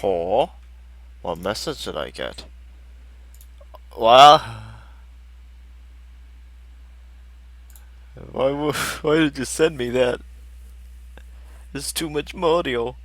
Huh? What message did I get? Well, why did you send me that? There's too much audio.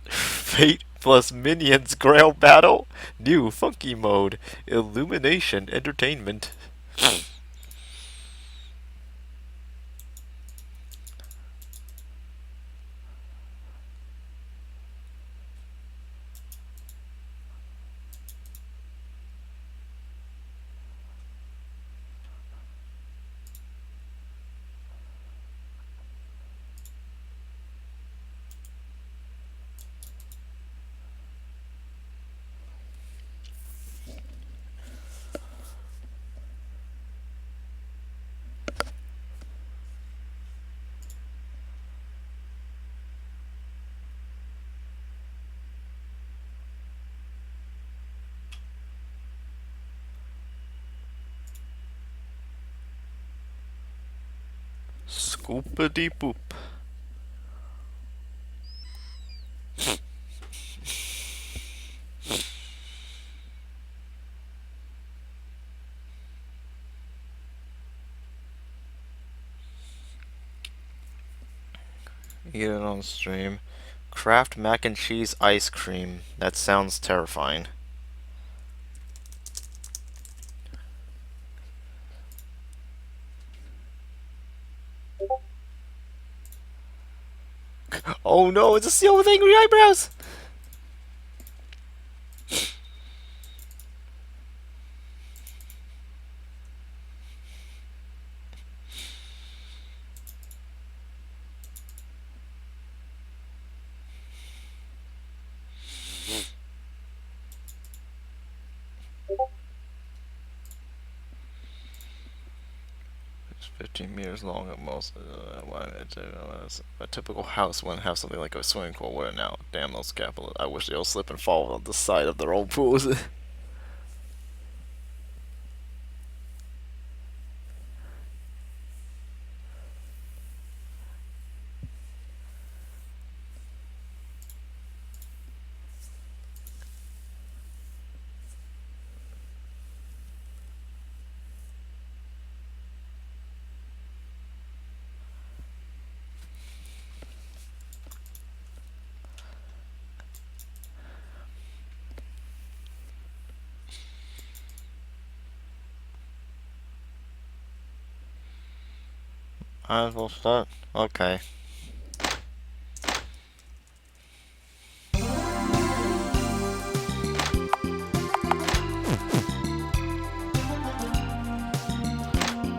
Fate plus minions grail battle. New funky mode. Illumination entertainment. Scoopity boop. Eat it on stream. Kraft mac and cheese ice cream. That sounds terrifying. Oh no, it's a seal with angry eyebrows! It's 15 meters long at most. A typical house wouldn't have something like a swimming pool, would it now? Damn those capitalists. I wish they'll slip and fall on the side of their own pools. I will start. Okay.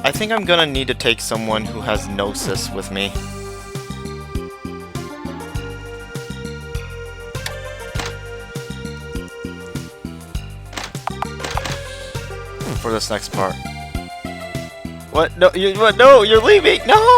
I think I'm gonna need to take someone who has Gnosis with me. For this next part. What? No, what? No, you're leaving! No!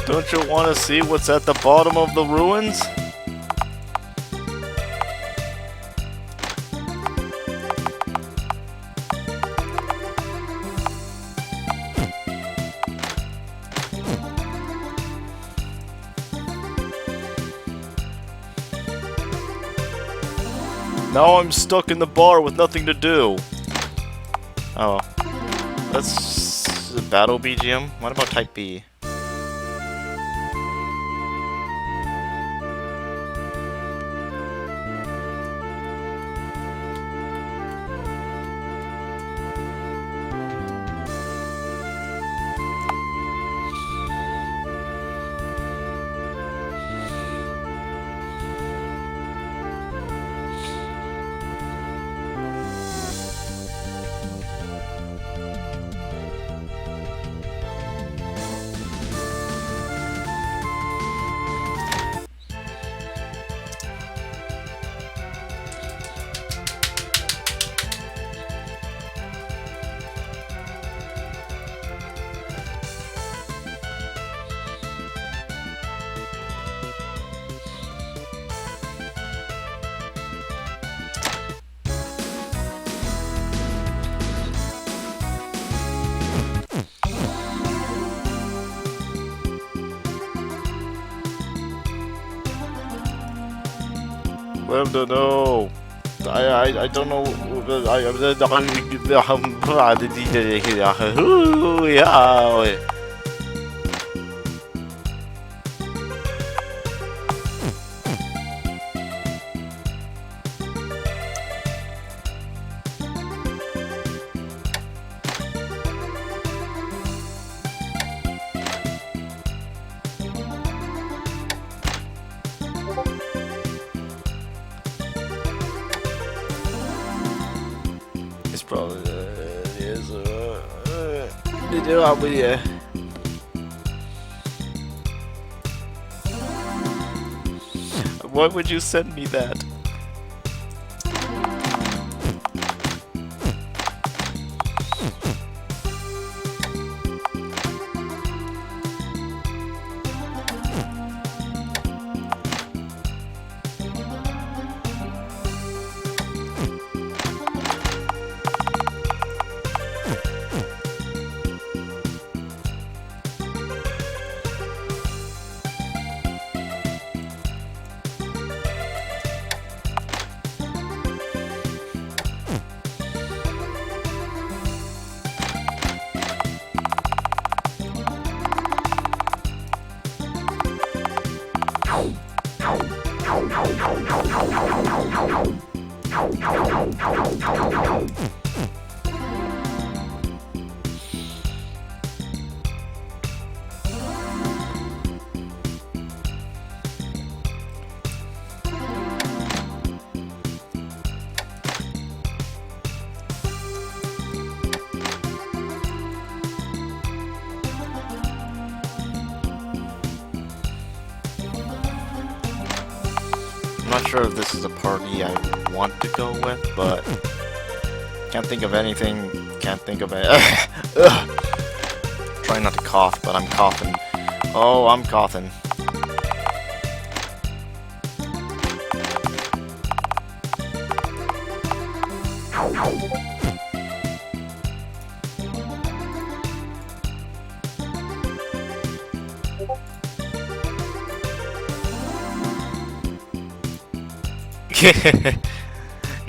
Don't you want to see what's at the bottom of the ruins? Now I'm stuck in the bar with nothing to do. Oh. That's a battle BGM. What about type B? Well, no. I don't know. Yeah. It's probably is yeah. Why would you send me that? I'm not sure if this is a party I want to go with, but can't think of anything. Can't think of it. Trying not to cough, but I'm coughing. Oh, I'm coughing.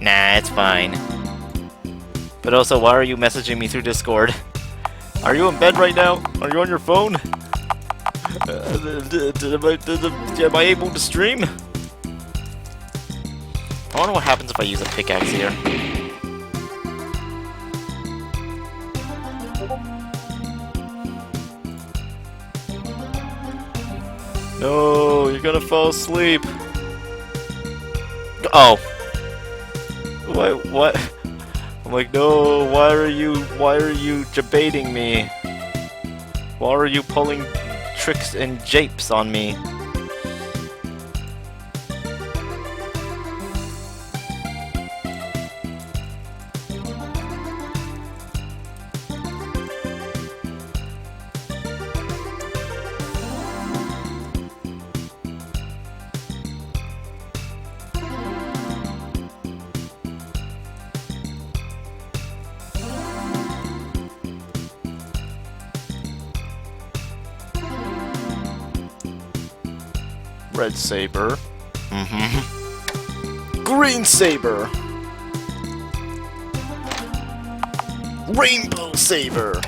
Nah, it's fine. But also, why are you messaging me through Discord? Are you in bed right now? Are you on your phone? Am I able to stream? I wonder what happens if I use a pickaxe here. No, you're gonna fall asleep. Oh. What? I'm like, no, why are you debating me? Why are you pulling tricks and japes on me? Red saber. Green saber. Rainbow saber.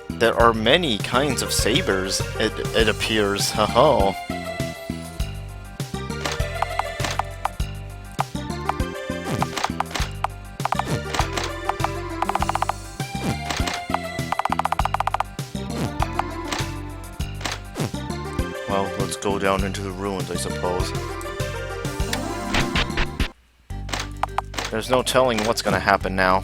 There are many kinds of sabers, it appears. Haha. Well, let's go down into the ruins, I suppose. There's no telling what's gonna happen now.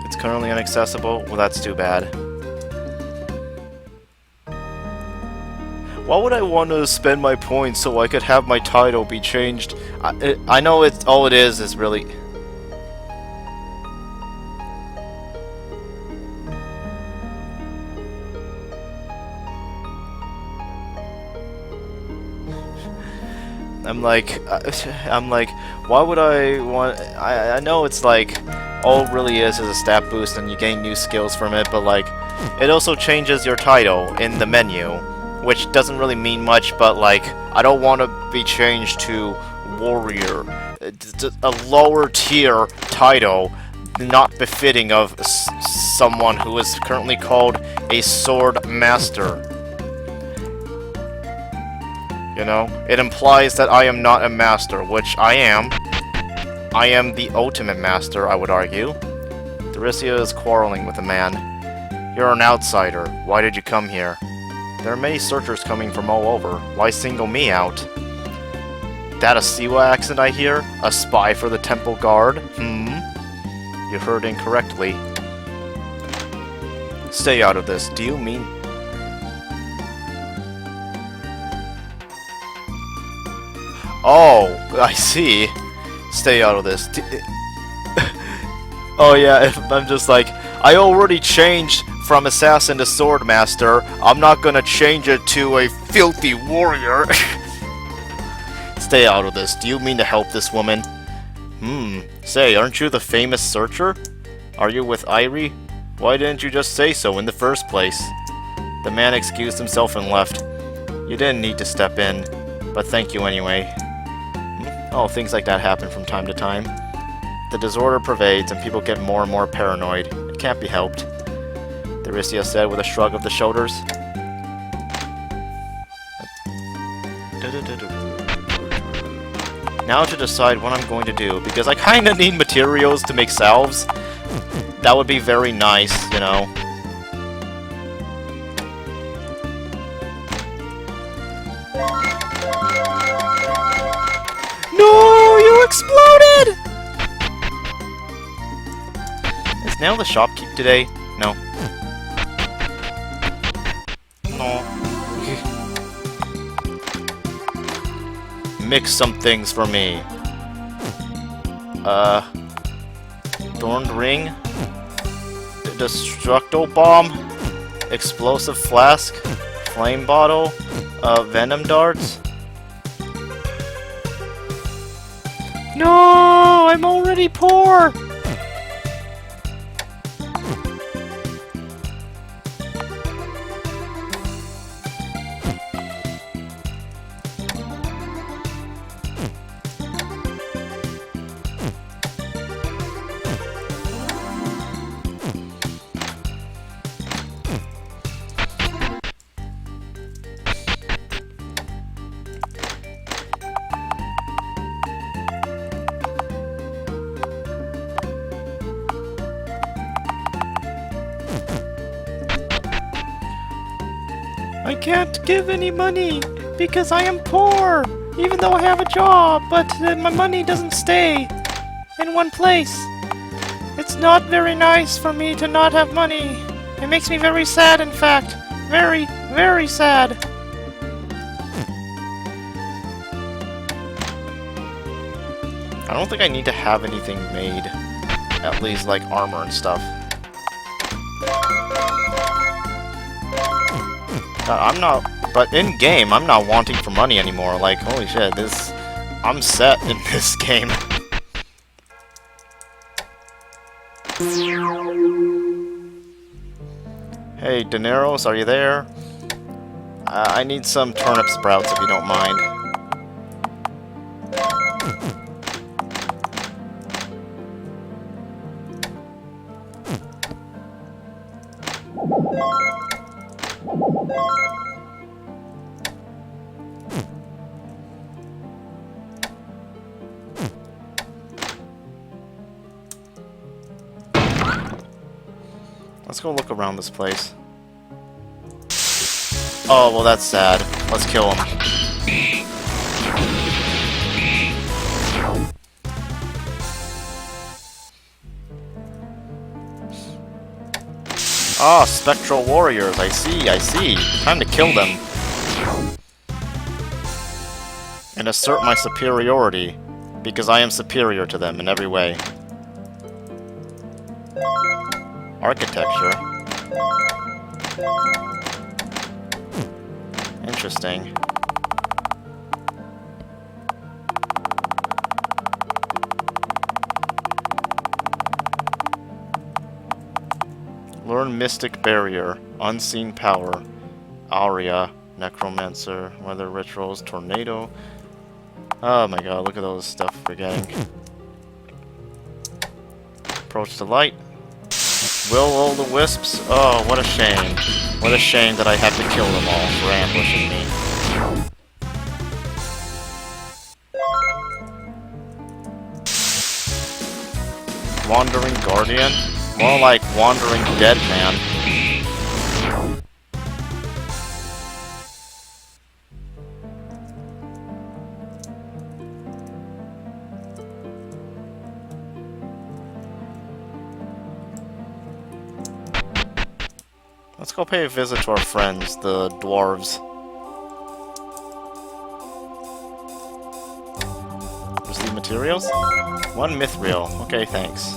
It's currently inaccessible. Well, that's too bad. Why would I want to spend my points so I could have my title be changed? I know it's all it is really... I'm like, why would I want... I know it's like, all it really is a stat boost and you gain new skills from it, but like, it also changes your title in the menu, which doesn't really mean much, but like, I don't want to be changed to warrior. It's a lower tier title, not befitting of someone who is currently called a sword master. You know, it implies that I am not a master, which I am. I am the ultimate master, I would argue. Daricia is quarreling with a man. You're an outsider. Why did you come here? There are many searchers coming from all over. Why single me out? That a Siwa accent I hear? A spy for the temple guard? You heard incorrectly. Stay out of this. Do you mean... Oh, I see. Stay out of this. Oh yeah, I'm just like, I already changed from assassin to swordmaster. I'm not gonna change it to a filthy warrior. Stay out of this. Do you mean to help this woman? Say, aren't you the famous searcher? Are you with Irie? Why didn't you just say so in the first place? The man excused himself and left. You didn't need to step in, but thank you anyway. Oh, things like that happen from time to time. The disorder pervades and people get more and more paranoid. It can't be helped. Daricia said with a shrug of the shoulders. Now to decide what I'm going to do, because I kinda need materials to make salves. That would be very nice, you know. No, you exploded! Is Nail the shopkeep today? No. No. Mix some things for me. Thorned ring, destructo bomb, explosive flask, flame bottle, venom darts. No, I'm already poor! I can't give any money because I am poor, even though I have a job, but my money doesn't stay in one place. It's not very nice for me to not have money. It makes me very sad, in fact. Very, very sad. I don't think I need to have anything made. At least, like, armor and stuff. I'm not, but in game, I'm not wanting for money anymore. Like, holy shit, I'm set in this game. Hey, Daenerys, are you there? I need some turnip sprouts if you don't mind. Let's go look around this place. Oh, well that's sad. Let's kill him. Ah, spectral warriors. I see, I see. Time to kill them. And assert my superiority, because I am superior to them in every way. Architecture. Interesting. Learn Mystic Barrier, Unseen Power, Aria, Necromancer, Weather Rituals, Tornado. Oh my god, look at those stuff we're getting. Approach the light. Will-o'-the-wisps. Oh, what a shame. What a shame that I have to kill them all for ambushing me. Wandering Guardian? More like Wandering Dead Man. Let's go pay a visit to our friends, the dwarves. Receive materials? One mithril. Okay, thanks.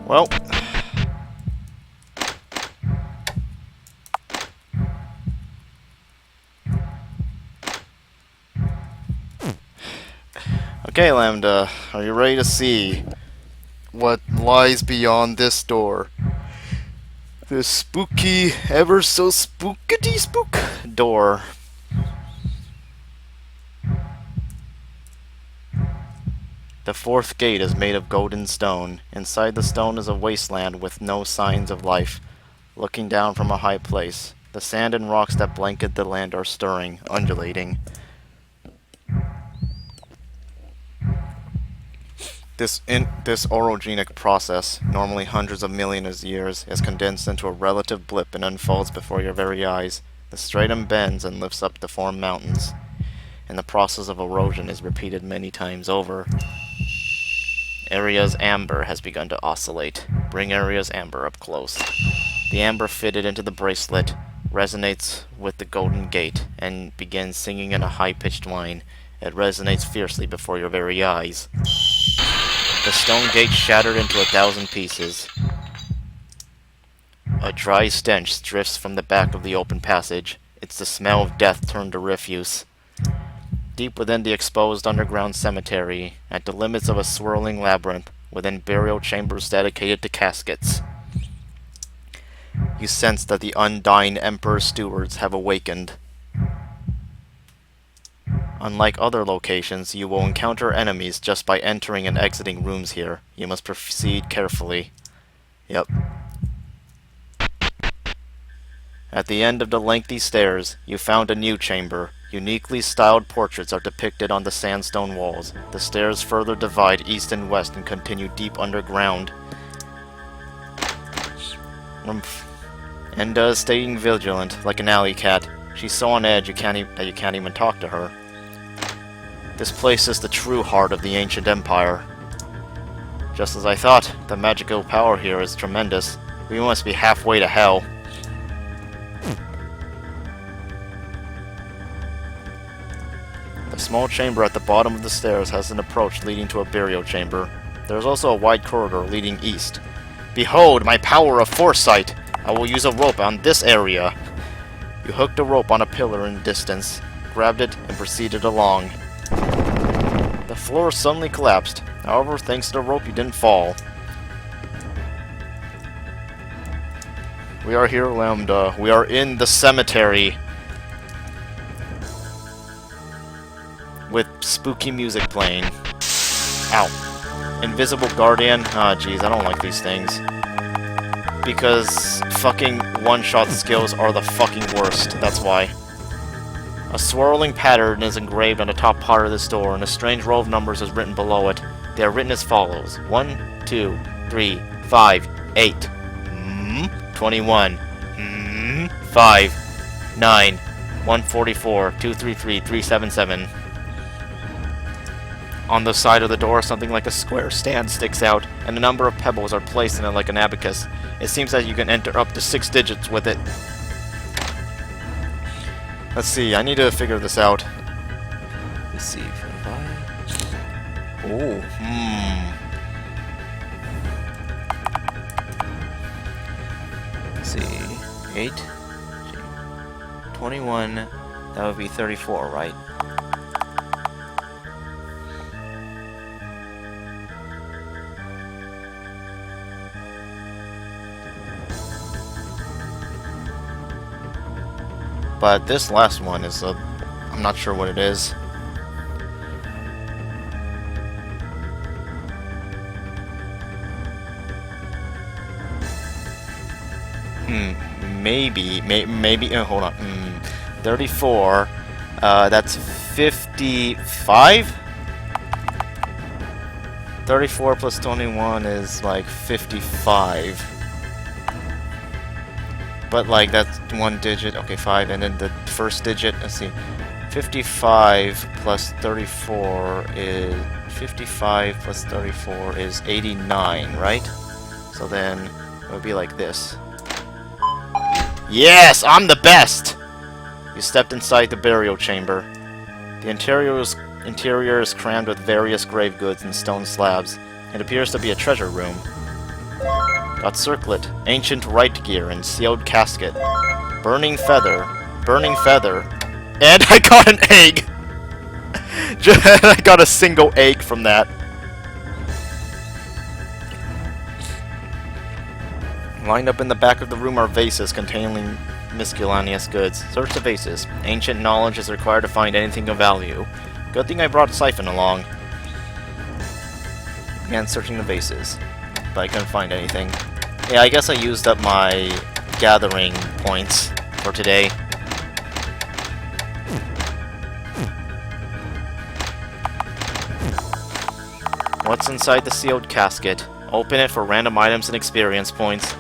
Well. Okay, Lambda, are you ready to see what lies beyond this door? This spooky, ever so spookity spook door. The fourth gate is made of golden stone. Inside the stone is a wasteland with no signs of life. Looking down from a high place, the sand and rocks that blanket the land are stirring, undulating. This orogenic process, normally hundreds of millions of years, is condensed into a relative blip and unfolds before your very eyes. The stratum bends and lifts up to form mountains, and the process of erosion is repeated many times over. Aria's amber has begun to oscillate. Bring Aria's amber up close. The amber fitted into the bracelet resonates with the golden gate and begins singing in a high-pitched whine. It resonates fiercely before your very eyes. The stone gate shattered into 1,000 pieces. A dry stench drifts from the back of the open passage. It's the smell of death turned to refuse. Deep within the exposed underground cemetery, at the limits of a swirling labyrinth, within burial chambers dedicated to caskets, you sense that the undying Emperor's stewards have awakened. Unlike other locations, you will encounter enemies just by entering and exiting rooms here. You must proceed carefully. Yep. At the end of the lengthy stairs, you found a new chamber. Uniquely styled portraits are depicted on the sandstone walls. The stairs further divide east and west and continue deep underground. Enda is staying vigilant, like an alley cat. She's so on edge you can't even talk to her. This place is the true heart of the ancient empire. Just as I thought, the magical power here is tremendous. We must be halfway to hell. The small chamber at the bottom of the stairs has an approach leading to a burial chamber. There is also a wide corridor leading east. Behold my power of foresight! I will use a rope on this area. You hook the rope on a pillar in the distance. grabbed it, and proceeded along. The floor suddenly collapsed. However, thanks to the rope, you didn't fall. We are here, Lambda. We are in the cemetery. With spooky music playing. Ow. Invisible Guardian. Ah, jeez, I don't like these things. Because fucking one-shot skills are the fucking worst. That's why. A swirling pattern is engraved on the top part of this door, and a strange row of numbers is written below it. They are written as follows. 1, 2, 3, 5, 8. 21. 5, 9, 144, 233, 377. On the side of the door, something like a square stand sticks out, and a number of pebbles are placed in it like an abacus. It seems that you can enter up to 6 digits with it. Let's see, I need to figure this out. Let's see, oh, Let's see, 8, 21, that would be 34, right? But this last one is I'm not sure what it is. Maybe, hold on. 34, that's 55? 34 plus 21 is like 55. But like that's one digit, okay, 5, and then the first digit, let's see, 55 plus 34 is 89, right? So then it would be like this. Yes, I'm the best. You stepped inside the burial chamber. The interior is crammed with various grave goods and stone slabs. It appears to be a treasure room. Got circlet, ancient right gear, and sealed casket. Burning feather, and I got an egg! I got a single egg from that. Lined up in the back of the room are vases containing miscellaneous goods. Search the vases. Ancient knowledge is required to find anything of value. Good thing I brought Siphon along. Began searching the vases, but I couldn't find anything. Yeah, I guess I used up my gathering points for today. What's inside the sealed casket? Open it for random items and experience points.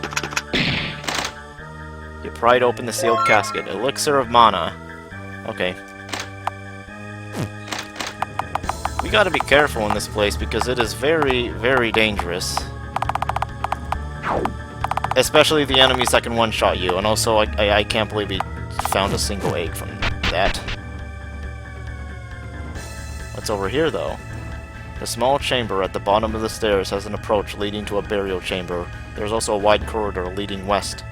You pried open the sealed casket. Elixir of mana. Okay. We gotta be careful in this place because it is very, very dangerous. Especially the enemies that can one-shot you, and also I can't believe we found a single egg from that. What's over here, though? The small chamber at the bottom of the stairs has an approach leading to a burial chamber. There's also a wide corridor leading west.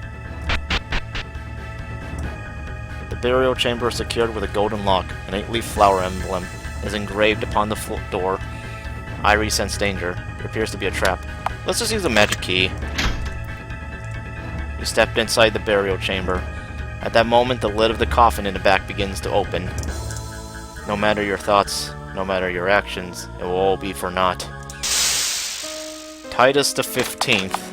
The burial chamber is secured with a golden lock. An 8-leaf flower emblem is engraved upon the door. Irie sense danger. There appears to be a trap. Let's just use a magic key. You stepped inside the burial chamber. At that moment, the lid of the coffin in the back begins to open. No matter your thoughts, no matter your actions, it will all be for naught. Titus the 15th.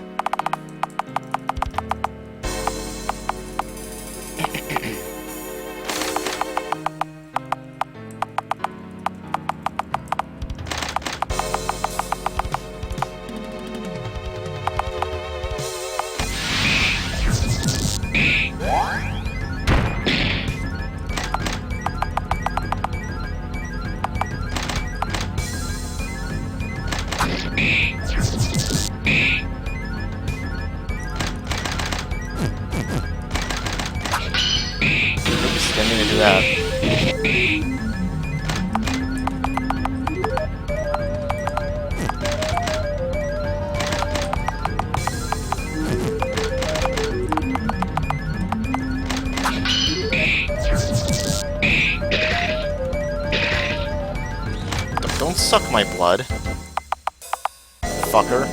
Didn't mean to do that. suck my blood. Fucker.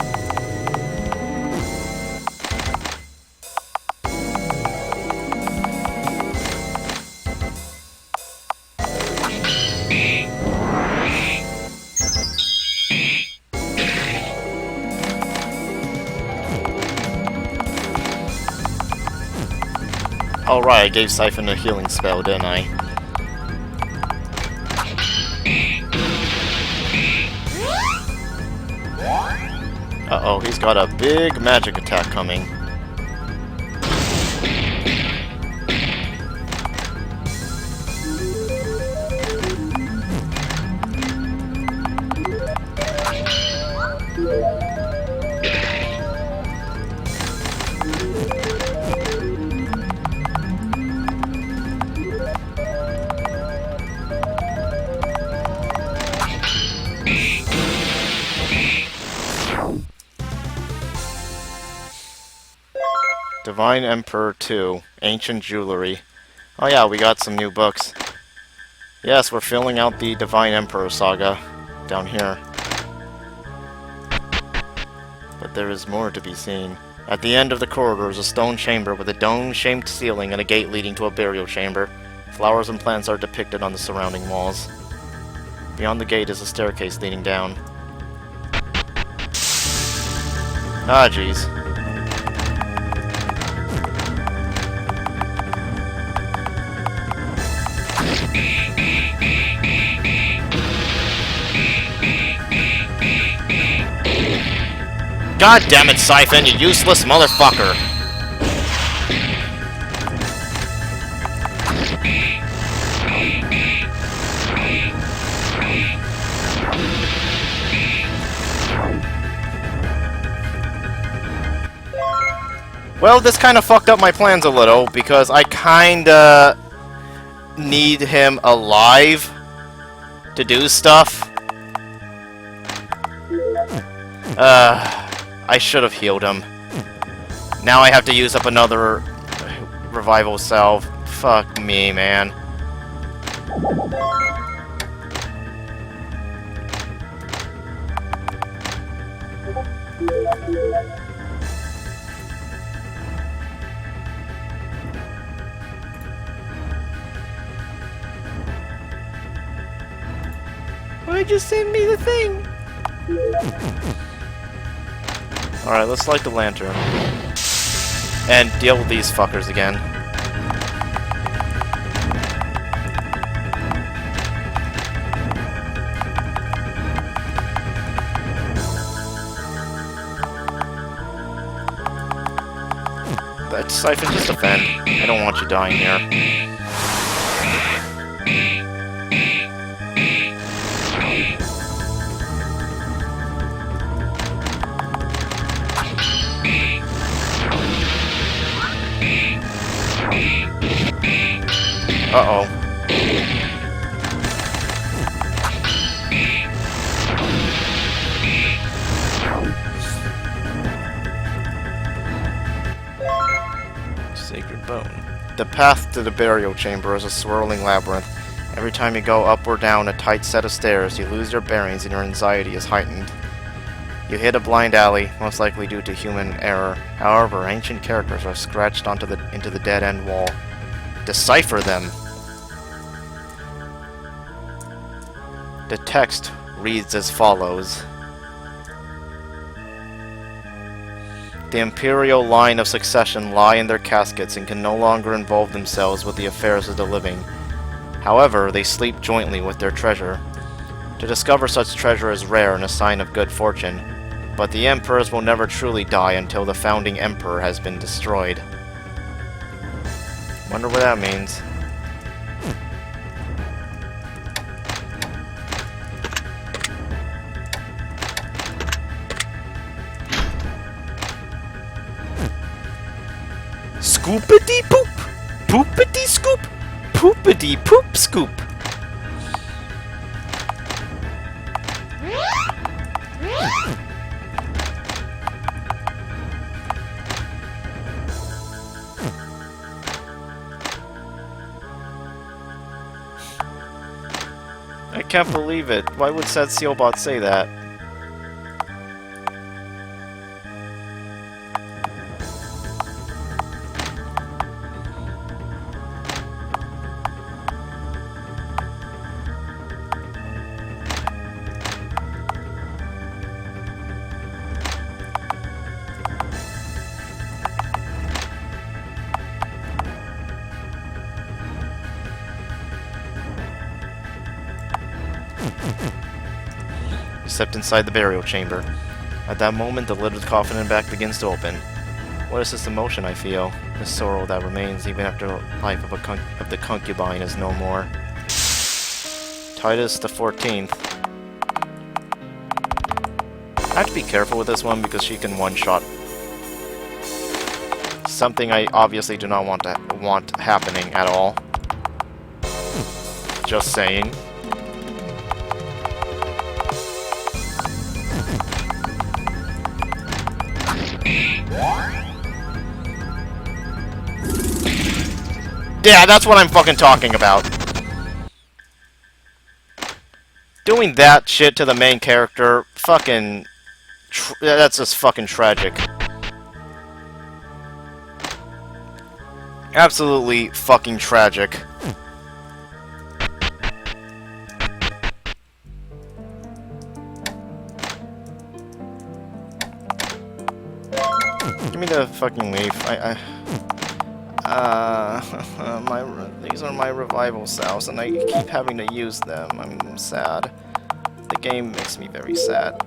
Oh right, I gave Siphon a healing spell, didn't I? Uh-oh, he's got a big magic attack coming. Divine Emperor 2, Ancient Jewelry. Oh yeah, we got some new books. Yes, we're filling out the Divine Emperor saga down here. But there is more to be seen. At the end of the corridor is a stone chamber with a dome-shaped ceiling and a gate leading to a burial chamber. Flowers and plants are depicted on the surrounding walls. Beyond the gate is a staircase leading down. Ah, jeez. God damn it, Siphon, you useless motherfucker! Well, this kind of fucked up my plans a little, because I kinda need him alive to do stuff. I should have healed him. Now I have to use up another revival salve. Fuck me, man. Why just send me the thing? Alright, let's light the lantern. And deal with these fuckers again. That Siphon, just defend. I don't want you dying here. Uh-oh. Sacred bone. The path to the burial chamber is a swirling labyrinth. Every time you go up or down a tight set of stairs, you lose your bearings and your anxiety is heightened. You hit a blind alley, most likely due to human error. However, ancient characters are scratched into the dead-end wall. Decipher them. The text reads as follows. The imperial line of succession lie in their caskets and can no longer involve themselves with the affairs of the living. However, they sleep jointly with their treasure. To discover such treasure is rare and a sign of good fortune, but the emperors will never truly die until the founding emperor has been destroyed. Wonder what that means. Scoopity poop! Poopity scoop! Poopity poop scoop! I can't believe it. Why would said Sealbot say that? Stepped inside the burial chamber. At that moment, the lid of the coffin and back begins to open. What is this emotion I feel? This sorrow that remains even after the life of the concubine is no more. Titus the 14th. I have to be careful with this one because she can one-shot. Something I obviously do not want happening at all. Just saying. Yeah, that's what I'm fucking talking about. Doing that shit to the main character, fucking... that's just fucking tragic. Absolutely fucking tragic. Give me the fucking leaf. These are my revival cells, and I keep having to use them. I'm sad. The game makes me very sad.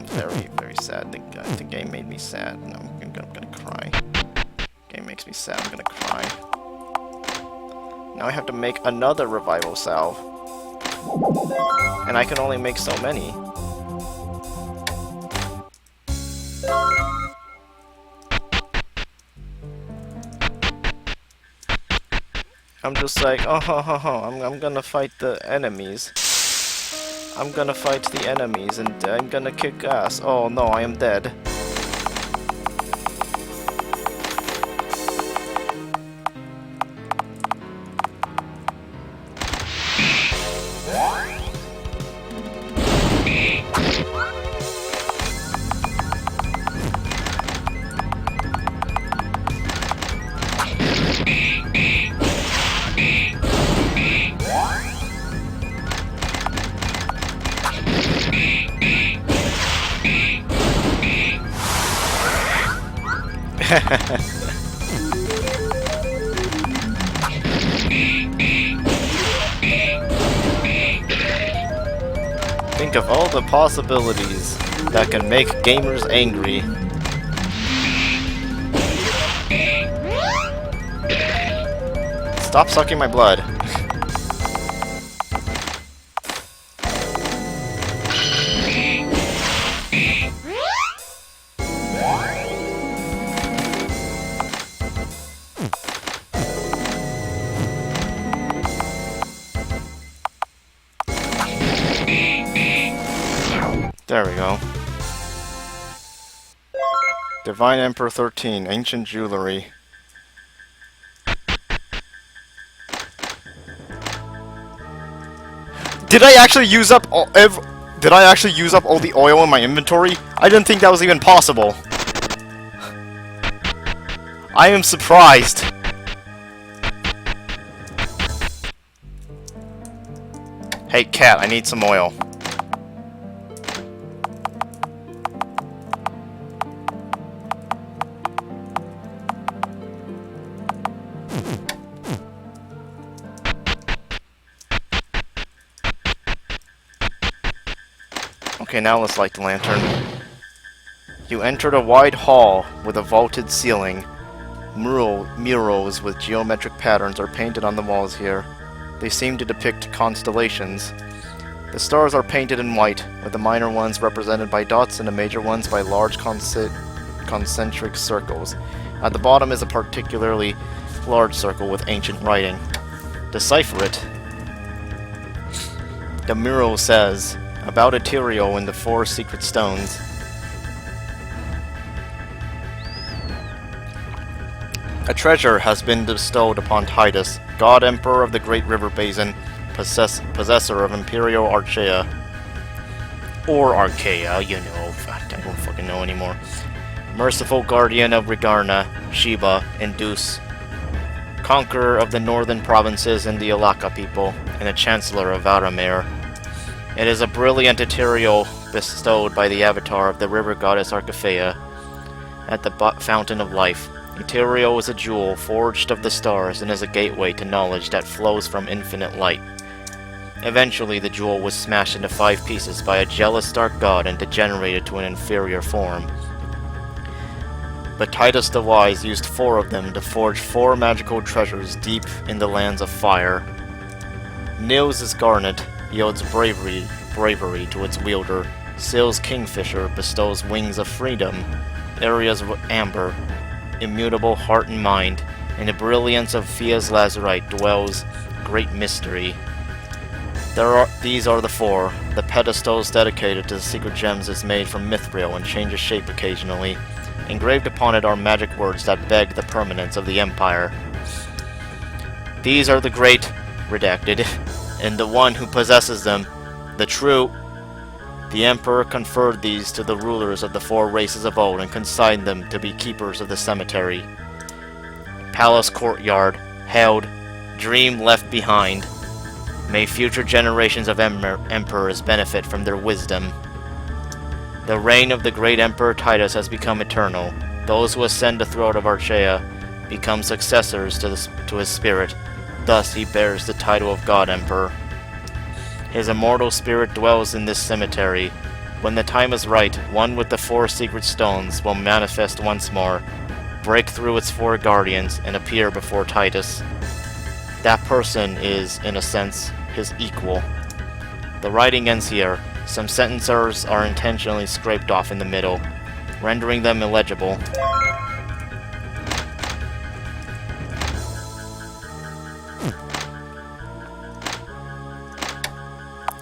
Very, very sad. The game made me sad, and I'm gonna cry. The game makes me sad. I'm gonna cry. Now I have to make another revival salve, and I can only make so many. I'm just like, I'm gonna fight the enemies. I'm gonna fight the enemies and I'm gonna kick ass. Oh no, I am dead. Think of all the possibilities that can make gamers angry. Stop sucking my blood. There we go. Divine Emperor 13, Ancient Jewelry. Did I actually use up all the oil in my inventory? I didn't think that was even possible. I am surprised. Hey cat, I need some oil. Okay, now let's light the lantern. You entered a wide hall with a vaulted ceiling. Murals with geometric patterns are painted on the walls here. They seem to depict constellations. The stars are painted in white, with the minor ones represented by dots and the major ones by large concentric circles. At the bottom is a particularly large circle with ancient writing. Decipher it. The mural says, about Eterio and the 4 secret stones. A treasure has been bestowed upon Titus, God Emperor of the Great River Basin, possessor of Imperial Archaea. Or Archaea, you know. I don't fucking know anymore. Merciful guardian of Rigarna, Sheba, and Deuce. Conqueror of the northern provinces and the Alaka people, and the Chancellor of Varamir. It is a brilliant material bestowed by the avatar of the river goddess Archaea at the Fountain of Life. Material is a jewel forged of the stars and is a gateway to knowledge that flows from infinite light. Eventually, the jewel was smashed into 5 pieces by a jealous dark god and degenerated to an inferior form. But Titus the Wise used 4 of them to forge 4 magical treasures deep in the lands of fire. Nils' garnet yields bravery to its wielder. Sil's kingfisher bestows wings of freedom. Areas of amber, immutable heart and mind. In the brilliance of Fia's lazurite dwells great mystery. These are the 4. The pedestals dedicated to the secret gems is made from mithril and changes shape occasionally. Engraved upon it are magic words that beg the permanence of the Empire. These are the great, redacted, and the one who possesses them, the true. The Emperor conferred these to the rulers of the 4 races of old and consigned them to be keepers of the cemetery. Palace courtyard, held, dream left behind. May future generations of emperors benefit from their wisdom. The reign of the great Emperor Titus has become eternal. Those who ascend the throne of Archaea become successors to his spirit. Thus he bears the title of God Emperor. His immortal spirit dwells in this cemetery. When the time is right, one with the 4 secret stones will manifest once more, break through its 4 guardians, and appear before Titus. That person is, in a sense, his equal. The writing ends here. Some sentences are intentionally scraped off in the middle, rendering them illegible.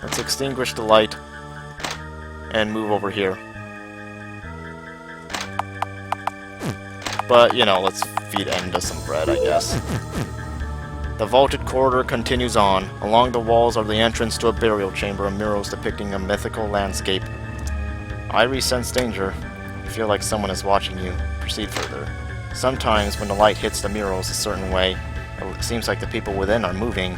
Let's extinguish the light and move over here. But, you know, let's feed Enda some bread, I guess. The vaulted corridor continues on. Along the walls are the entrance to a burial chamber and murals depicting a mythical landscape. Irie sense danger. You feel like someone is watching you. Proceed further. Sometimes, when the light hits the murals a certain way, it seems like the people within are moving.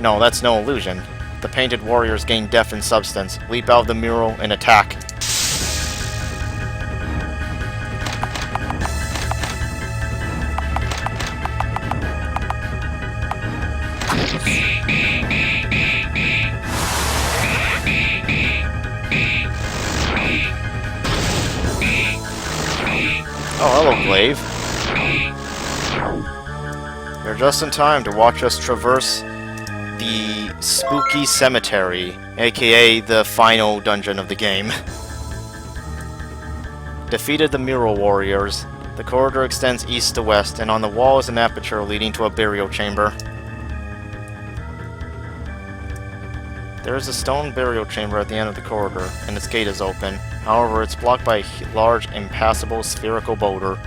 No, that's no illusion. The painted warriors gain depth and substance, leap out of the mural, and attack. Oh, hello, Glaive. You're just in time to watch us traverse the spooky cemetery, aka the final dungeon of the game. Defeated the mural warriors. The corridor extends east to west, and on the wall is an aperture leading to a burial chamber. There is a stone burial chamber at the end of the corridor, and its gate is open. However, it's blocked by a large, impassable spherical boulder.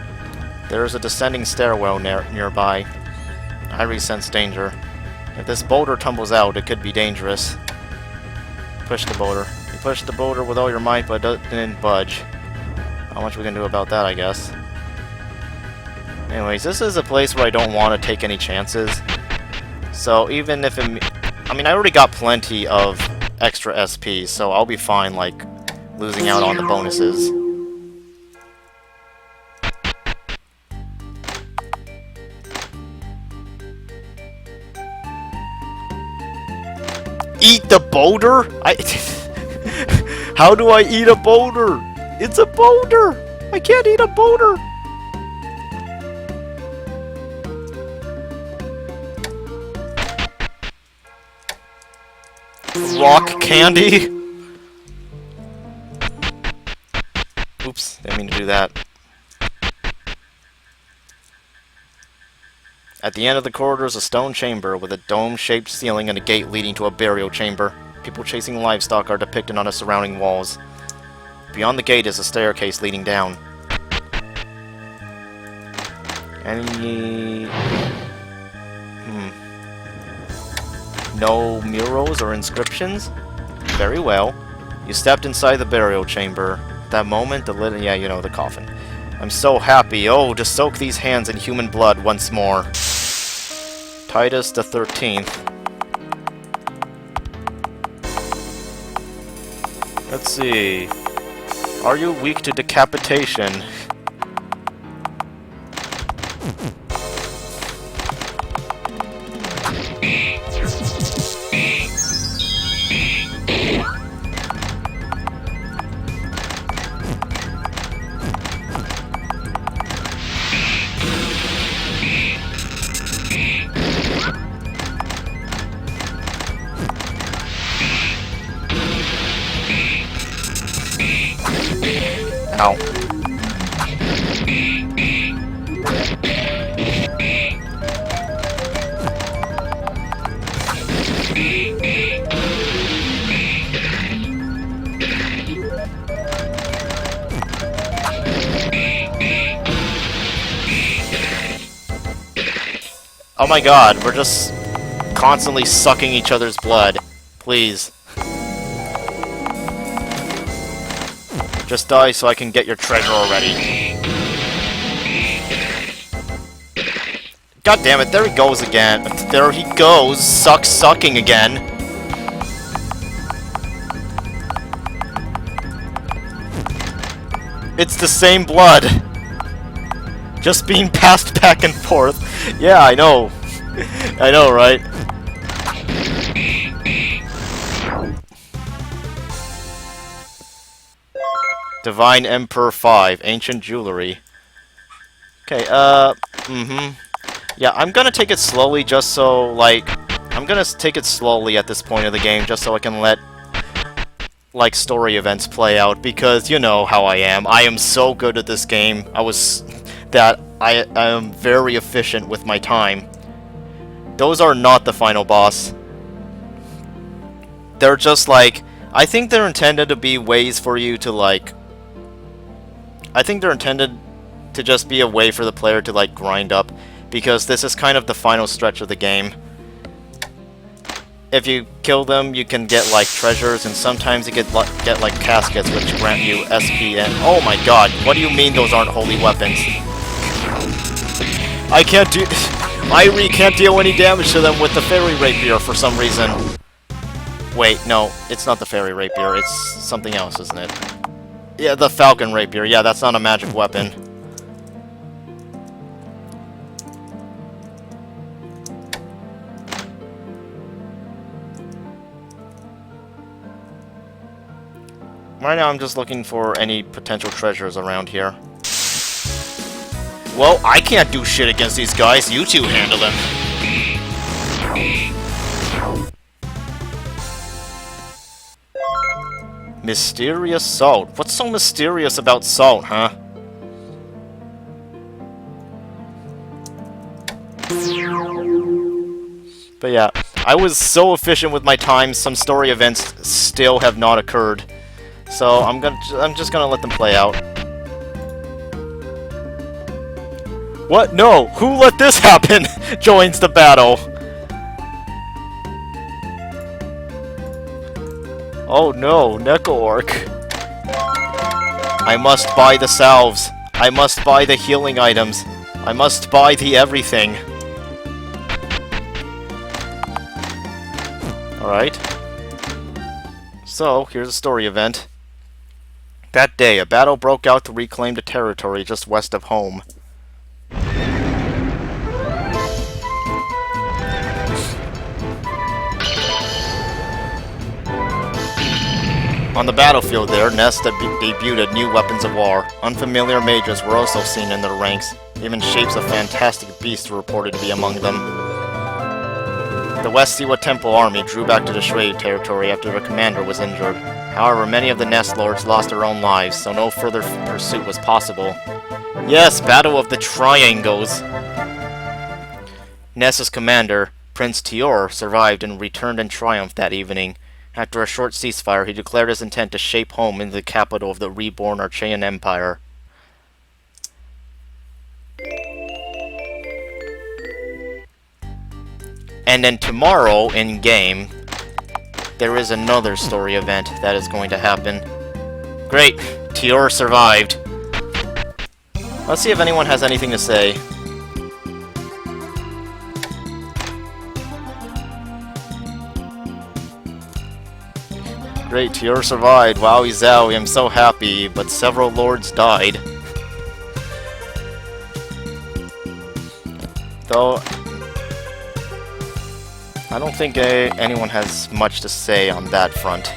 There is a descending stairwell nearby. Irie sense danger. If this boulder tumbles out, it could be dangerous. Push the boulder. You push the boulder with all your might, but it didn't budge. Not much we can do about that, I guess. Anyways, this is a place where I don't want to take any chances. So even if it... I mean, I already got plenty of extra SP, so I'll be fine, like, losing out on the bonuses. Eat the boulder? How do I eat a boulder? It's a boulder! I can't eat a boulder! Rock candy? Oops, didn't mean to do that. At the end of the corridor is a stone chamber with a dome-shaped ceiling and a gate leading to a burial chamber. People chasing livestock are depicted on the surrounding walls. Beyond the gate is a staircase leading down. Any... No murals or inscriptions? Very well. You stepped inside the burial chamber. At that moment, the lid... Yeah, you know, the coffin. I'm so happy. Oh, to soak these hands in human blood once more. Titus the 13th. Let's see. Are you weak to decapitation? Ow. Oh my god, we're just constantly sucking each other's blood. Please. Just die so I can get your treasure already. God damn it, there he goes again. There he goes, sucking again. It's the same blood. Just being passed back and forth. Yeah, I know. I know, right? Divine Emperor 5, Ancient Jewelry. Okay, yeah, I'm gonna take it slowly just so, like... I'm gonna take it slowly at this point of the game just so I can let, like, story events play out, because you know how I am. I am so good at this game. I am very efficient with my time. Those are not the final boss. They're just like... I think they're intended to be ways for you to, like... I think they're intended to just be a way for the player to, like, grind up, because this is kind of the final stretch of the game. If you kill them, you can get, like, treasures, and sometimes you get like, caskets, which grant you SP and... Oh my god, what do you mean those aren't holy weapons? I can't do... Irie can't deal any damage to them with the fairy rapier for some reason. Wait, no, it's not the fairy rapier, it's something else, isn't it? Yeah, the falcon rapier. Yeah, that's not a magic weapon. Right now I'm just looking for any potential treasures around here. Well, I can't do shit against these guys. You two handle them. Mysterious salt. What's so mysterious about salt, huh? But yeah, I was so efficient with my time, some story events still have not occurred. So I'm just gonna let them play out. What? No! Who let this happen? Joins the battle. Oh no, Neko-Orc. I must buy the salves. I must buy the healing items. I must buy the everything. Alright. So, here's a story event. That day, a battle broke out to reclaim the territory just west of home. On the battlefield there, Ness debuted new weapons of war. Unfamiliar mages were also seen in their ranks. Even shapes of fantastic beasts were reported to be among them. The West Siwa Temple army drew back to the Shui territory after their commander was injured. However, many of the Ness lords lost their own lives, so no further pursuit was possible. Yes, Battle of the Triangles! Ness's commander, Prince Tior, survived and returned in triumph that evening. After a short ceasefire, he declared his intent to shape home into the capital of the reborn Archean Empire. And then tomorrow in game, there is another story event that is going to happen. Great, Tior survived. Let's see if anyone has anything to say. Great, Tior survived. Wowie zowie, I'm so happy, but several lords died. Though, I don't think anyone has much to say on that front.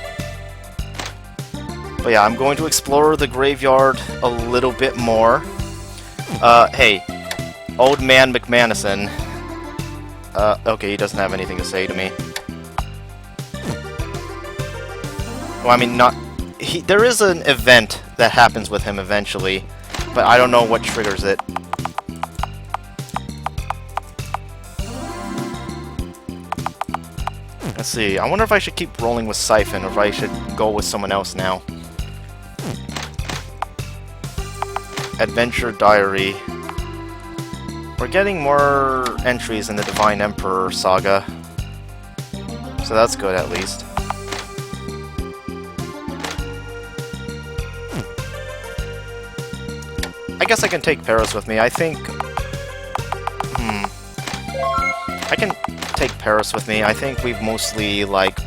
But yeah, I'm going to explore the graveyard a little bit more. Hey, Old Man McManison. Okay, he doesn't have anything to say to me. Well, I mean, not... there is an event that happens with him eventually, but I don't know what triggers it. Let's see, I wonder if I should keep rolling with Siphon, or if I should go with someone else now. Adventure Diary. We're getting more entries in the Divine Emperor saga, so that's good at least. I guess I can take Paris with me. I think... I can take Paris with me. I think we've mostly, like...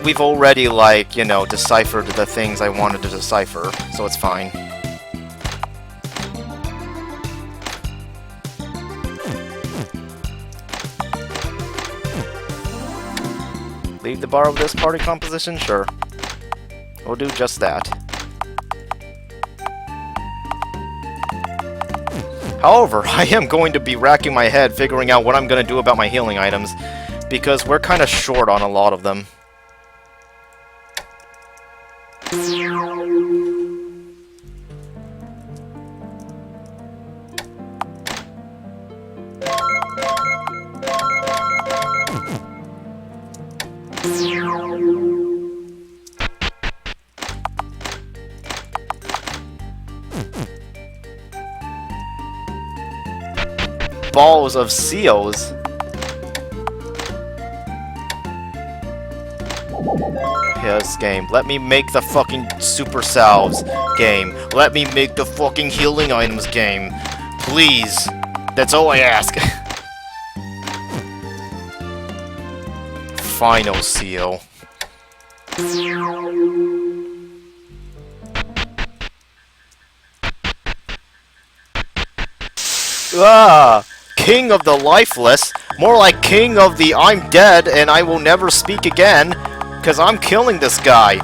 we've already, like, you know, deciphered the things I wanted to decipher, so it's fine. Leave the bar with this party composition? Sure. We'll do just that. However, I am going to be racking my head figuring out what I'm going to do about my healing items, because we're kind of short on a lot of them. Balls of seals. Yes, game. Let me make the fucking super salves game. Let me make the fucking healing items game. Please. That's all I ask. Final seal. Ah! King of the lifeless, more like king of the I'm dead and I will never speak again, cause I'm killing this guy.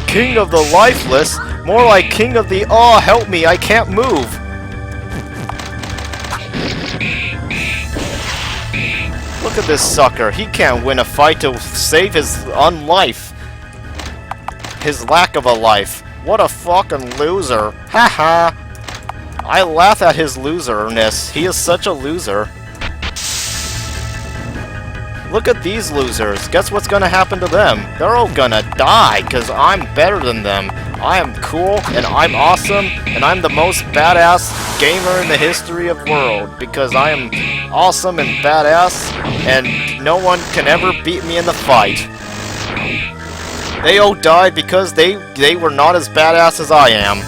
King of the lifeless, more like king of the oh help me, I can't move. Look at this sucker. He can't win a fight to save his unlife. His lack of a life. What a fucking loser. Haha. I laugh at his loserness. He is such a loser. Look at these losers. Guess what's gonna happen to them? They're all gonna die, cause I'm better than them. I am cool, and I'm awesome, and I'm the most badass gamer in the history of world, because I am awesome and badass, and no one can ever beat me in the fight. They all died because they were not as badass as I am.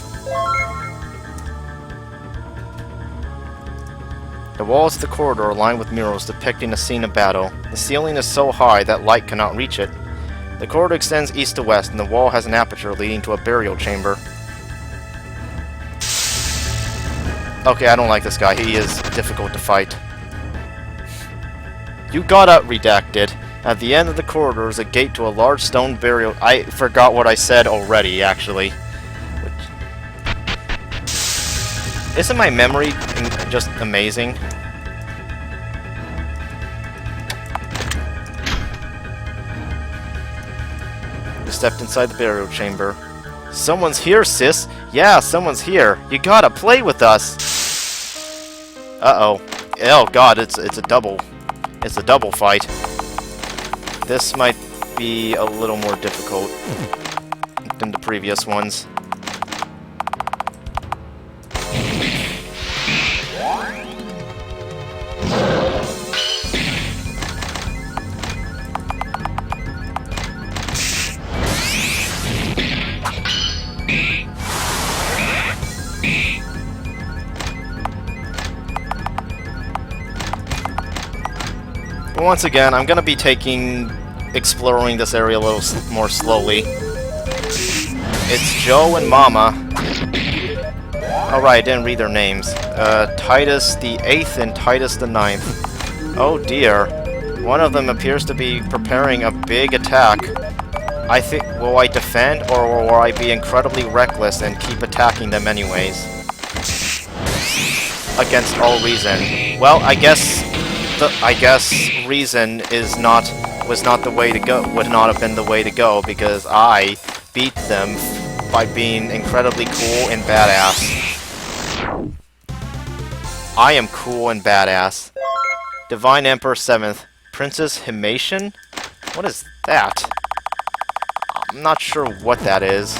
The walls of the corridor are lined with murals depicting a scene of battle. The ceiling is so high that light cannot reach it. The corridor extends east to west, and the wall has an aperture leading to a burial chamber. Okay, I don't like this guy. He is difficult to fight. You gotta redacted. At the end of the corridor is a gate to a large stone burial. I forgot what I said already, actually. Isn't my memory just amazing? You stepped inside the burial chamber. Someone's here, sis! Yeah, someone's here! You gotta play with us! Uh-oh. Oh god, it's a double. It's a double fight. this might be a little more difficult than the previous ones. But once again, I'm gonna be exploring this area a little more slowly. It's Joe and Mama. Alright, I didn't read their names. Titus the 8th and Titus the 9th. Oh dear. One of them appears to be preparing a big attack. I think, will I defend, or will I be incredibly reckless and keep attacking them anyways? Against all reason. Well, I guess reason was not the way to go, would not have been the way to go, because I beat them by being incredibly cool and badass. I am cool and badass. Divine Emperor 7th. Princess Himation? What is that? I'm not sure what that is.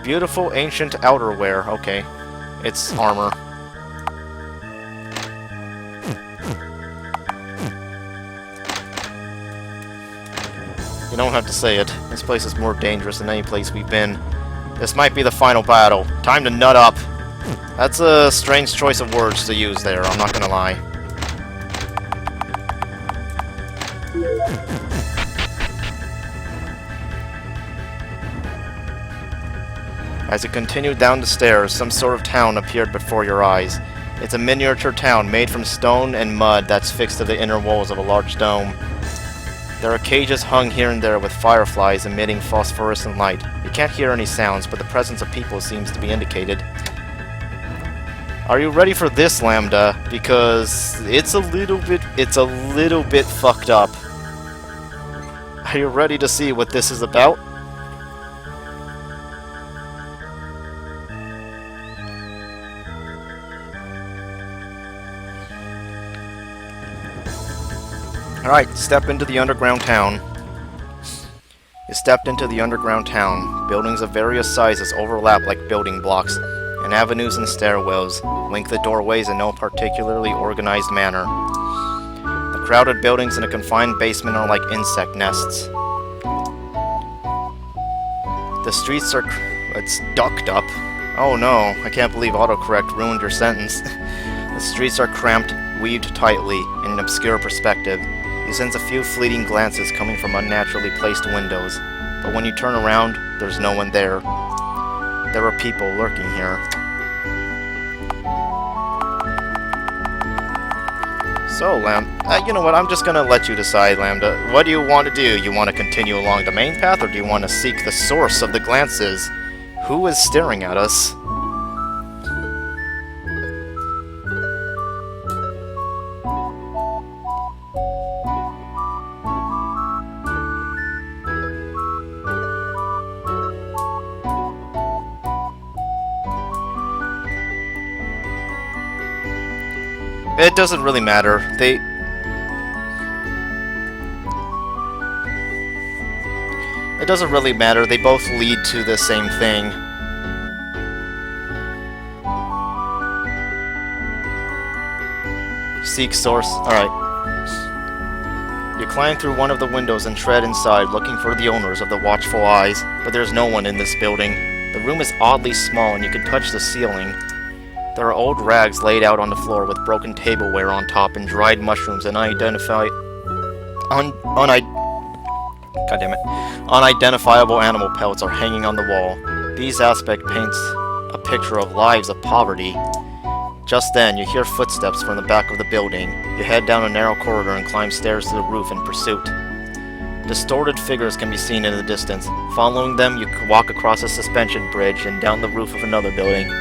Beautiful ancient outerwear. Okay. It's armor. You don't have to say it. This place is more dangerous than any place we've been. This might be the final battle. Time to nut up. That's a strange choice of words to use there, I'm not gonna lie. As you continued down the stairs, some sort of town appeared before your eyes. It's a miniature town made from stone and mud that's fixed to the inner walls of a large dome. There are cages hung here and there with fireflies emitting phosphorescent light. You can't hear any sounds, but the presence of people seems to be indicated. Are you ready for this, Lambda? Because it's a little bit fucked up. Are you ready to see what this is about? Alright, step into the underground town. You stepped into the underground town. Buildings of various sizes overlap like building blocks, and avenues and stairwells link the doorways in no particularly organized manner. The crowded buildings in a confined basement are like insect nests. The streets are... it's ducked up. Oh no, I can't believe autocorrect ruined your sentence. The streets are cramped, weaved tightly, in an obscure perspective. You sense a few fleeting glances coming from unnaturally placed windows, but when you turn around, there's no one there. There are people lurking here. So, you know what, I'm just gonna let you decide, Lambda. What do you want to do? You want to continue along the main path, or do you want to seek the source of the glances? Who is staring at us? It doesn't really matter. It doesn't really matter. They both lead to the same thing. Seek source. Alright. You climb through one of the windows and tread inside, looking for the owners of the watchful eyes, but there's no one in this building. The room is oddly small and you can touch the ceiling. There are old rags laid out on the floor with broken tableware on top and dried mushrooms and unidentifiable animal pelts are hanging on the wall. These aspect paints a picture of lives of poverty. Just then, you hear footsteps from the back of the building. You head down a narrow corridor and climb stairs to the roof in pursuit. Distorted figures can be seen in the distance. Following them, you walk across a suspension bridge and down the roof of another building.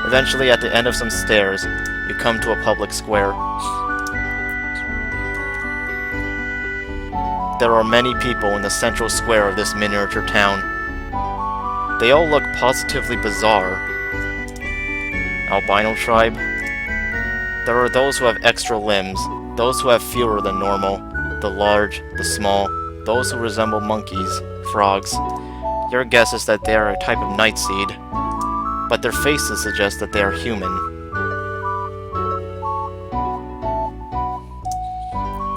Eventually, at the end of some stairs, you come to a public square. There are many people in the central square of this miniature town. They all look positively bizarre. Albino tribe. There are those who have extra limbs, those who have fewer than normal. the large, the small, those who resemble monkeys, frogs. Your guess is that they are a type of nightseed, but their faces suggest that they are human.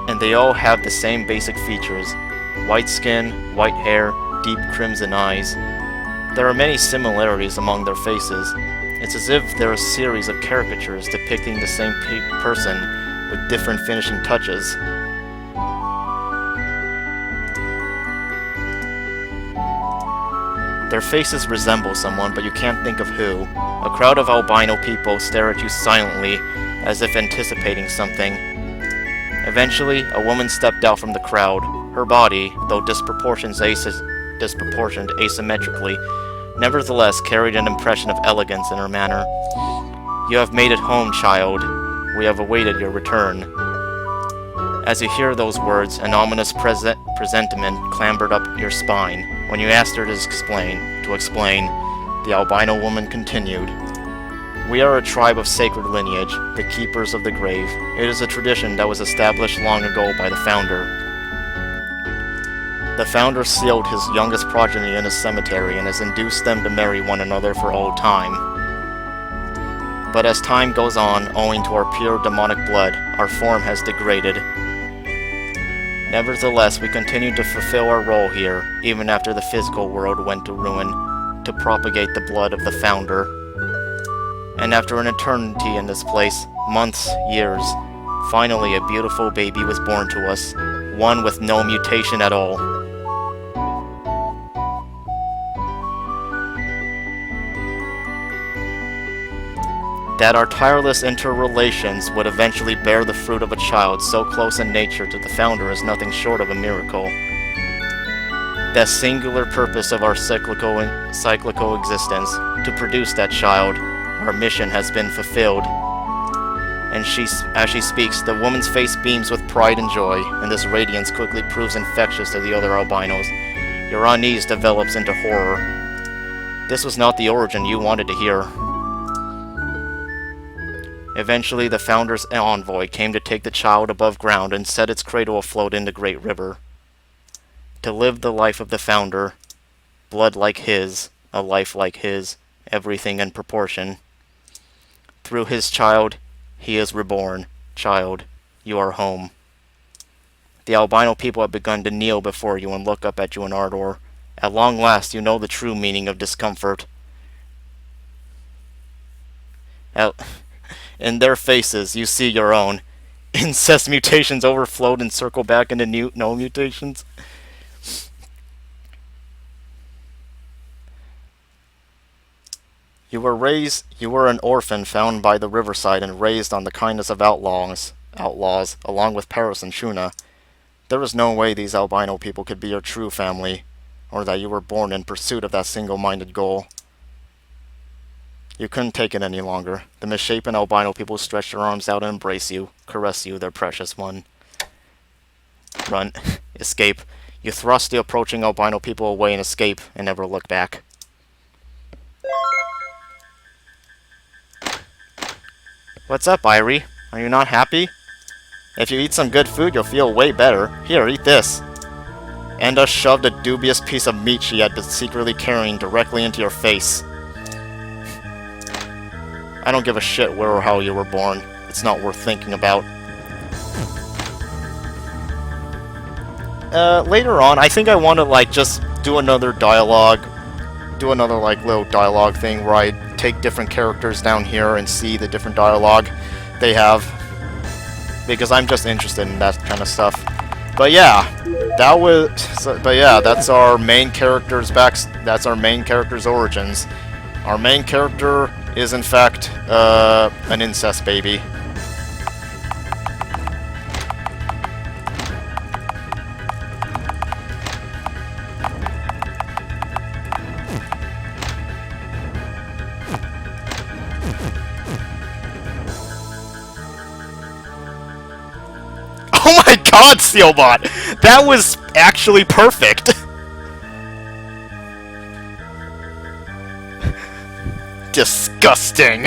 And they all have the same basic features: white skin, white hair, deep crimson eyes. There are many similarities among their faces. It's as if they're a series of caricatures depicting the same person with different finishing touches. Their faces resemble someone, but you can't think of who. A crowd of albino people stare at you silently, as if anticipating something. Eventually, a woman stepped out from the crowd. Her body, though disproportioned asymmetrically, nevertheless carried an impression of elegance in her manner. "You have made it home, child. We have awaited your return." As you hear those words, an ominous presentiment clambered up your spine. When you asked her to explain, the albino woman continued. "We are a tribe of sacred lineage, the keepers of the grave. It is a tradition that was established long ago by the founder. The founder sealed his youngest progeny in a cemetery and has induced them to marry one another for all time. But as time goes on, owing to our pure demonic blood, our form has degraded. Nevertheless, we continue to fulfill our role here, even after the physical world went to ruin, to propagate the blood of the founder. And after an eternity in this place, months, years, finally a beautiful baby was born to us, one with no mutation at all. That our tireless interrelations would eventually bear the fruit of a child so close in nature to the founder is nothing short of a miracle. That singular purpose of our cyclical existence, to produce that child, our mission has been fulfilled." And as she speaks, the woman's face beams with pride and joy, and this radiance quickly proves infectious to the other albinos. Your unease develops into horror. This was not the origin you wanted to hear. Eventually, the founder's envoy came to take the child above ground and set its cradle afloat in the great river. To live the life of the founder, blood like his, a life like his, everything in proportion. Through his child, he is reborn. Child, you are home. The albino people have begun to kneel before you and look up at you in ardor. At long last, you know the true meaning of discomfort. In their faces, you see your own. Incest mutations overflowed and circle back into no mutations. You were an orphan found by the riverside and raised on the kindness of outlaws, along with Paris and Shuna. There was no way these albino people could be your true family, or that you were born in pursuit of that single-minded goal. You couldn't take it any longer. The misshapen albino people stretched their arms out and embrace you, caress you, their precious one. Run. Escape. You thrust the approaching albino people away and escape, and never look back. What's up, Irie? Are you not happy? If you eat some good food, you'll feel way better. Here, eat this. Enda shoved a dubious piece of meat she had been secretly carrying directly into your face. I don't give a shit where or how you were born. It's not worth thinking about. Later on, I think I want to, just do another dialogue. Do another, little dialogue thing where I take different characters down here and see the different dialogue they have. Because I'm just interested in that kind of stuff. But yeah, that's our main character's that's our main character's origins. Our main character is in fact an incest baby. Oh my god, Sealbot! That was actually perfect! Disgusting!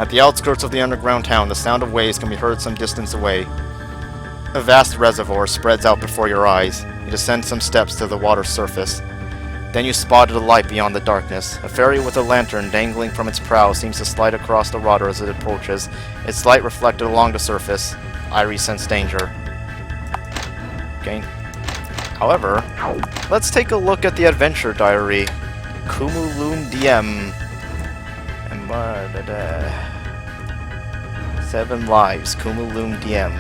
At the outskirts of the underground town, the sound of waves can be heard some distance away. A vast reservoir spreads out before your eyes. You descend some steps to the water's surface. Then you spotted a light beyond the darkness. A ferry with a lantern dangling from its prow seems to slide across the water as it approaches. Its light reflected along the surface. Irie sensed danger. Okay. However, let's take a look at the adventure diary. Kumulum DM. And 7 lives. Kumulum DM.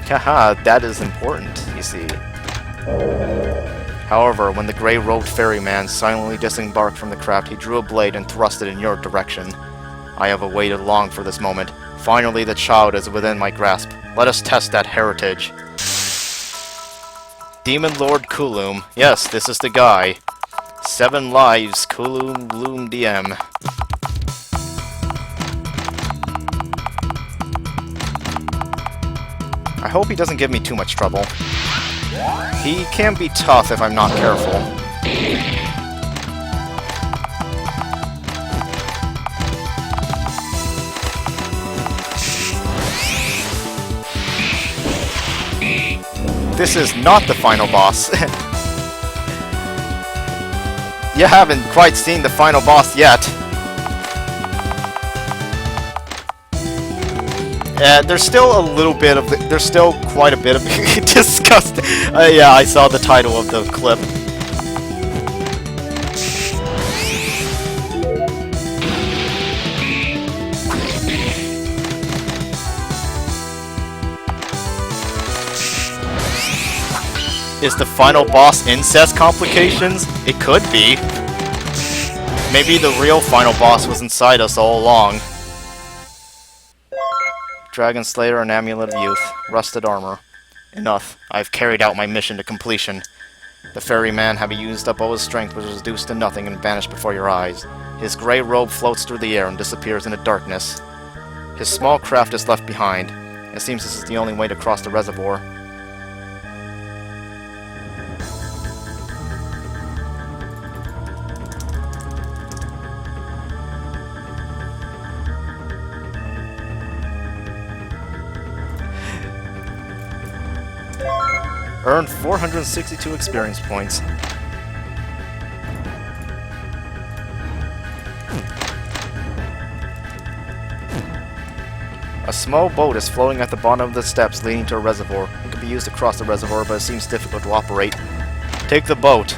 Haha, that is important, you see. However, when the grey-robed ferryman silently disembarked from the craft, he drew a blade and thrust it in your direction. I have awaited long for this moment. Finally, the child is within my grasp. Let us test that heritage. Demon Lord Kulum. Yes, this is the guy. 7 lives, Kulum Loom DM. I hope he doesn't give me too much trouble. He can be tough if I'm not careful. This is not the final boss. You haven't quite seen the final boss yet. There's still a little bit of... There's still quite a bit of disgust. Yeah, I saw the title of the clip. Is the final boss incest complications? It could be. Maybe the real final boss was inside us all along. Dragon Slayer and Amulet of Youth. Rusted armor. Enough. I've carried out my mission to completion. The ferryman, having used up all his strength, was reduced to nothing and vanished before your eyes. His grey robe floats through the air and disappears in the darkness. His small craft is left behind. It seems this is the only way to cross the reservoir. Earned 462 experience points. A small boat is floating at the bottom of the steps leading to a reservoir. It can be used to cross the reservoir, but it seems difficult to operate. Take the boat.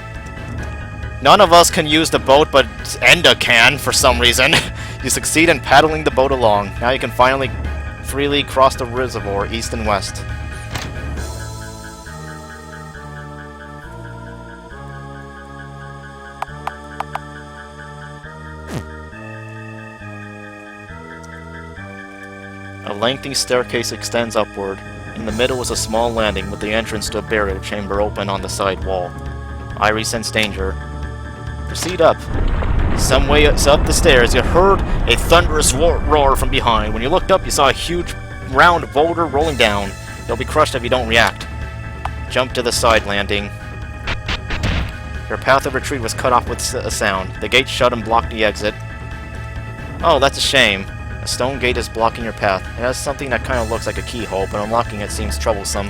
None of us can use the boat, but Enda can, for some reason. You succeed in paddling the boat along. Now you can finally freely cross the reservoir east and west. A lengthy staircase extends upward. In the middle is a small landing with the entrance to a burial chamber open on the side wall. Irie sensed danger. Proceed up. Some way up the stairs, you heard a thunderous roar from behind. When you looked up, you saw a huge, round boulder rolling down. You'll be crushed if you don't react. Jump to the side landing. Your path of retreat was cut off with a sound. The gate shut and blocked the exit. Oh, that's a shame. A stone gate is blocking your path. It has something that kind of looks like a keyhole, but unlocking it seems troublesome.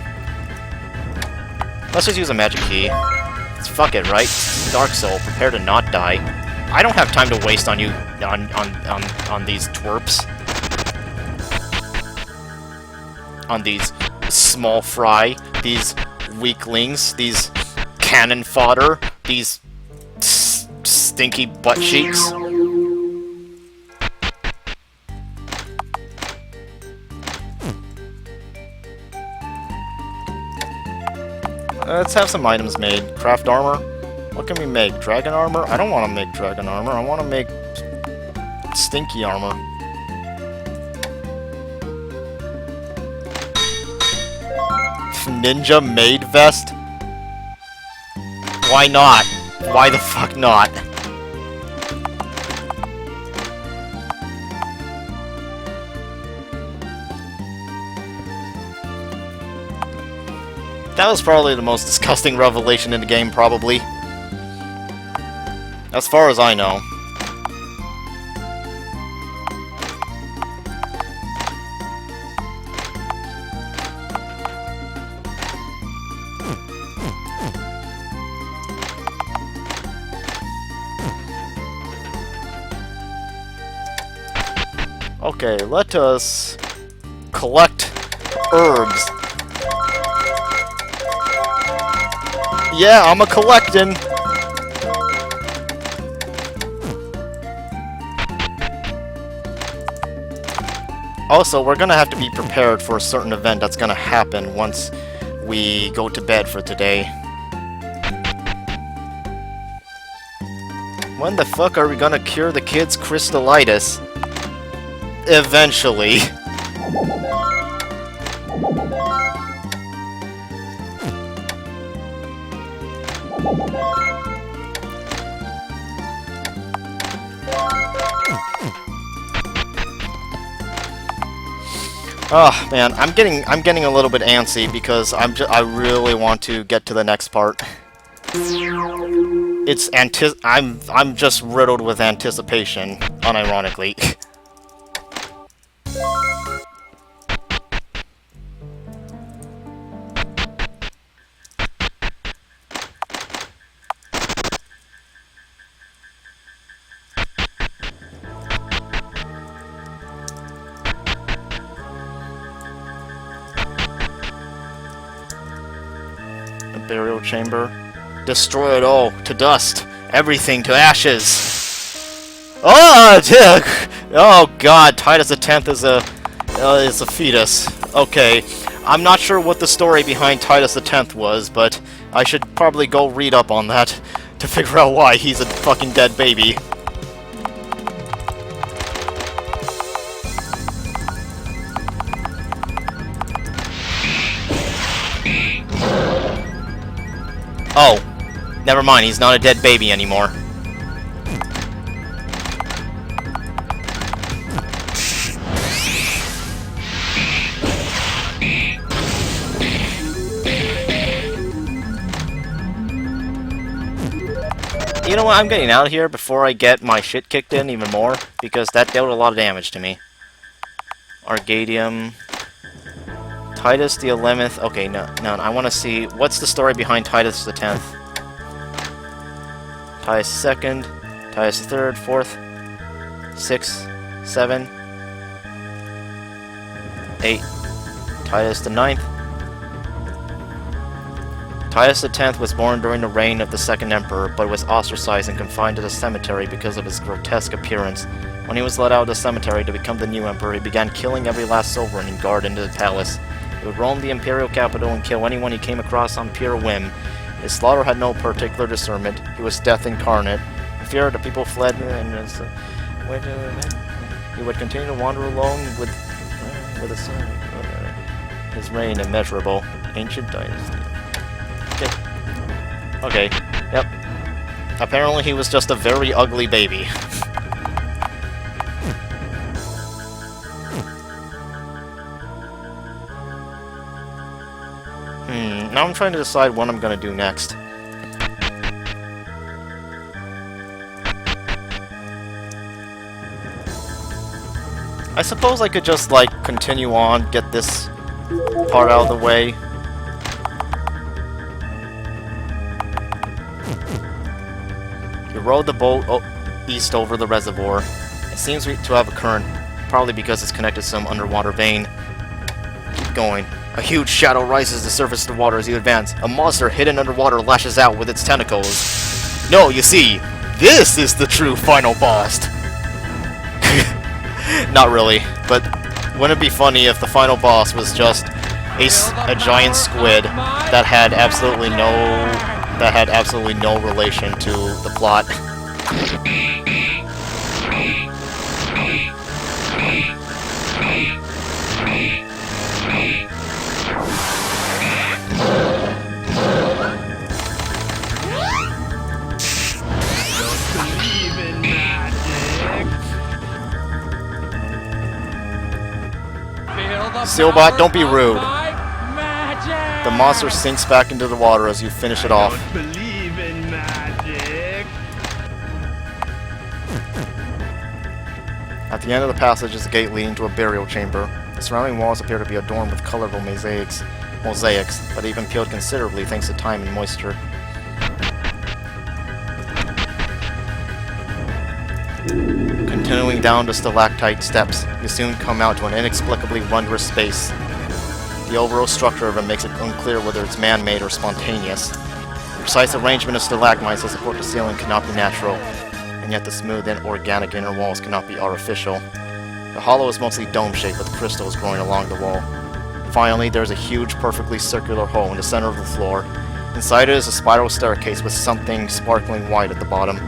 Let's just use a magic key. It's fuck it, right? Dark Soul, prepare to not die. I don't have time to waste on you, on these twerps. On these small fry, these weaklings, these cannon fodder, these stinky butt cheeks. Let's have some items made. Craft armor. What can we make? Dragon armor? I don't want to make dragon armor. I want to make stinky armor. Ninja maid vest? Why not? Why the fuck not? That was probably the most disgusting revelation in the game, probably. As far as I know. Okay, let us collect herbs. Yeah, I'm a collectin'. Also, we're gonna have to be prepared for a certain event that's gonna happen once we go to bed for today. When the fuck are we gonna cure the kid's crystallitis? Eventually. Oh man, I'm getting a little bit antsy because I really want to get to the next part. I'm just riddled with anticipation, unironically. A burial chamber. Destroy it all to dust. Everything to ashes. Oh, dick! Oh god, Titus X is a fetus. Okay, I'm not sure what the story behind Titus X was, but I should probably go read up on that to figure out why he's a fucking dead baby. Oh, never mind, he's not a dead baby anymore. You know what, I'm getting out of here before I get my shit kicked in even more, because that dealt a lot of damage to me. Argadium. Titus the 11th. Okay, no, I want to see what's the story behind Titus the 10th. Titus the 2nd, Titus the 3rd, 4th, 6th, 7, 8, Titus the 9th. Titus the 10th was born during the reign of the Second Emperor, but was ostracized and confined to the cemetery because of his grotesque appearance. When he was let out of the cemetery to become the new emperor, he began killing every last sovereign and guard into the palace. He would roam the imperial capital and kill anyone he came across on pure whim. His slaughter had no particular discernment. He was death incarnate. In fear, the people fled, and he would continue to wander alone with his reign immeasurable. Ancient dynasty. Okay. Yep. Apparently he was just a very ugly baby. Now I'm trying to decide what I'm gonna do next. I suppose I could just, like, continue on, get this part out of the way. You rowed the boat east over the reservoir. It seems to have a current, probably because it's connected to some underwater vein. Keep going. A huge shadow rises to the surface of the water as you advance. A monster hidden underwater lashes out with its tentacles. No, you see, this is the true final boss. Not really, but wouldn't it be funny if the final boss was just a giant squid that had absolutely no relation to the plot? Sealbot, don't be rude. The monster sinks back into the water as you finish it off. Believe in magic. At the end of the passage is a gate leading to a burial chamber. The surrounding walls appear to be adorned with colorful mosaics, but have even peeled considerably thanks to time and moisture. Continuing down the stalactite steps, you soon come out to an inexplicably wondrous space. The overall structure of it makes it unclear whether it's man-made or spontaneous. The precise arrangement of stalagmites that support the ceiling cannot be natural, and yet the smooth and organic inner walls cannot be artificial. The hollow is mostly dome-shaped with crystals growing along the wall. Finally, there is a huge, perfectly circular hole in the center of the floor. Inside it is a spiral staircase with something sparkling white at the bottom.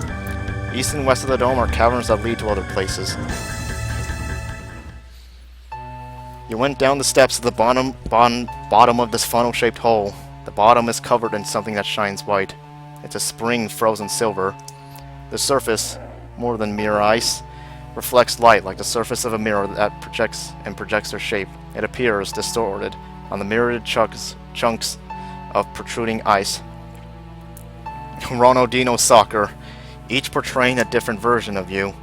East and west of the dome are caverns that lead to other places. You went down the steps to the bottom of this funnel-shaped hole. The bottom is covered in something that shines white. It's a spring frozen silver. The surface, more than mere ice, reflects light like the surface of a mirror that projects their shape. It appears distorted on the myriad chunks of protruding ice. Ronaldinho soccer, each portraying a different version of you.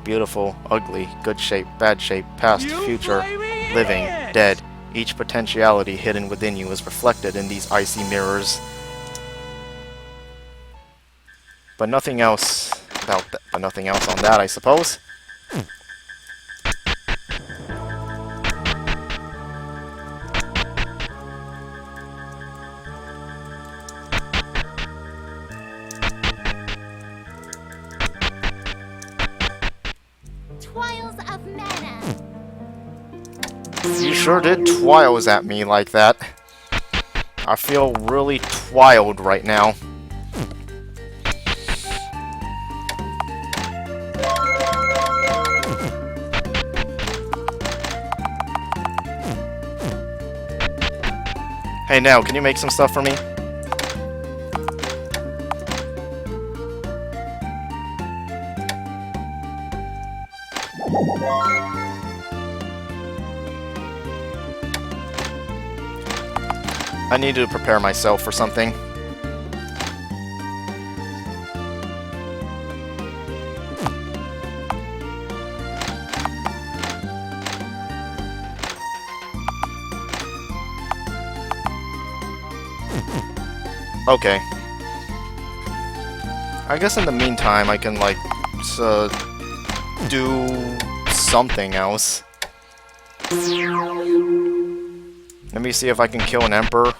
Beautiful, ugly, good shape, bad shape, past, future, living, dead. Each potentiality hidden within you is reflected in these icy mirrors. But nothing else on that, I suppose. Trials of mana. You sure did twiles at me like that. I feel really twiled right now. Hey, now, can you make some stuff for me? I need to prepare myself for something. Okay. I guess in the meantime I can, like, do something else. Let me see if I can kill an emperor.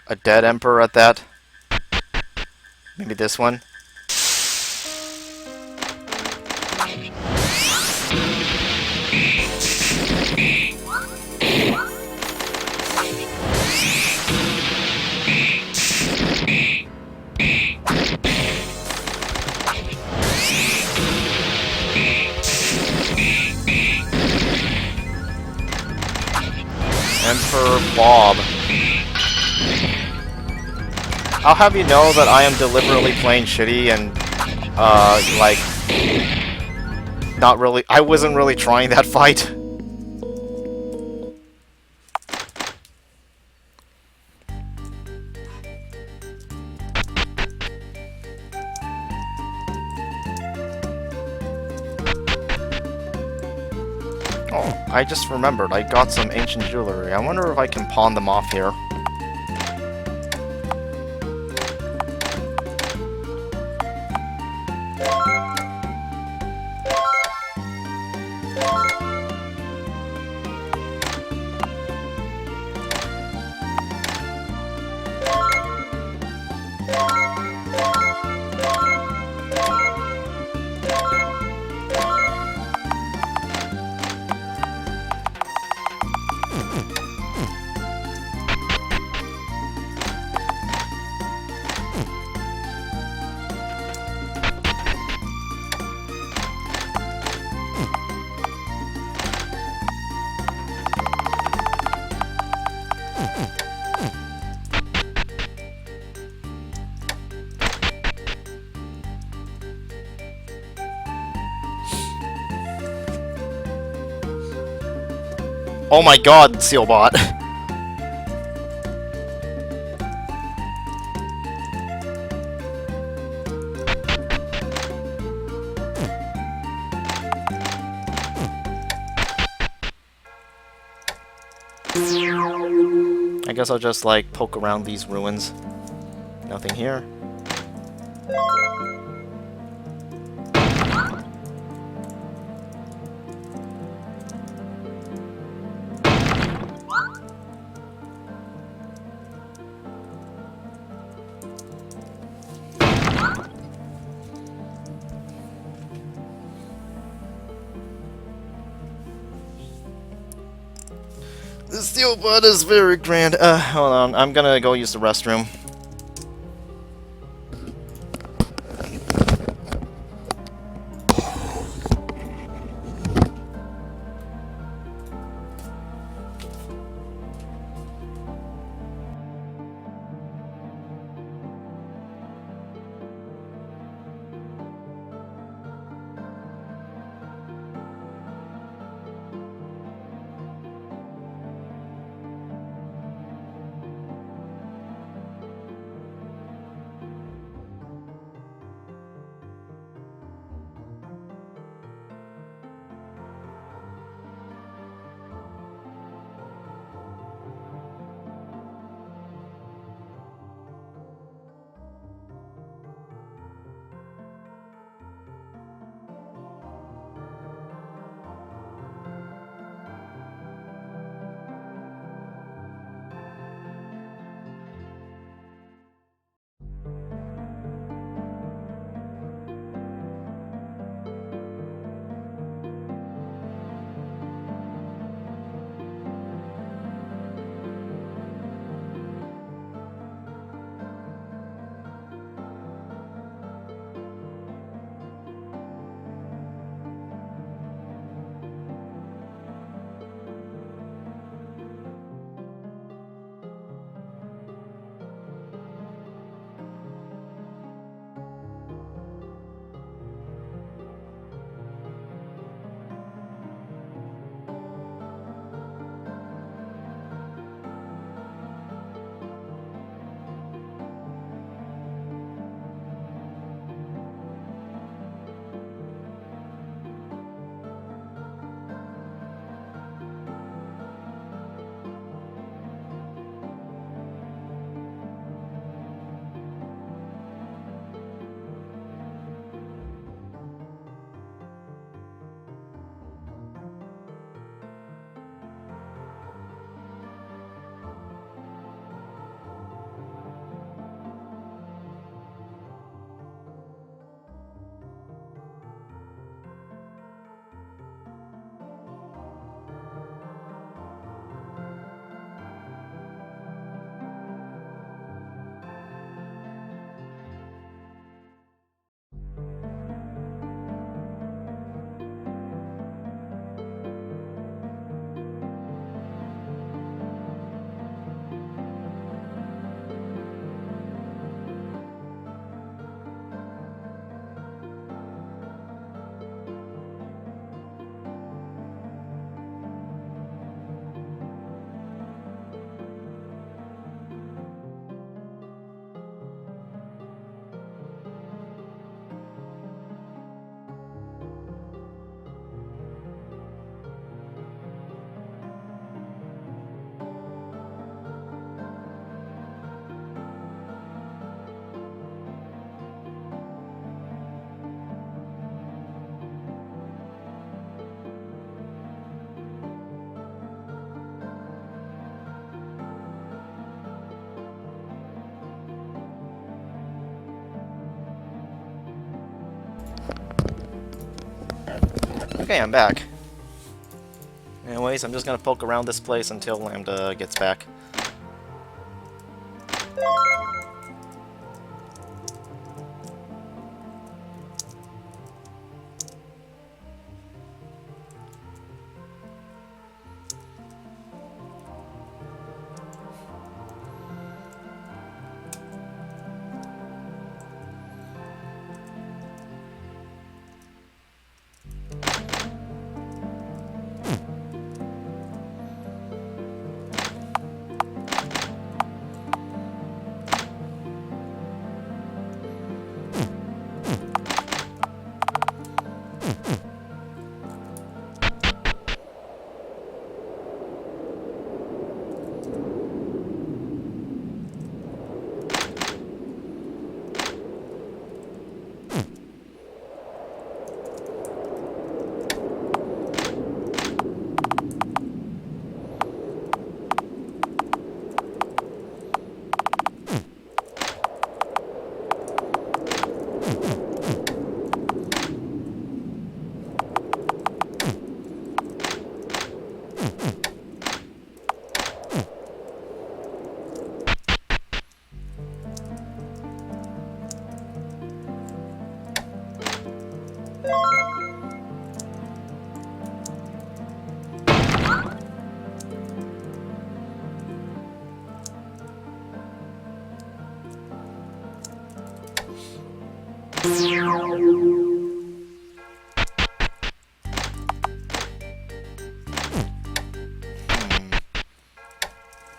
A dead emperor at that. Maybe this one. Emperor Bob. I'll have you know that I am deliberately playing shitty and, like, not really, I wasn't really trying that fight. Oh, I just remembered, I got some ancient jewelry. I wonder if I can pawn them off here. Oh my god, Sealbot. I guess I'll just, like, poke around these ruins. Nothing here. The steel bud is very grand. Hold on. I'm gonna go use the restroom. Okay, I'm back. Anyways, I'm just gonna poke around this place until Lambda gets back.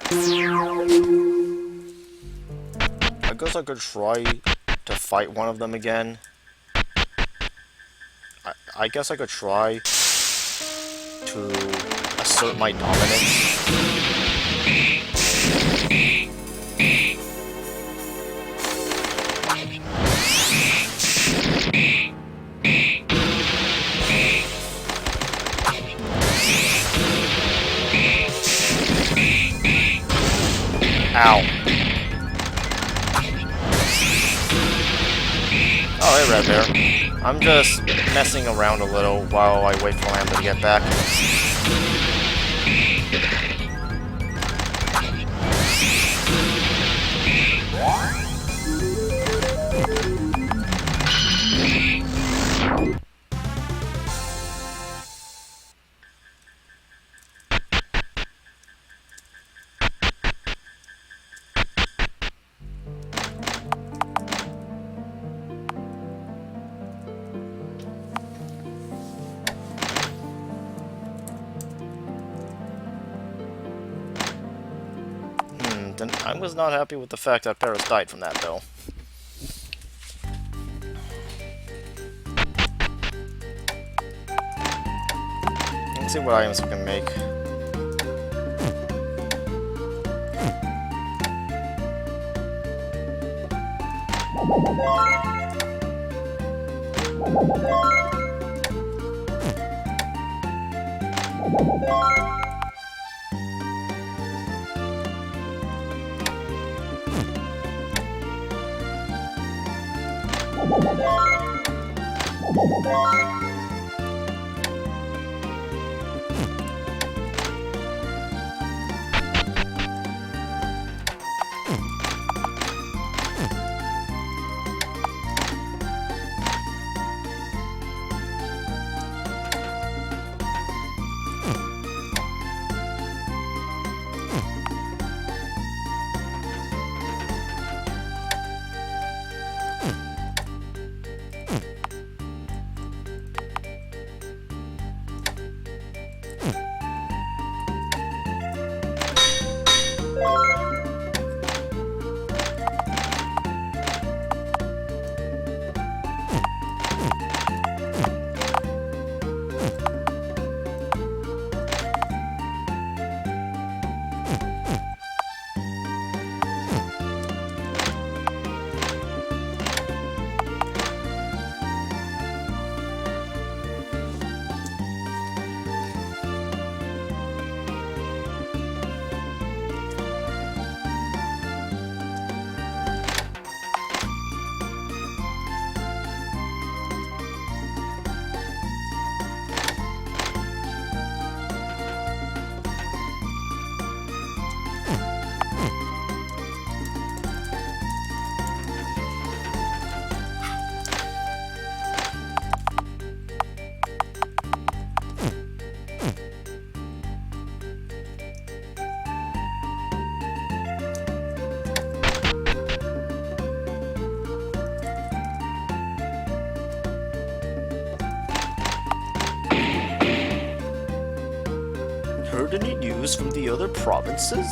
I guess I could try to fight one of them again. I guess I could try to assert my dominance. Ow. Oh, hey, Red Bear. I'm just messing around a little while I wait for Lambda to get back. Then I was not happy with the fact that Paris died from that, though. Let's see what items we can make. Heard any news from the other provinces?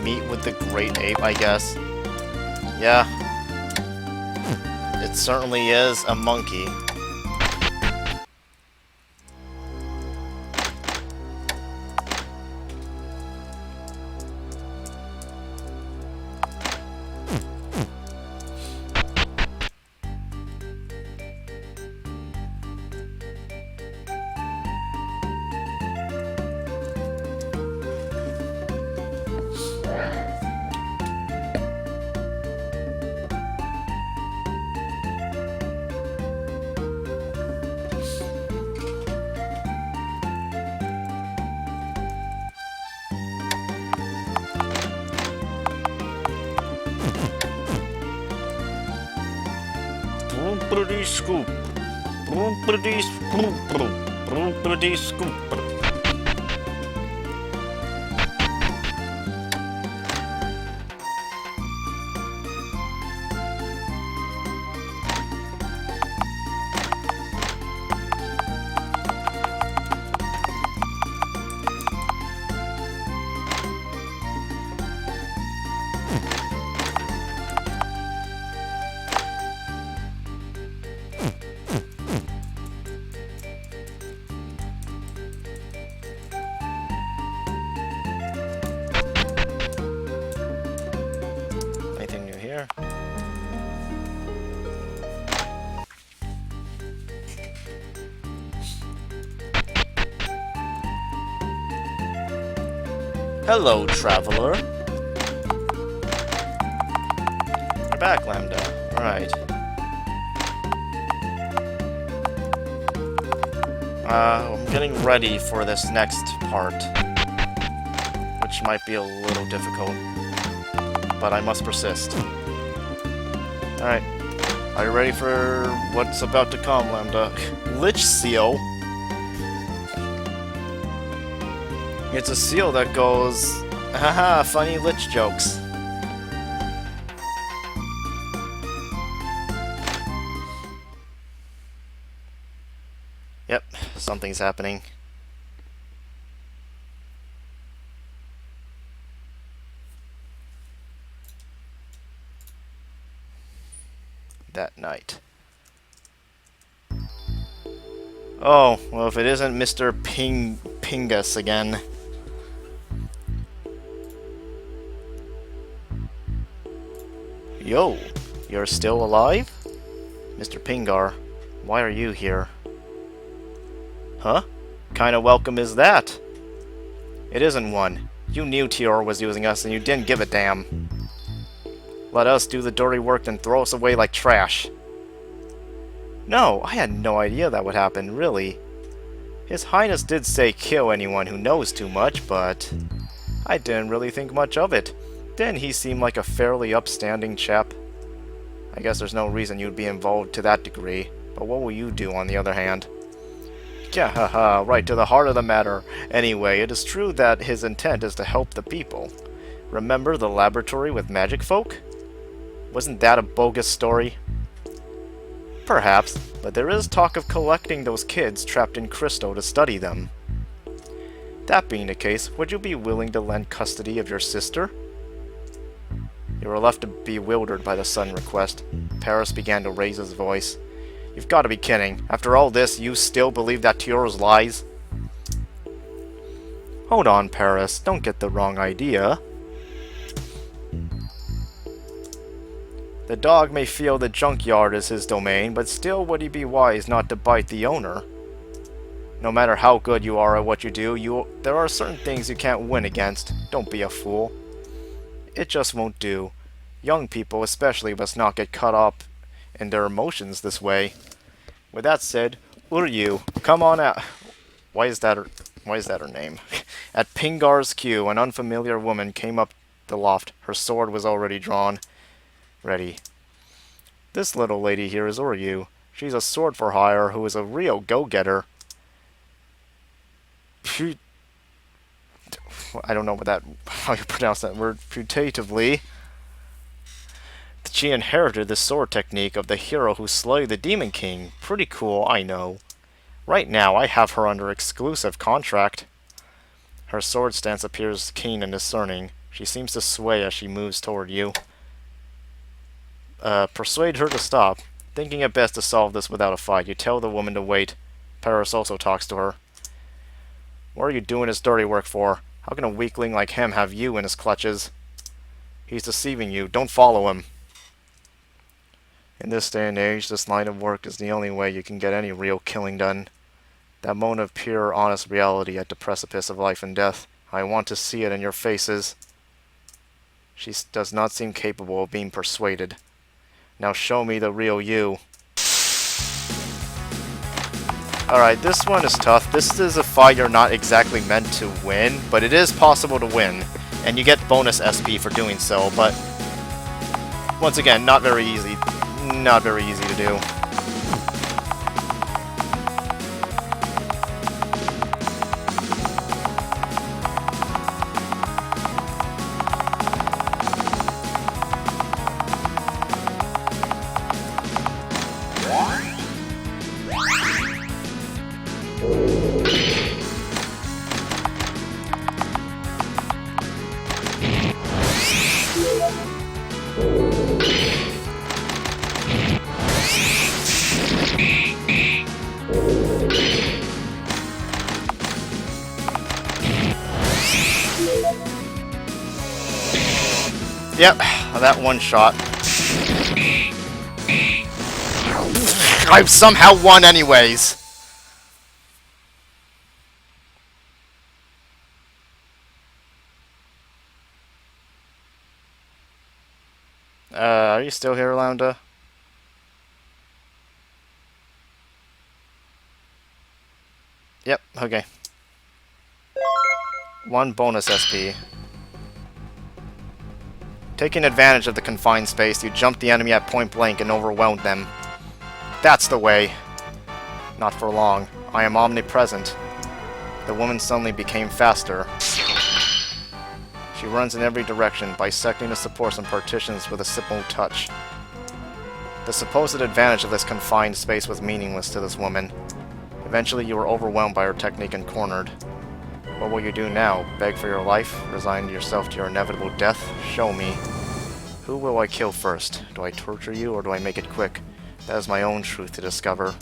Meet with the great ape, I guess. Yeah. It certainly is a monkey. Broom scoop. Broom scoop. Hello, traveler. You're back, Lambda. Right. I'm getting ready for this next part, which might be a little difficult, but I must persist. Alright. Are you ready for what's about to come, Lambda? Lich Seal? It's a seal that goes, haha, funny lich jokes. Yep, something's happening. That night. Oh, well, if it isn't Mr. Pingus again. Yo, you're still alive? Mr. Pingar, why are you here? Huh? Kinda welcome is that? It isn't one. You knew Tior was using us and you didn't give a damn. Let us do the dirty work and throw us away like trash. No, I had no idea that would happen, really. His Highness did say kill anyone who knows too much, but I didn't really think much of it. Then he seemed like a fairly upstanding chap. I guess there's no reason you'd be involved to that degree, but what will you do on the other hand? Yeah, haha, right to the heart of the matter. Anyway, it is true that his intent is to help the people. Remember the laboratory with magic folk? Wasn't that a bogus story? Perhaps, but there is talk of collecting those kids trapped in Crystal to study them. That being the case, would you be willing to lend custody of your sister? You were left bewildered by the sudden request. Paris began to raise his voice. You've got to be kidding. After all this, you still believe that Tior's lies? Hold on, Paris. Don't get the wrong idea. The dog may feel the junkyard is his domain, but still would he be wise not to bite the owner? No matter how good you are at what you do, there are certain things you can't win against. Don't be a fool. It just won't do. Young people especially must not get caught up in their emotions this way. With that said, Uryu, come on out. Why is that her name? At Pingar's cue, an unfamiliar woman came up the loft. Her sword was already drawn. Ready. This little lady here is Uryu. She's a sword for hire who is a real go-getter. I don't know how you pronounce that word. Putatively. She inherited the sword technique of the hero who slayed the Demon King. Pretty cool, I know. Right now, I have her under exclusive contract. Her sword stance appears keen and discerning. She seems to sway as she moves toward you. Persuade her to stop. Thinking it best to solve this without a fight, you tell the woman to wait. Paris also talks to her. What are you doing his dirty work for? How can a weakling like him have you in his clutches? He's deceiving you. Don't follow him. In this day and age, this line of work is the only way you can get any real killing done. That moment of pure, honest reality at the precipice of life and death. I want to see it in your faces. She does not seem capable of being persuaded. Now show me the real you. Alright, this one is tough. This is a fight you're not exactly meant to win, but it is possible to win. And you get bonus SP for doing so, but once again, not very easy. Not very easy to do. Yep, that one shot. I've somehow won anyways. Are you still here, Lambda? Yep, okay. 1 bonus SP. Taking advantage of the confined space, you jumped the enemy at point blank and overwhelmed them. That's the way. Not for long. I am omnipresent. The woman suddenly became faster. She runs in every direction, bisecting the supports and partitions with a simple touch. The supposed advantage of this confined space was meaningless to this woman. Eventually you were overwhelmed by her technique and cornered. What will you do now? Beg for your life? Resign yourself to your inevitable death? Show me. Who will I kill first? Do I torture you, or do I make it quick? That is my own truth to discover.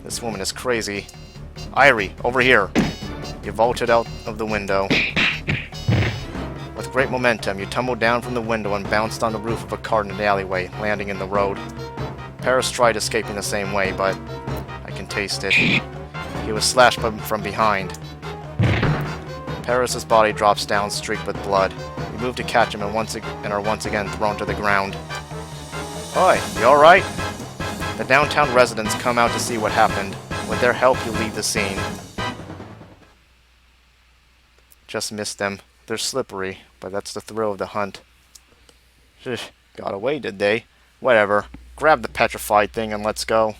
This woman is crazy. Irie, over here! You vaulted out of the window. With great momentum, you tumbled down from the window and bounced on the roof of a car in the alleyway, landing in the road. Paris tried escaping the same way, but I can taste it. He was slashed from behind. Paris's body drops down, streaked with blood. You move to catch him and are once again thrown to the ground. Oi, you alright? The downtown residents come out to see what happened. With their help, you leave the scene. Just missed them. They're slippery, but that's the thrill of the hunt. Shush, got away, did they? Whatever. Grab the petrified thing and let's go.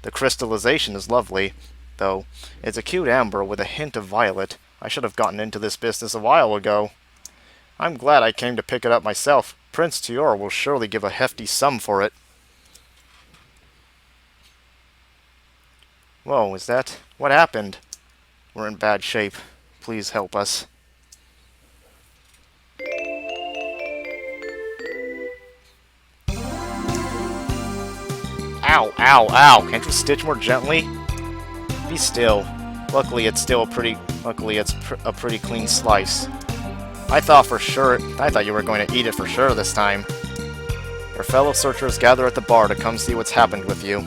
The crystallization is lovely, though. It's a cute amber with a hint of violet. I should have gotten into this business a while ago. I'm glad I came to pick it up myself. Prince Tior will surely give a hefty sum for it. Whoa, is that... what happened? We're in bad shape. Please help us. Ow, ow, ow! Can't you stitch more gently? Be still. Luckily, it's a pretty clean slice. I thought you were going to eat it for sure this time. Your fellow searchers gather at the bar to come see what's happened with you.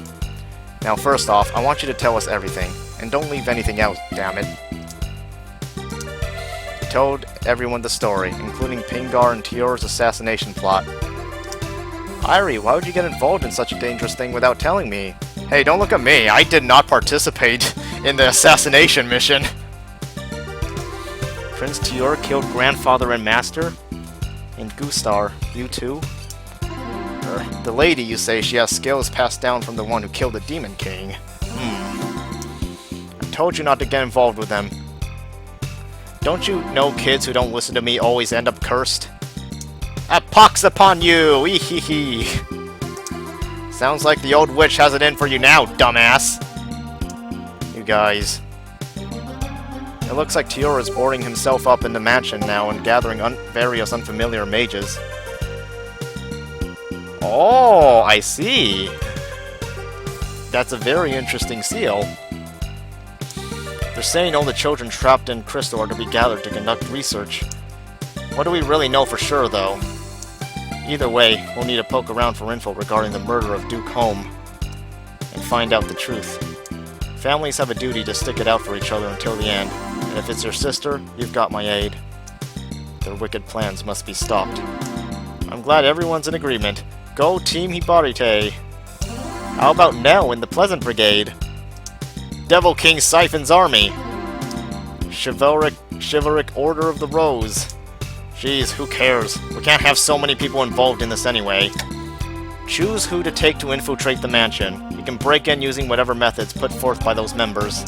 Now, first off, I want you to tell us everything, and don't leave anything out, damn it. You told everyone the story, including Pingar and Tior's assassination plot. Irie, why would you get involved in such a dangerous thing without telling me? Hey, don't look at me. I did not participate in the assassination mission. Prince Tior killed grandfather and master? And Gustar, you too? The lady, you say, she has skills passed down from the one who killed the Demon King. I told you not to get involved with them. Don't you know kids who don't listen to me always end up cursed? A pox upon you! Ehehe! Sounds like the old witch has it in for you now, dumbass! You guys. It looks like Tior is boarding himself up in the mansion now and gathering various unfamiliar mages. Oh, I see! That's a very interesting seal. They're saying all the children trapped in Crystal are to be gathered to conduct research. What do we really know for sure, though? Either way, we'll need to poke around for info regarding the murder of Duke Home and find out the truth. Families have a duty to stick it out for each other until the end, and if it's your sister, you've got my aid. Their wicked plans must be stopped. I'm glad everyone's in agreement. Go Team Hibarite! How about Nell in the Pleasant Brigade? Devil King Siphon's army! Chivalric Order of the Rose! Jeez, who cares? We can't have so many people involved in this anyway. Choose who to take to infiltrate the mansion. You can break in using whatever methods put forth by those members.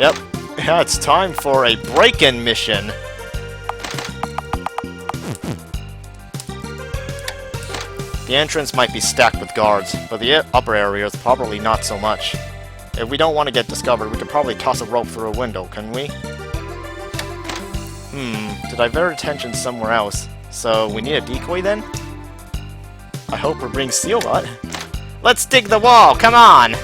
Yep, yeah, it's time for a break-in mission! The entrance might be stacked with guards, but the upper area is probably not so much. If we don't want to get discovered, we could probably toss a rope through a window, can we? To divert attention somewhere else. So, we need a decoy then? I hope we're being sealed. Let's dig the wall, come on!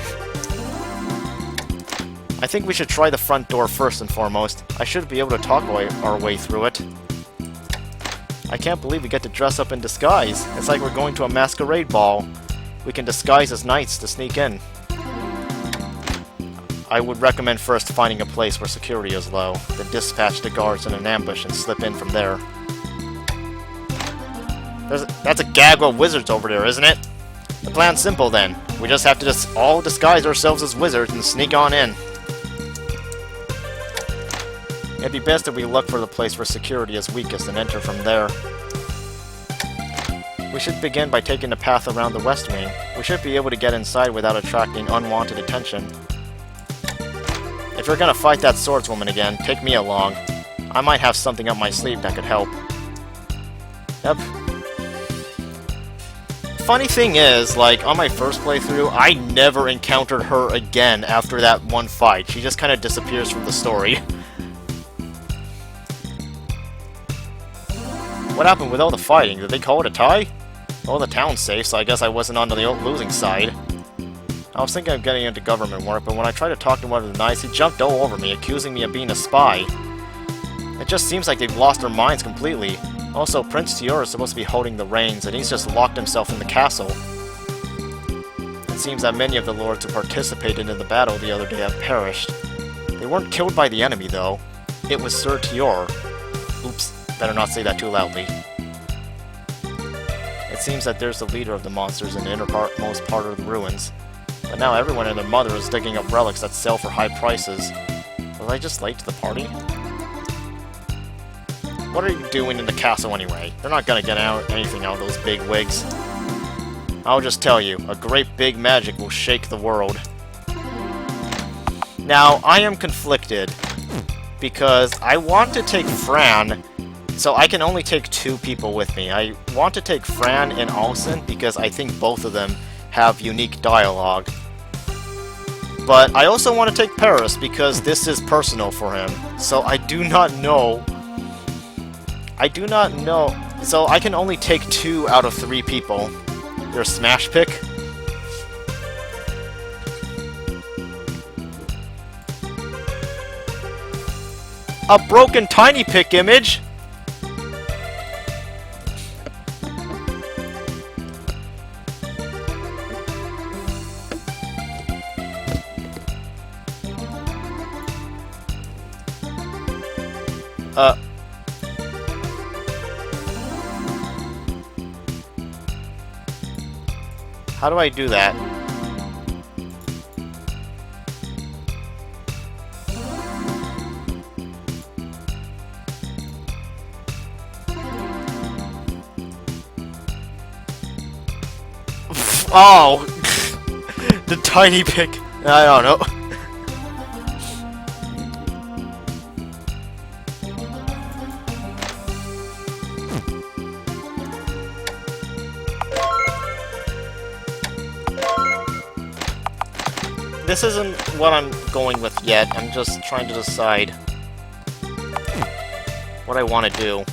I think we should try the front door first and foremost. I should be able to talk our way through it. I can't believe we get to dress up in disguise. It's like we're going to a masquerade ball. We can disguise as knights to sneak in. I would recommend first finding a place where security is low, then dispatch the guards in an ambush and slip in from there. That's a gag of wizards over there, isn't it? The plan's simple then. We just have to all disguise ourselves as wizards and sneak on in. It'd be best if we look for the place where security is weakest and enter from there. We should begin by taking the path around the west wing. We should be able to get inside without attracting unwanted attention. If you're gonna fight that swordswoman again, take me along. I might have something up my sleeve that could help. Yep. Funny thing is, like, on my first playthrough, I never encountered her again after that one fight. She just kind of disappears from the story. What happened with all the fighting? Did they call it a tie? Well, the town's safe, so I guess I wasn't on the losing side. I was thinking of getting into government work, but when I tried to talk to one of the knights, he jumped all over me, accusing me of being a spy. It just seems like they've lost their minds completely. Also, Prince Tior is supposed to be holding the reins, and he's just locked himself in the castle. It seems that many of the lords who participated in the battle the other day have perished. They weren't killed by the enemy, though. It was Sir Tior. Oops, better not say that too loudly. It seems that there's the leader of the monsters in the innermost part of the ruins. But now everyone and their mother is digging up relics that sell for high prices. Was I just late to the party? What are you doing in the castle anyway? They're not gonna get anything out of those big wigs. I'll just tell you, a great big magic will shake the world. Now, I am conflicted, because I want to take Fran, so I can only take 2 people with me. I want to take Fran and Alson, because I think both of them have unique dialogue. But I also want to take Paris, because this is personal for him. So I do not know. So I can only take 2 out of 3 people. Your smash pick? A broken tiny pick image? How do I do that? Oh! The tiny pick. I don't know. This isn't what I'm going with yet. I'm just trying to decide what I want to do.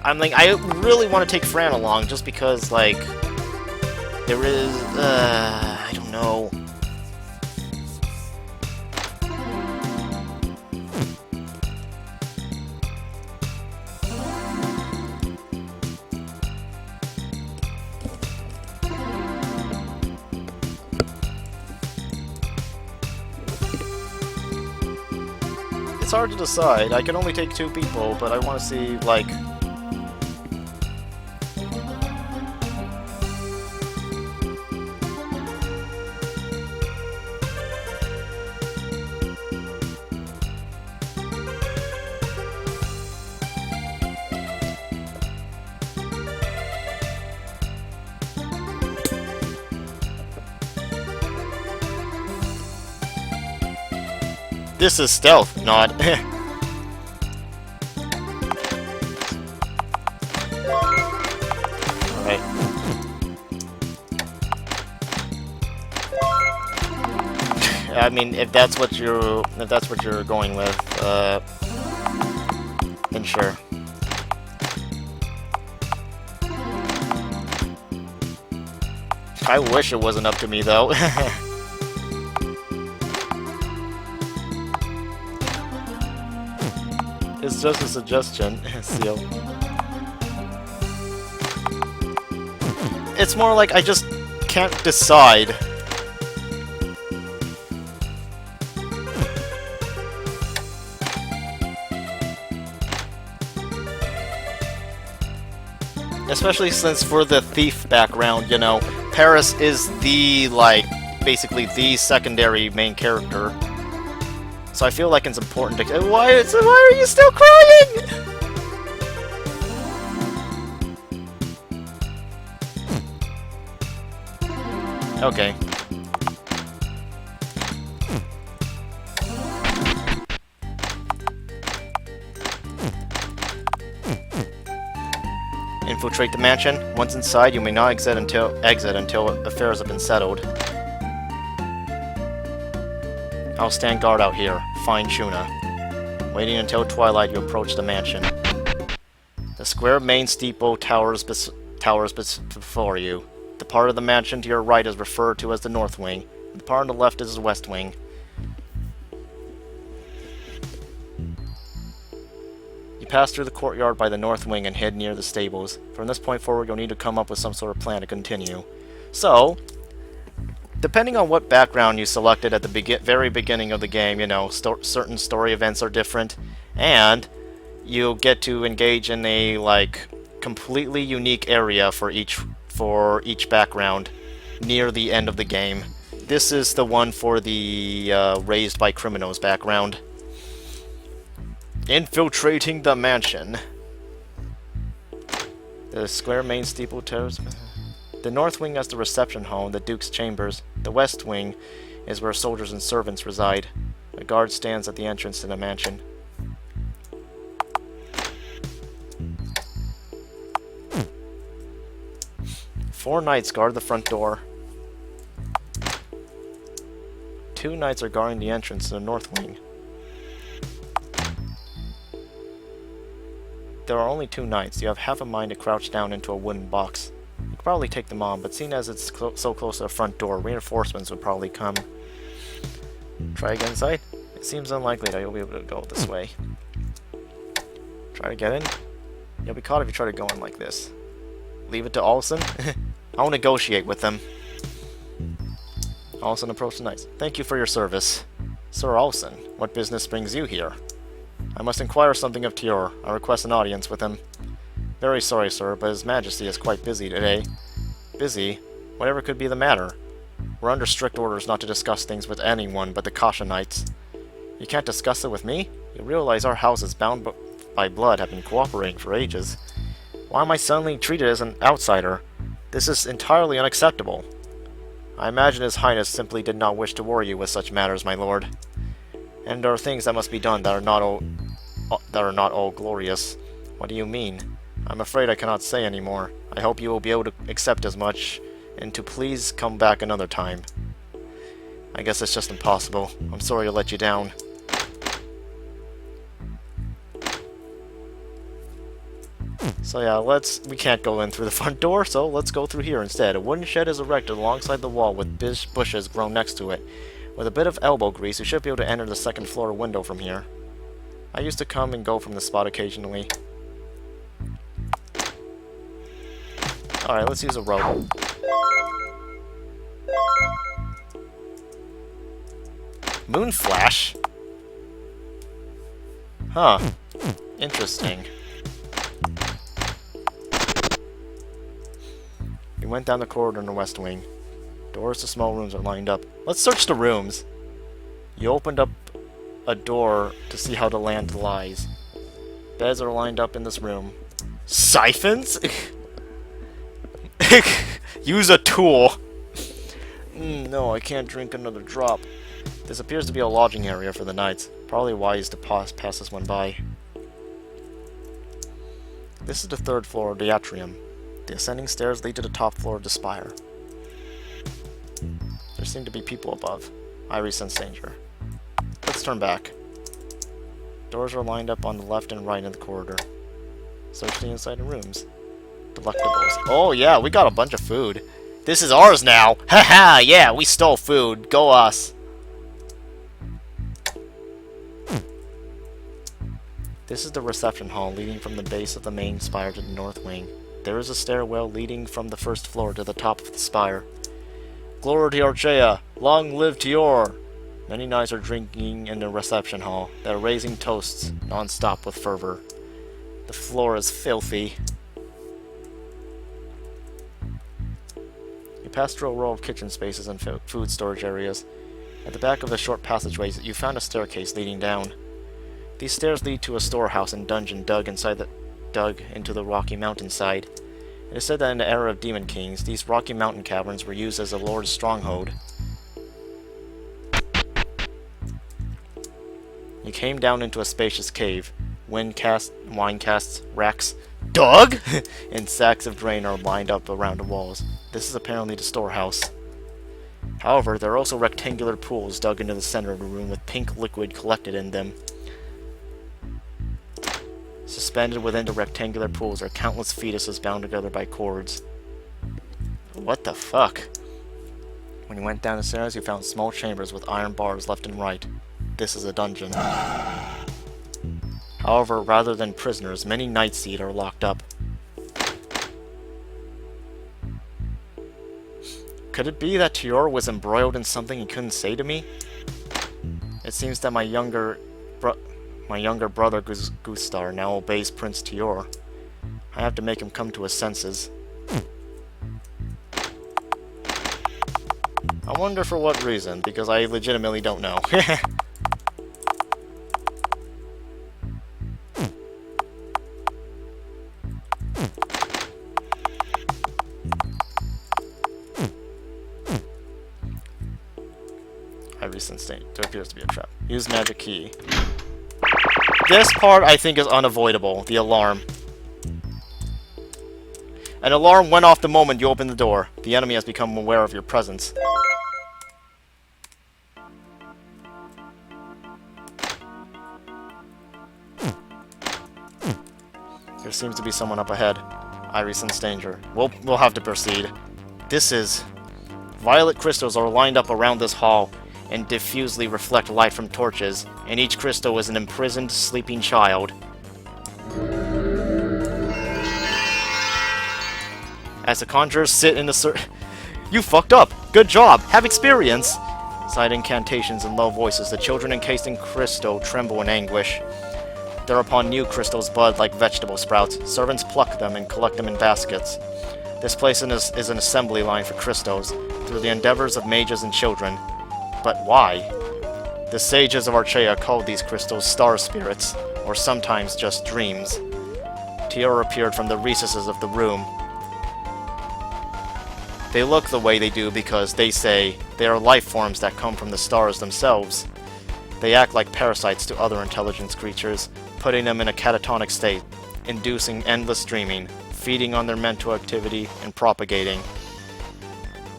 I really want to take Fran along just because, like, there is, I don't know. It's hard to decide. I can only take 2 people, but I want to see, like... This is stealth, not... Alright. I mean, if that's what you're going with, then sure. I wish it wasn't up to me, though. It's just a suggestion, Seal. It's more like I just can't decide. especially since for the thief background, you know, Paris is the, like, basically the secondary main character. So I feel like it's important to... Why are you still crying? Okay. Infiltrate the mansion. Once inside, you may not exit until affairs have been settled. I'll stand guard out here. Find Shuna. Waiting until twilight, you approach the mansion. The square main steeple towers before you. The part of the mansion to your right is referred to as the north wing. The part on the left is the west wing. You pass through the courtyard by the north wing and head near the stables. From this point forward, you'll need to come up with some sort of plan to continue. So, depending on what background you selected at the very beginning of the game, you know, certain story events are different, and you'll get to engage in a, like, completely unique area for each background near the end of the game. This is the one for the raised by criminals background. Infiltrating the mansion. The square main steeple towers. The north wing has the reception hall and the Duke's chambers. The west wing is where soldiers and servants reside. A guard stands at the entrance to the mansion. Four knights guard the front door. 2 knights are guarding the entrance to the north wing. There are only 2 knights. You have half a mind to crouch down into a wooden box. You could probably take them on, but seeing as it's so close to the front door, reinforcements would probably come. Try again inside. It seems unlikely that you'll be able to go this way. Try to get in. You'll be caught if you try to go in like this. Leave it to Olsen. I'll negotiate with them. Olsen approached the knights. Thank you for your service. Sir Olsen, what business brings you here? I must inquire something of Tior. I request an audience with him. Very sorry, sir, but His Majesty is quite busy today. Busy? Whatever could be the matter? We're under strict orders not to discuss things with anyone but the Kasha Knights. You can't discuss it with me? You realize our houses, bound by blood, have been cooperating for ages. Why am I suddenly treated as an outsider? This is entirely unacceptable. I imagine His Highness simply did not wish to worry you with such matters, my lord. And there are things that must be done that are not all glorious. What do you mean? I'm afraid I cannot say any more. I hope you will be able to accept as much, and to please come back another time. I guess it's just impossible. I'm sorry to let you down. So yeah, we can't go in through the front door, so let's go through here instead. A wooden shed is erected alongside the wall with bushes grown next to it. With a bit of elbow grease, you should be able to enter the second floor window from here. I used to come and go from this spot occasionally. Alright, let's use a rope. Moonflash? Huh. Interesting. You went down the corridor in the west wing. Doors to small rooms are lined up. Let's search the rooms. You opened up a door to see how the land lies. Beds are lined up in this room. Siphons? Use a tool. No, I can't drink another drop. This appears to be a lodging area for the knights. Probably wise to pass this one by. This is the 3rd floor of the atrium. The ascending stairs lead to the top floor of the spire. There seem to be people above. I sense danger. Let's turn back. Doors are lined up on the left and right in the corridor. Search the inside of rooms. Delectables. Oh yeah, we got a bunch of food. This is ours now! Haha, yeah, we stole food. Go us. This is the reception hall leading from the base of the main spire to the north wing. There is a stairwell leading from the 1st floor to the top of the spire. Glory to Archaea! Long live Tior! Many knights are drinking in the reception hall. They are raising toasts non-stop with fervor. The floor is filthy. pass through a row of kitchen spaces and food storage areas. At the back of the short passageways, you found a staircase leading down. These stairs lead to a storehouse and dungeon dug into the rocky mountainside. It is said that in the era of Demon Kings, these rocky mountain caverns were used as a lord's stronghold. You came down into a spacious cave. Wine casks, racks, dog, and sacks of grain are lined up around the walls. This is apparently the storehouse. However, there are also rectangular pools dug into the center of the room with pink liquid collected in them. Suspended within the rectangular pools are countless fetuses bound together by cords. What the fuck? When you went down the stairs, you found small chambers with iron bars left and right. This is a dungeon. However, rather than prisoners, many Night Seed are locked up. Could it be that Tior was embroiled in something he couldn't say to me? It seems that my younger brother Gustar now obeys Prince Tior. I have to make him come to his senses. I wonder for what reason, because I legitimately don't know. I recent state. There appears to be a trap. Use magic key. This part, I think, is unavoidable. The alarm. An alarm went off the moment you opened the door. The enemy has become aware of your presence. There seems to be someone up ahead. I sense danger. We'll have to proceed. This is... Violet crystals are lined up around this hall and diffusely reflect light from torches, and each crystal is an imprisoned, sleeping child. As the conjurers sit in the You fucked up! Good job! Have experience! Side incantations and low voices, the children encased in crystal tremble in anguish. Thereupon new crystals bud like vegetable sprouts. Servants pluck them and collect them in baskets. This place is an assembly line for crystals, through the endeavors of mages and children. But why? The sages of Archaea called these crystals star spirits, or sometimes just dreams. Tior appeared from the recesses of the room. They look the way they do because, they say, they are life forms that come from the stars themselves. They act like parasites to other intelligence creatures, putting them in a catatonic state, inducing endless dreaming, feeding on their mental activity, and propagating.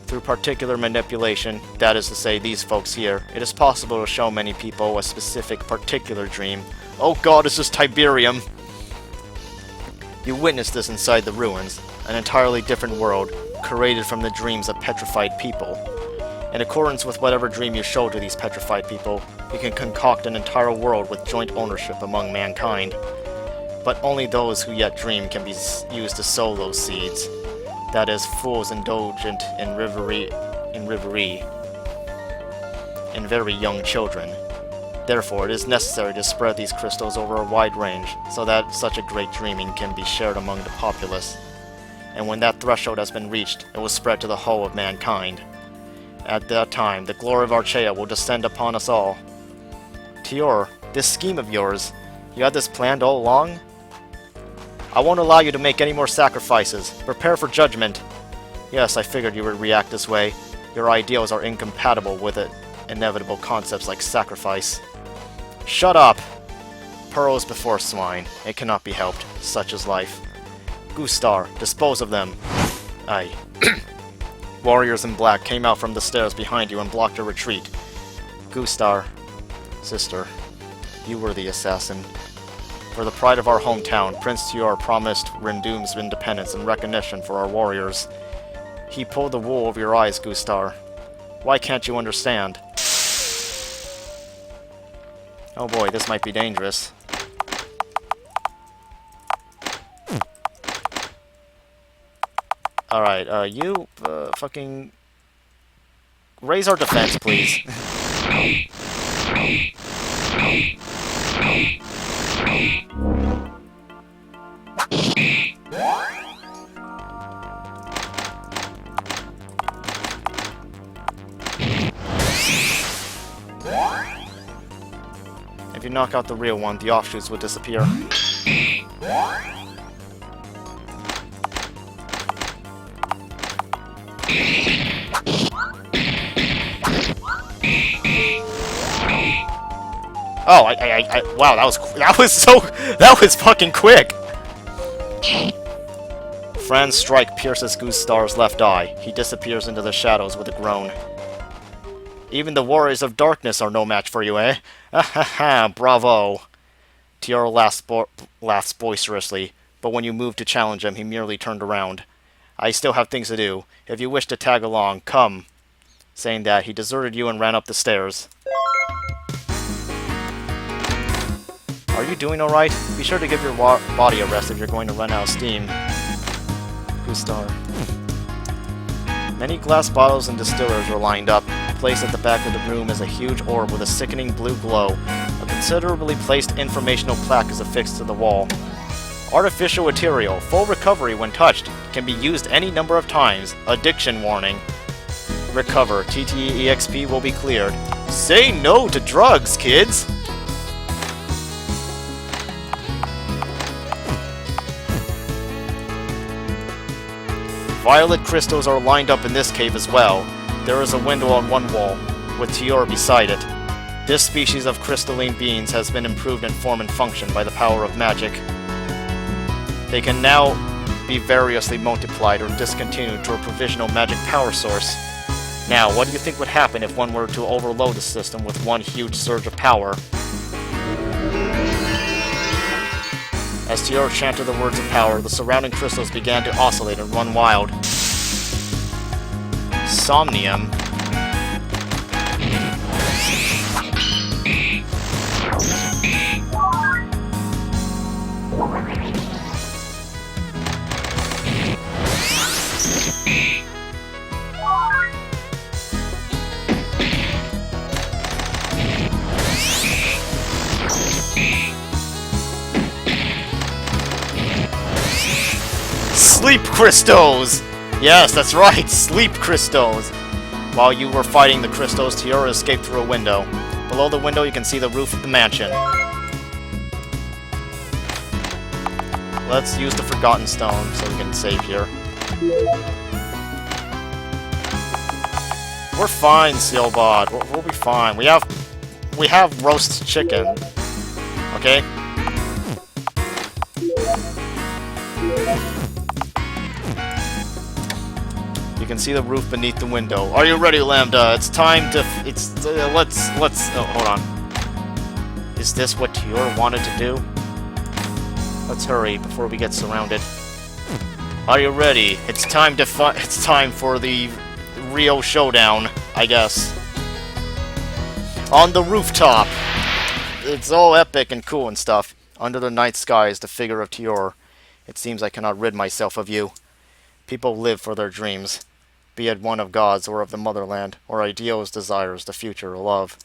Through particular manipulation, that is to say these folks here, it is possible to show many people a specific particular dream. Oh god, this is Tiberium! You witness this inside the ruins, an entirely different world, created from the dreams of petrified people. In accordance with whatever dream you show to these petrified people, you can concoct an entire world with joint ownership among mankind. But only those who yet dream can be used to sow those seeds. That is, fools indulgent in reverie, in very young children. Therefore, it is necessary to spread these crystals over a wide range, so that such a great dreaming can be shared among the populace. And when that threshold has been reached, it will spread to the whole of mankind. At that time, the glory of Archaea will descend upon us all. Tior, this scheme of yours, you had this planned all along? I won't allow you to make any more sacrifices. Prepare for judgment. Yes, I figured you would react this way. Your ideals are incompatible with it. Inevitable concepts like sacrifice. Shut up! Pearls before swine. It cannot be helped. Such is life. Gustar, dispose of them. Aye. Warriors in black came out from the stairs behind you and blocked your retreat. Gustar, sister, you were the assassin. For the pride of our hometown, Prince Tior promised Rendoom's independence and recognition for our warriors. He pulled the wool over your eyes, Gustar. Why can't you understand? Oh boy, this might be dangerous. Alright, you, fucking... raise our defense, please. you knock out the real one, the offshoots will disappear. Oh, wow, that was fucking quick! Fran's strike pierces Goose Star's left eye. He disappears into the shadows with a groan. Even the warriors of darkness are no match for you, eh? Ha, bravo! Tiara laughs boisterously, but when you moved to challenge him, he merely turned around. I still have things to do. If you wish to tag along, come. Saying that, he deserted you and ran up the stairs. Are you doing alright? Be sure to give your body a rest if you're going to run out of steam. Gustar. Many glass bottles and distillers are lined up. Placed at the back of the room is a huge orb with a sickening blue glow. A considerably placed informational plaque is affixed to the wall. Artificial material, full recovery when touched, can be used any number of times. Addiction warning. Recover, TTE EXP will be cleared. Say no to drugs, kids! Violet crystals are lined up in this cave as well. There is a window on one wall, with Tior beside it. This species of crystalline beings has been improved in form and function by the power of magic. They can now be variously multiplied or discontinued to a provisional magic power source. Now, what do you think would happen if one were to overload the system with one huge surge of power? As Tior chanted the words of power, the surrounding crystals began to oscillate and run wild. Somnium. Sleep crystals! Yes, that's right, sleep crystals! While you were fighting the crystals, Tiora escaped through a window. Below the window, you can see the roof of the mansion. Let's use the Forgotten Stone so we can save here. We're fine, Sealbot. We'll be fine. We have roast chicken. Okay? You can see the roof beneath the window. Are you ready, Lambda? It's time to... let's... Oh, hold on. Is this what Tior wanted to do? Let's hurry before we get surrounded. Are you ready? It's time to it's time for the real showdown, I guess. On the rooftop. It's all epic and cool and stuff. Under the night sky is the figure of Tior. It seems I cannot rid myself of you. People live for their dreams, be it one of God's or of the motherland, or ideals, desires, the future, or love.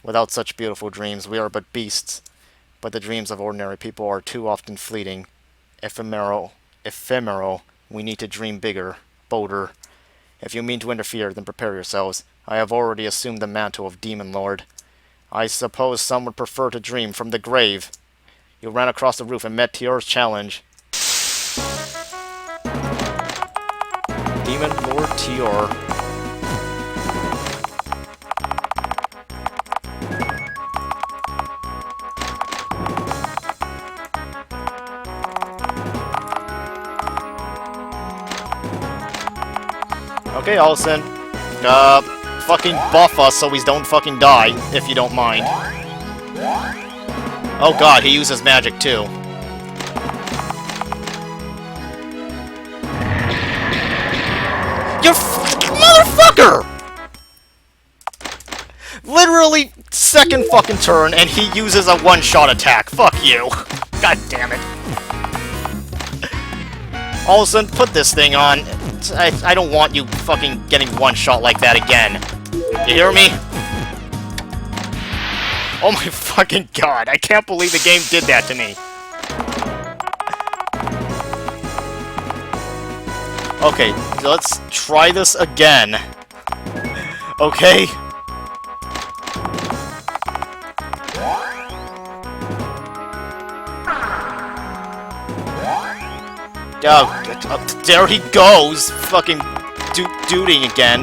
Without such beautiful dreams, we are but beasts. But the dreams of ordinary people are too often fleeting, ephemeral. We need to dream bigger, bolder. If you mean to interfere, then prepare yourselves. I have already assumed the mantle of Demon Lord. I suppose some would prefer to dream from the grave. You ran across the roof and met Tior's challenge. Demon Lord Tior. Okay, Allison. Fucking buff us so we don't fucking die, if you don't mind. Oh god, he uses magic too. You motherfucker! Literally, second fucking turn, and he uses a one-shot attack. Fuck you. God damn it. Allison, put this thing on. I don't want you fucking getting one shot like that again. You hear me? Oh my fucking god, I can't believe the game did that to me. Okay, let's try this again. Okay? Oh, there he goes! Fucking duding again.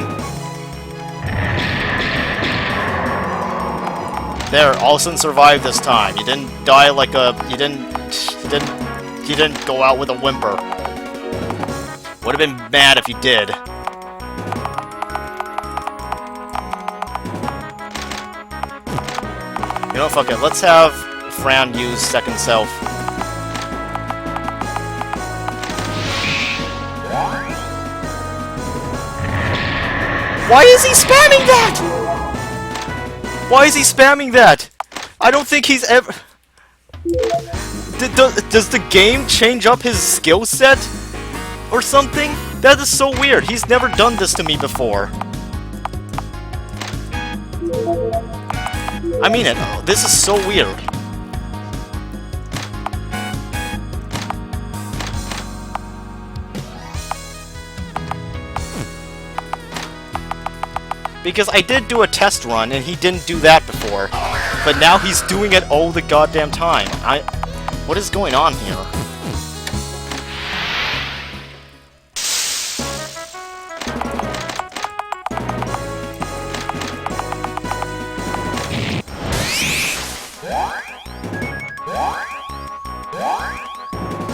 There, Olsen survived this time. You didn't die like a... You didn't go out with a whimper. Would have been mad if you did. You know, fuck it. Let's have Fran use second self. Why is he spamming that? Why is he spamming that? I don't think he's ever... Does the game change up his skill set? Or something? That is so weird. He's never done this to me before. I mean it. This is so weird. Because I did do a test run, and he didn't do that before. But now he's doing it all the goddamn time. What is going on here?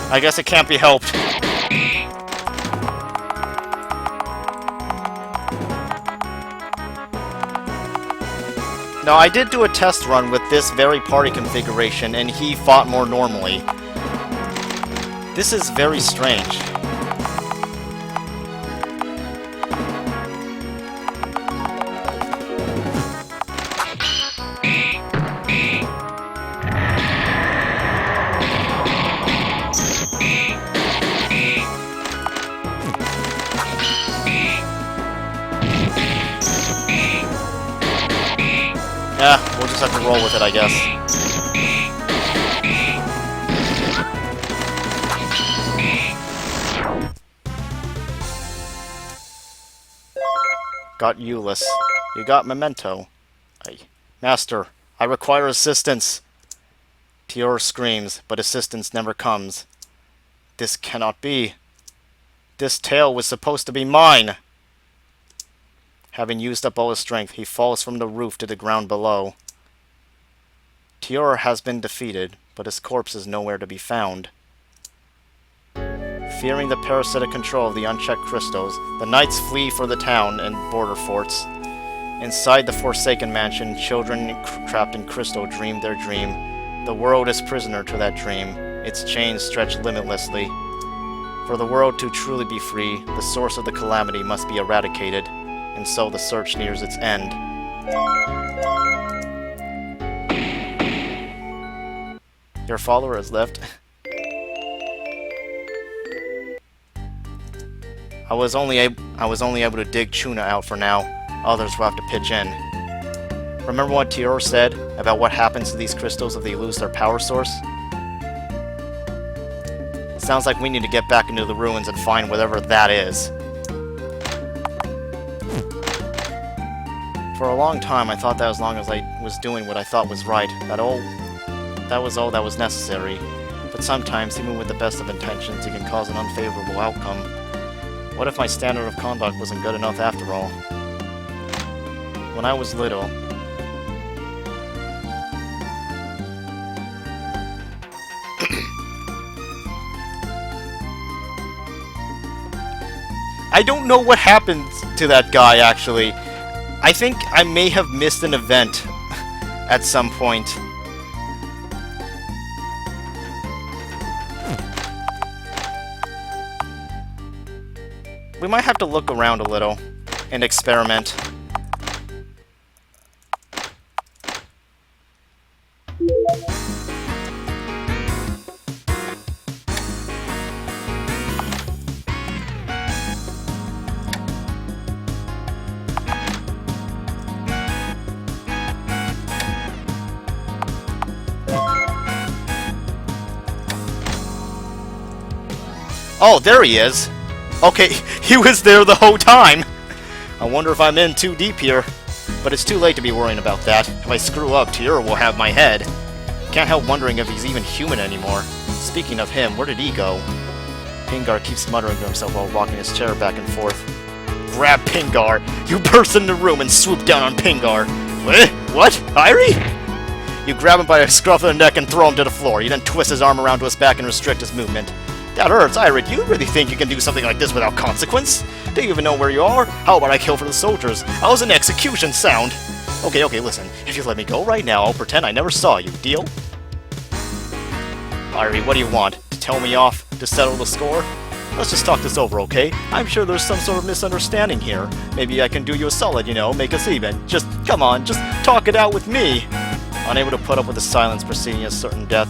I guess it can't be helped. No, I did do a test run with this very party configuration, and he fought more normally. This is very strange. Yeah, we'll just have to roll with it, I guess. Got Euless. You got Memento. Master, I require assistance. Tior screams, but assistance never comes. This cannot be. This tail was supposed to be mine. Having used up all his strength, he falls from the roof to the ground below. Tior has been defeated, but his corpse is nowhere to be found. Fearing the parasitic control of the unchecked crystals, the knights flee for the town and border forts. Inside the Forsaken Mansion, children trapped in crystal dream their dream. The world is prisoner to that dream. Its chains stretch limitlessly. For the world to truly be free, the source of the calamity must be eradicated. And so the search nears its end. Your follower has left. I was only able to dig Chuna out for now. Others will have to pitch in. Remember what Tior said about what happens to these crystals if they lose their power source? It sounds like we need to get back into the ruins and find whatever that is. For a long time, I thought that as long as I was doing what I thought was right, that was all that was necessary. But sometimes, even with the best of intentions, it can cause an unfavorable outcome. What if my standard of conduct wasn't good enough after all? When I was little... I don't know what happened to that guy, actually. I think I may have missed an event at some point. We might have to look around a little and experiment. Oh, there he is! Okay, he was there the whole time! I wonder if I'm in too deep here. But it's too late to be worrying about that. If I screw up, Tior will have my head. Can't help wondering if he's even human anymore. Speaking of him, where did he go? Pingar keeps muttering to himself while rocking his chair back and forth. Grab Pingar! You burst into the room and swoop down on Pingar. What? Irie? You grab him by a scruff of the neck and throw him to the floor. You then twist his arm around to his back and restrict his movement. That hurts, Irie. Do you really think you can do something like this without consequence? Do you even know where you are? How about I kill for the soldiers? How's an execution sound? Okay, listen. If you let me go right now, I'll pretend I never saw you. Deal? Irie, what do you want? To tell me off? To settle the score? Let's just talk this over, okay? I'm sure there's some sort of misunderstanding here. Maybe I can do you a solid, make us even. Just, come on, just talk it out with me. Unable to put up with the silence preceding his certain death,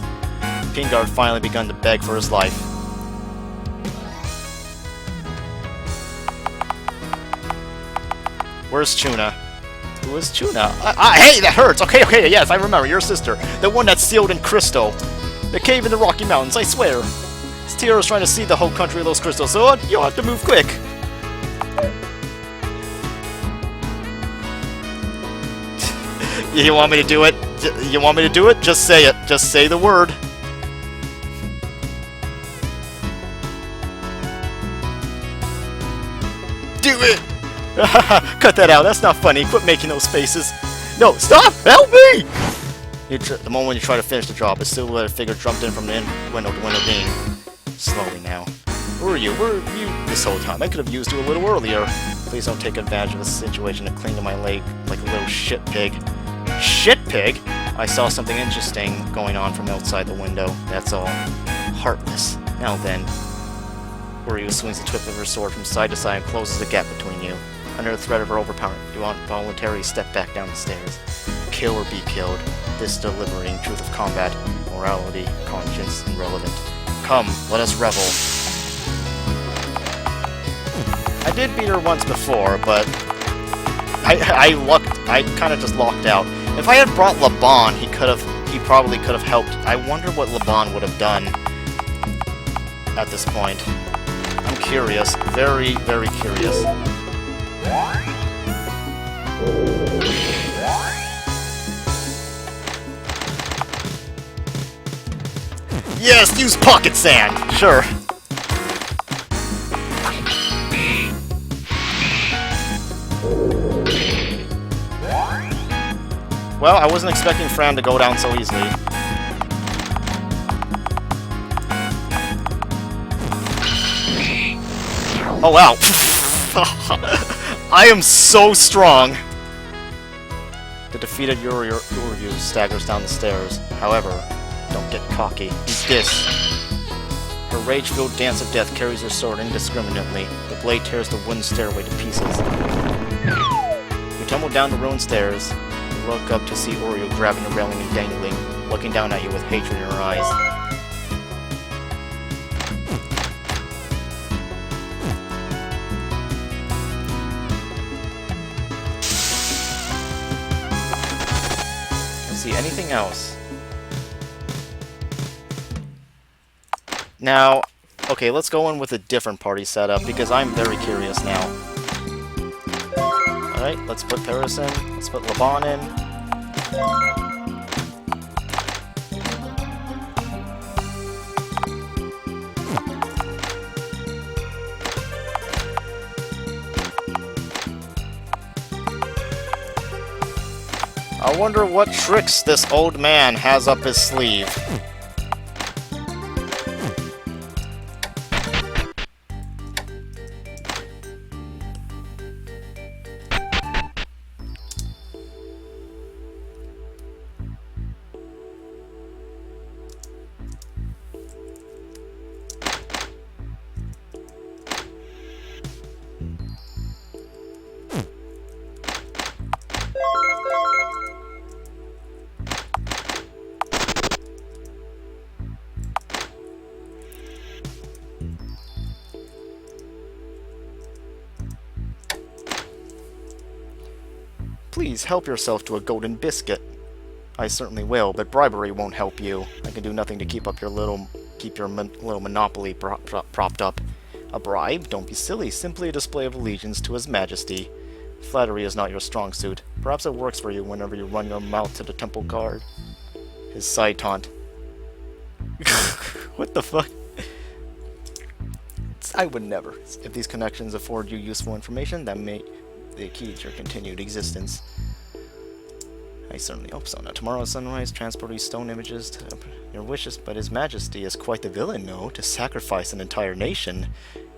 Pingar had finally begun to beg for his life. Where's Chuna? Who is Chuna? Hey, that hurts! Okay, yes, I remember, your sister. The one that's sealed in crystal. The cave in the Rocky Mountains, I swear. Tira's trying to see the whole country of those crystals, so you'll have to move quick. You want me to do it? You want me to do it? Just say it. Just say the word. Do it! Cut that out. That's not funny. Quit making those faces. No, stop! Help me! The moment you try to finish the job, a silhouetted figure jumped in from the window to window pane. Slowly now. Where are you? Where are you this whole time? I could have used you a little earlier. Please don't take advantage of the situation to cling to my leg like a little shit pig. Shit pig? I saw something interesting going on from outside the window. That's all. Heartless. Now then. Uryu swings the tip of her sword from side to side and closes the gap between you. Under the threat of her overpowering, you involuntarily step back down the stairs. Kill or be killed. This delivering truth of combat, morality, conscience, and relevant. Come, let us revel. I did beat her once before, but I kind of just locked out. If I had brought Laban, he probably could have helped. I wonder what Laban would have done at this point. I'm curious, very, very curious. Yes, use pocket sand! Sure. Well, I wasn't expecting Fran to go down so easily. Oh, wow. I am so strong! The defeated Uryu staggers down the stairs. However, don't get cocky. Eat this. Her rage-filled dance of death carries her sword indiscriminately. The blade tears the wooden stairway to pieces. You tumble down the ruined stairs. You look up to see Uryu grabbing the railing and dangling, looking down at you with hatred in her eyes. See anything else? Now, okay, let's go in with a different party setup because I'm very curious now. Alright, let's put Paris in. Let's put Laban in. I wonder what tricks this old man has up his sleeve. Please help yourself to a golden biscuit. I certainly will, but bribery won't help you. I can do nothing to keep your little monopoly propped up. A bribe? Don't be silly. Simply a display of allegiance to His Majesty. Flattery is not your strong suit. Perhaps it works for you whenever you run your mouth to the temple guard. His side taunt. What the fuck? I would never. If these connections afford you useful information, that may be the key to your continued existence. I certainly hope so. Now, tomorrow's sunrise, transport these stone images to your wishes, but His Majesty is quite the villain, no? To sacrifice an entire nation.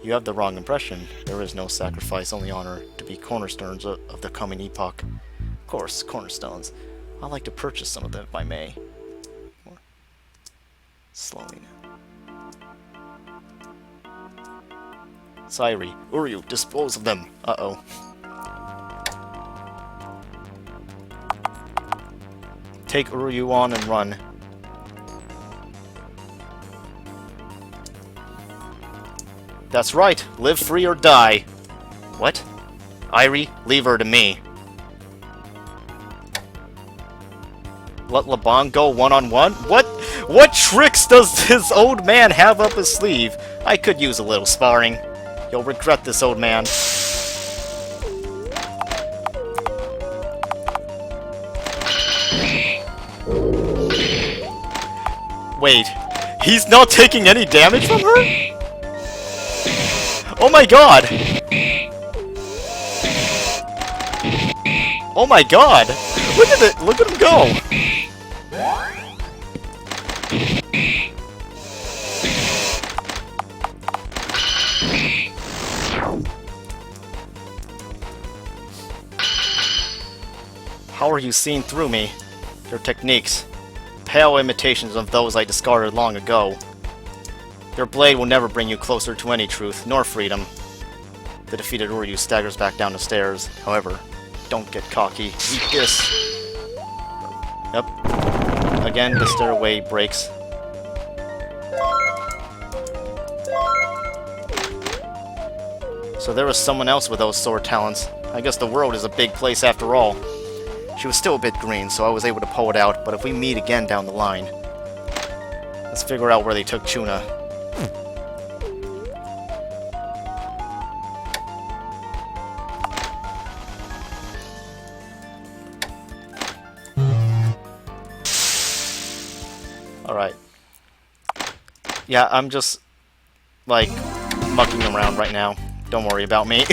You have the wrong impression. There is no sacrifice, only honor, to be cornerstones of the coming epoch. Of course, cornerstones. I'd like to purchase some of them if I may. More. Slowly now. Sairi, Uryu, dispose of them. Uh-oh. Take Uryu on and run. That's right, live free or die. What? Irie, leave her to me. Let Laban go one-on-one? What tricks does this old man have up his sleeve? I could use a little sparring. You'll regret this, old man. Wait, he's not taking any damage from her? Oh my god! Oh my god! Look at it! Look at him go! How are you seeing through me? Your techniques. Pale imitations of those I discarded long ago. Your blade will never bring you closer to any truth, nor freedom. The defeated Uryu staggers back down the stairs. However, don't get cocky. Eat this! Yep. Again, the stairway breaks. So there was someone else with those sword talents. I guess the world is a big place after all. She was still a bit green, so I was able to pull it out, but if we meet again down the line... Let's figure out where they took Chuna. Alright. Yeah, I'm just, like, mucking around right now. Don't worry about me.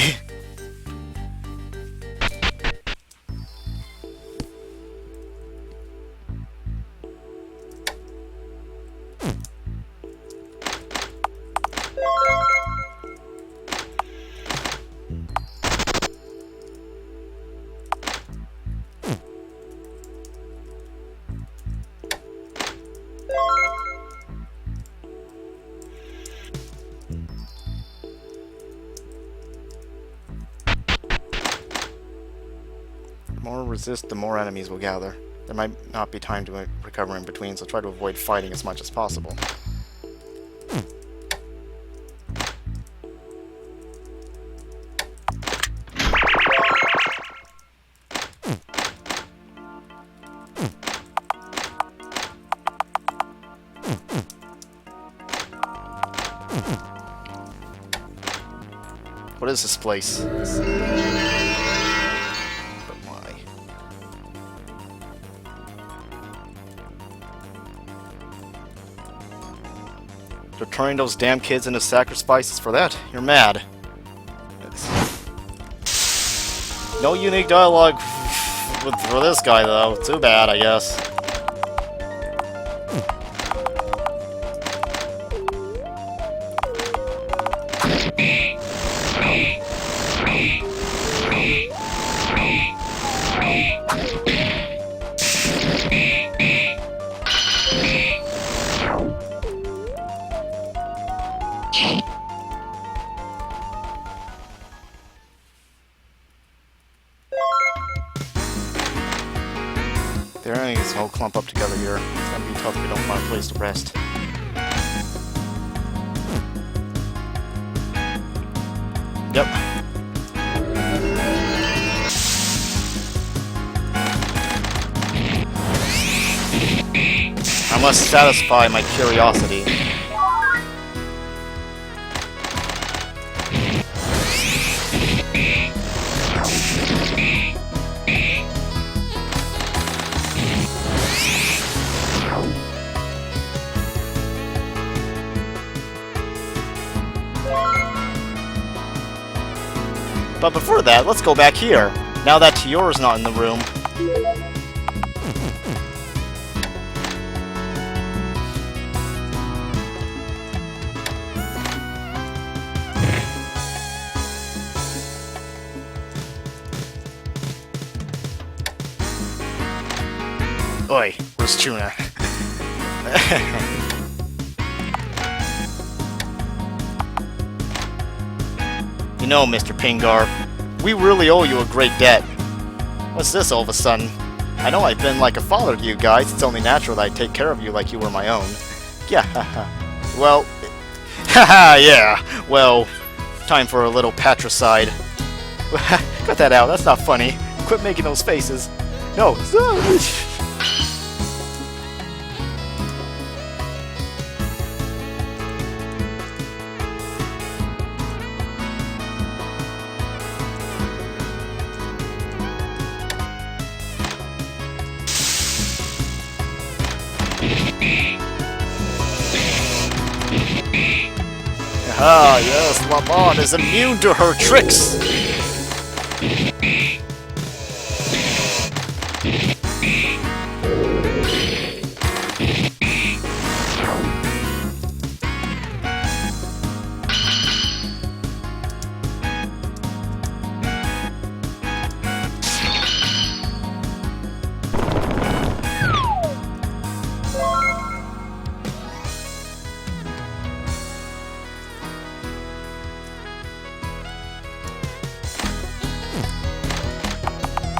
The more resist, the more enemies will gather. There might not be time to recover in between, so try to avoid fighting as much as possible. What is this place? They're turning those damn kids into sacrifices for that? You're mad. No unique dialogue for this guy, though. Too bad, I guess. Their enemies all clump up together here. It's gonna be tough if we don't find a place to rest. Yep. I must satisfy my curiosity. prefer that. Let's go back here. Now that Tiyora's not in the room. Oi, where's Tuna? You know, Mr. Pingar, we really owe you a great debt. What's this all of a sudden? I know I've been like a father to you guys. It's only natural that I take care of you like you were my own. Yeah, well... Haha, yeah. Well, time for a little patricide. Cut that out, that's not funny. Quit making those faces. No. Ah, yes, Lamont is immune to her tricks!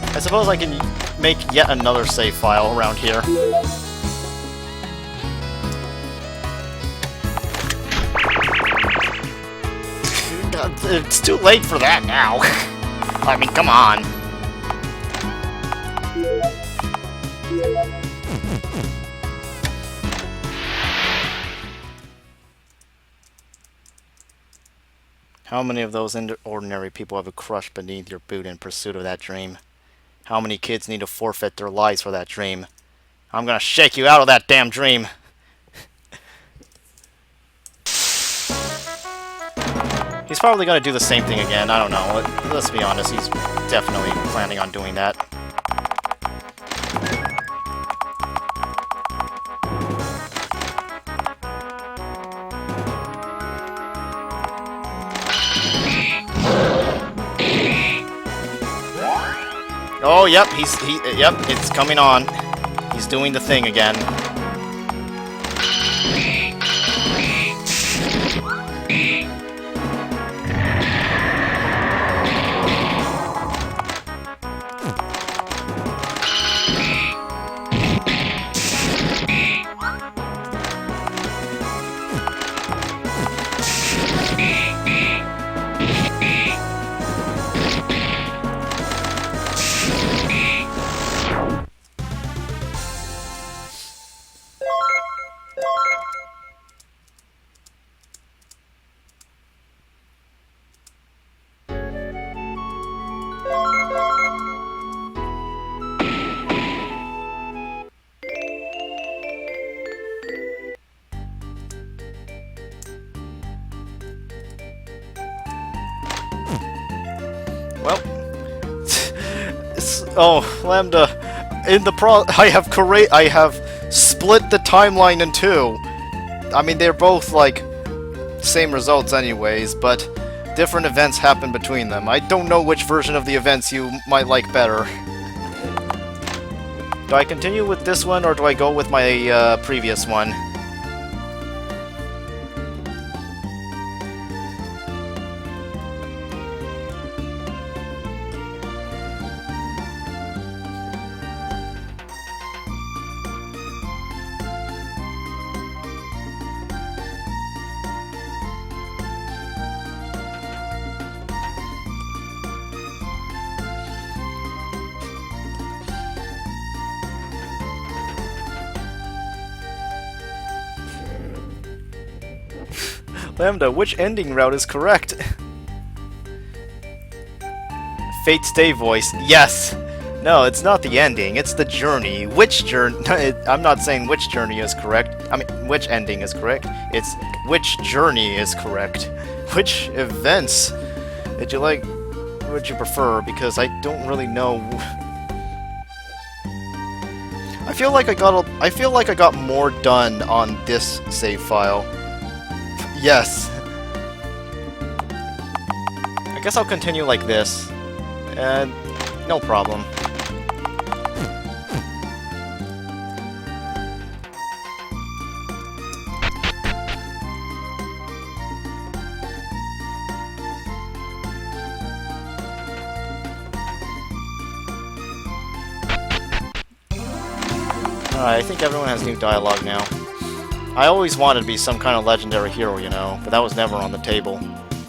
I suppose I can make yet another save file around here. It's too late for that now. I mean, come on. How many of those ordinary people have a crush beneath your boot in pursuit of that dream? How many kids need to forfeit their lives for that dream? I'm gonna shake you out of that damn dream! He's probably gonna do the same thing again, I don't know. Let's be honest, he's definitely planning on doing that. Oh, yep, yep, it's coming on. He's doing the thing again. Well, oh, Lambda, I have split the timeline in two. I mean, they're both like same results anyways, but different events happen between them. I don't know which version of the events you might like better. Do I continue with this one, or do I go with my previous one? Lambda, which ending route is correct? Fate's Day voice. Yes! No, it's not the ending, it's the journey. Which journey? I'm not saying which journey is correct. I mean, which ending is correct. It's which journey is correct. Which events did you like? would you prefer? Because I don't really know. I feel like I got more done on this save file. Yes. I guess I'll continue like this. And no problem. Alright, I think everyone has new dialogue now. I always wanted to be some kind of legendary hero, you know, but that was never on the table.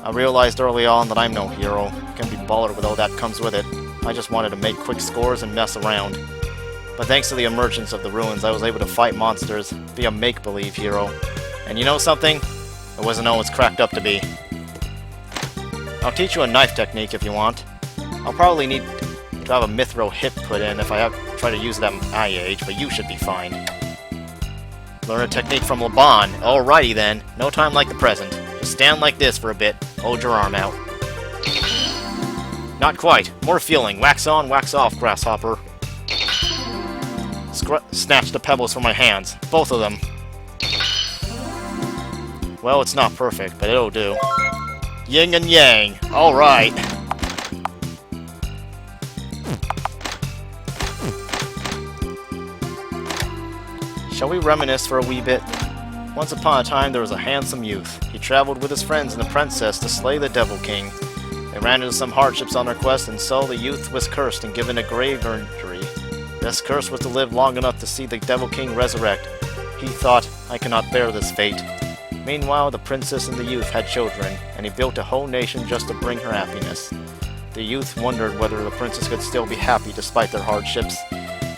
I realized early on that I'm no hero. Can be baller with all that comes with it. I just wanted to make quick scores and mess around. But thanks to the emergence of the ruins, I was able to fight monsters, be a make-believe hero. And you know something? It wasn't all it's cracked up to be. I'll teach you a knife technique if you want. I'll probably need to have a mithril hip put in if I try to use it at my age, but you should be fine. Learn a technique from Laban. Alrighty then. No time like the present. Just stand like this for a bit. Hold your arm out. Not quite. More feeling. Wax on, wax off, grasshopper. Snatch the pebbles from my hands. Both of them. Well, it's not perfect, but it'll do. Yin and yang. Alright. Shall we reminisce for a wee bit? Once upon a time there was a handsome youth. He traveled with his friends and the princess to slay the Devil King. They ran into some hardships on their quest, and so the youth was cursed and given a grave injury. This curse was to live long enough to see the Devil King resurrect. He thought, I cannot bear this fate. Meanwhile, the princess and the youth had children, and he built a whole nation just to bring her happiness. The youth wondered whether the princess could still be happy despite their hardships.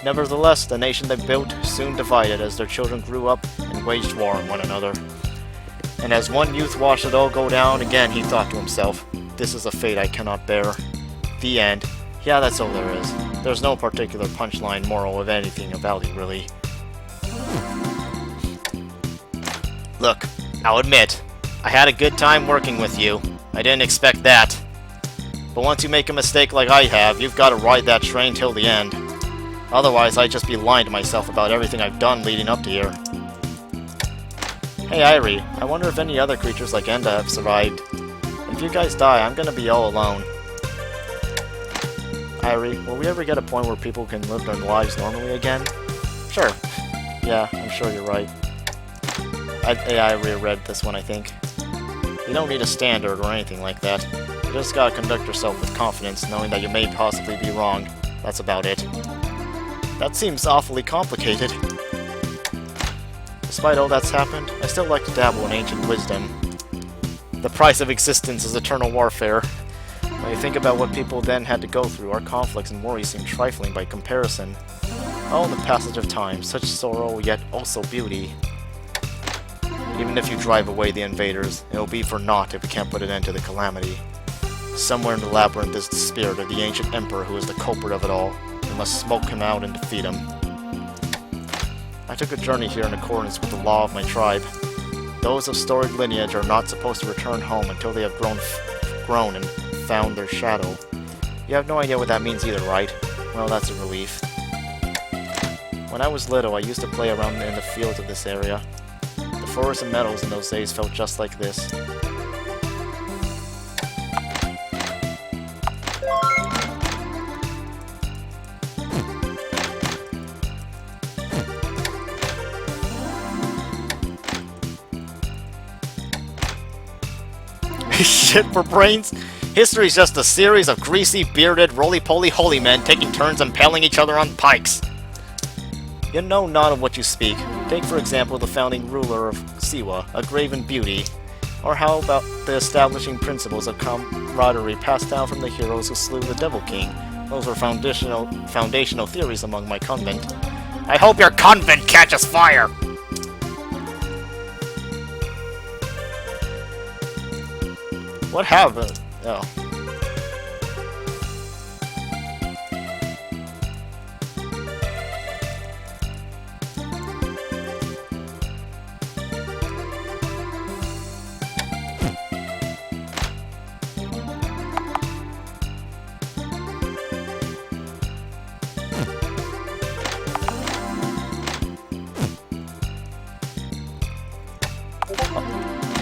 Nevertheless, the nation they built soon divided as their children grew up and waged war on one another. And as one youth watched it all go down, again he thought to himself, this is a fate I cannot bear. The end. Yeah, that's all there is. There's no particular punchline moral of anything of value, really. Look, I'll admit, I had a good time working with you. I didn't expect that. But once you make a mistake like I have, you've got to ride that train till the end. Otherwise, I'd just be lying to myself about everything I've done leading up to here. Hey, Irie, I wonder if any other creatures like Enda have survived. If you guys die, I'm gonna be all alone. Irie, will we ever get a point where people can live their lives normally again? Sure. Yeah, I'm sure you're right. I reread this one, I think. You don't need a standard or anything like that. You just gotta conduct yourself with confidence, knowing that you may possibly be wrong. That's about it. That seems awfully complicated. Despite all that's happened, I still like to dabble in ancient wisdom. The price of existence is eternal warfare. When you think about what people then had to go through, our conflicts and worries seem trifling by comparison. Oh, the passage of time, such sorrow, yet also beauty. Even if you drive away the invaders, it'll be for naught if we can't put an end to the calamity. Somewhere in the labyrinth is the spirit of the ancient emperor who is the culprit of it all. We must smoke him out and defeat him. I took a journey here in accordance with the law of my tribe. Those of storied lineage are not supposed to return home until they have grown and found their shadow. You have no idea what that means either, right? Well, that's a relief. When I was little, I used to play around in the fields of this area. The forests and meadows in those days felt just like this. Shit for brains? History's just a series of greasy, bearded, roly-poly holy men taking turns impaling each other on pikes. You know not of what you speak. Take, for example, the founding ruler of Siwa, a graven beauty. Or how about the establishing principles of camaraderie passed down from the heroes who slew the Devil King? Those were foundational theories among my convent. I hope your convent catches fire! What happened? Oh.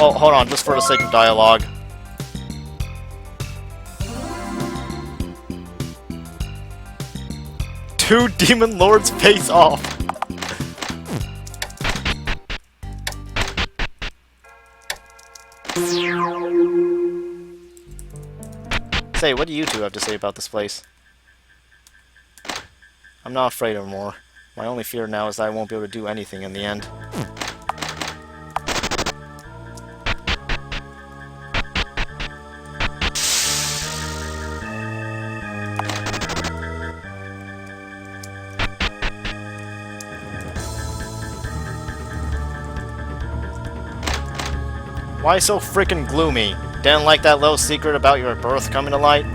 Oh, hold on, just for the sake of dialogue. Two demon lords face off. Say, what do you two have to say about this place? I'm not afraid anymore. My only fear now is that I won't be able to do anything in the end. Why so frickin' gloomy? Didn't like that little secret about your birth coming to light?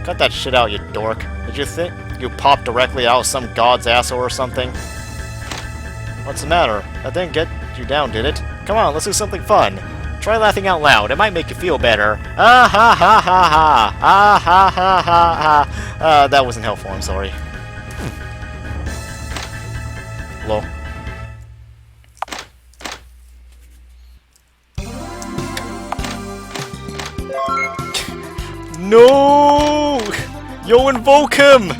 Cut that shit out, you dork. Did you think you popped directly out of some god's asshole or something? What's the matter? That didn't get you down, did it? Come on, let's do something fun. Try laughing out loud. It might make you feel better. Ah ha ha ha ha. Ah ha ha ha ha. That wasn't helpful, I'm sorry. Lol. No! Yo, invoke him!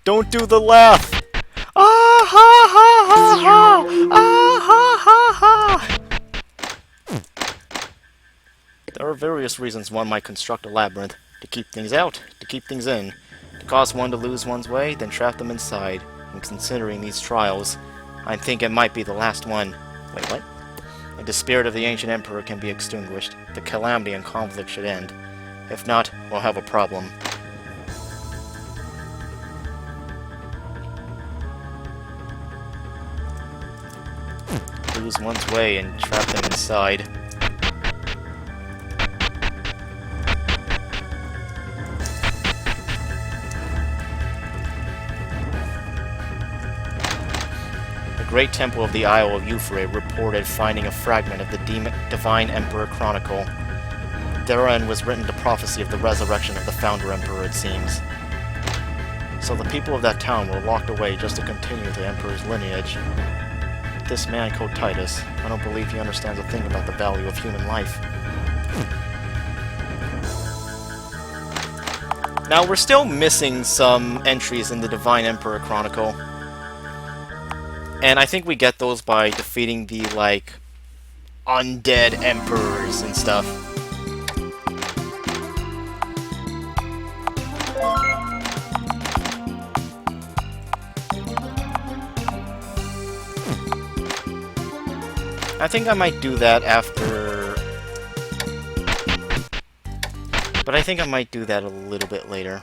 Don't do the laugh! Ah ha ha ha ha! Ah ha ha ha! There are various reasons one might construct a labyrinth. To keep things out, to keep things in. To cause one to lose one's way, then trap them inside. And considering these trials, I think it might be the last one. Wait, what? If the spirit of the ancient emperor can be extinguished, the calamity and conflict should end. If not, we'll have a problem. Lose one's way and trap them inside. The Great Temple of the Isle of Euphrates reported finding a fragment of the Divine Emperor Chronicle. Therein was written the prophecy of the resurrection of the founder emperor, it seems. So the people of that town were locked away just to continue the emperor's lineage. This man called Titus, I don't believe he understands a thing about the value of human life. Now, we're still missing some entries in the Divine Emperor Chronicle. And I think we get those by defeating the, like, undead emperors and stuff. I think I might do that after... But I think I might do that a little bit later.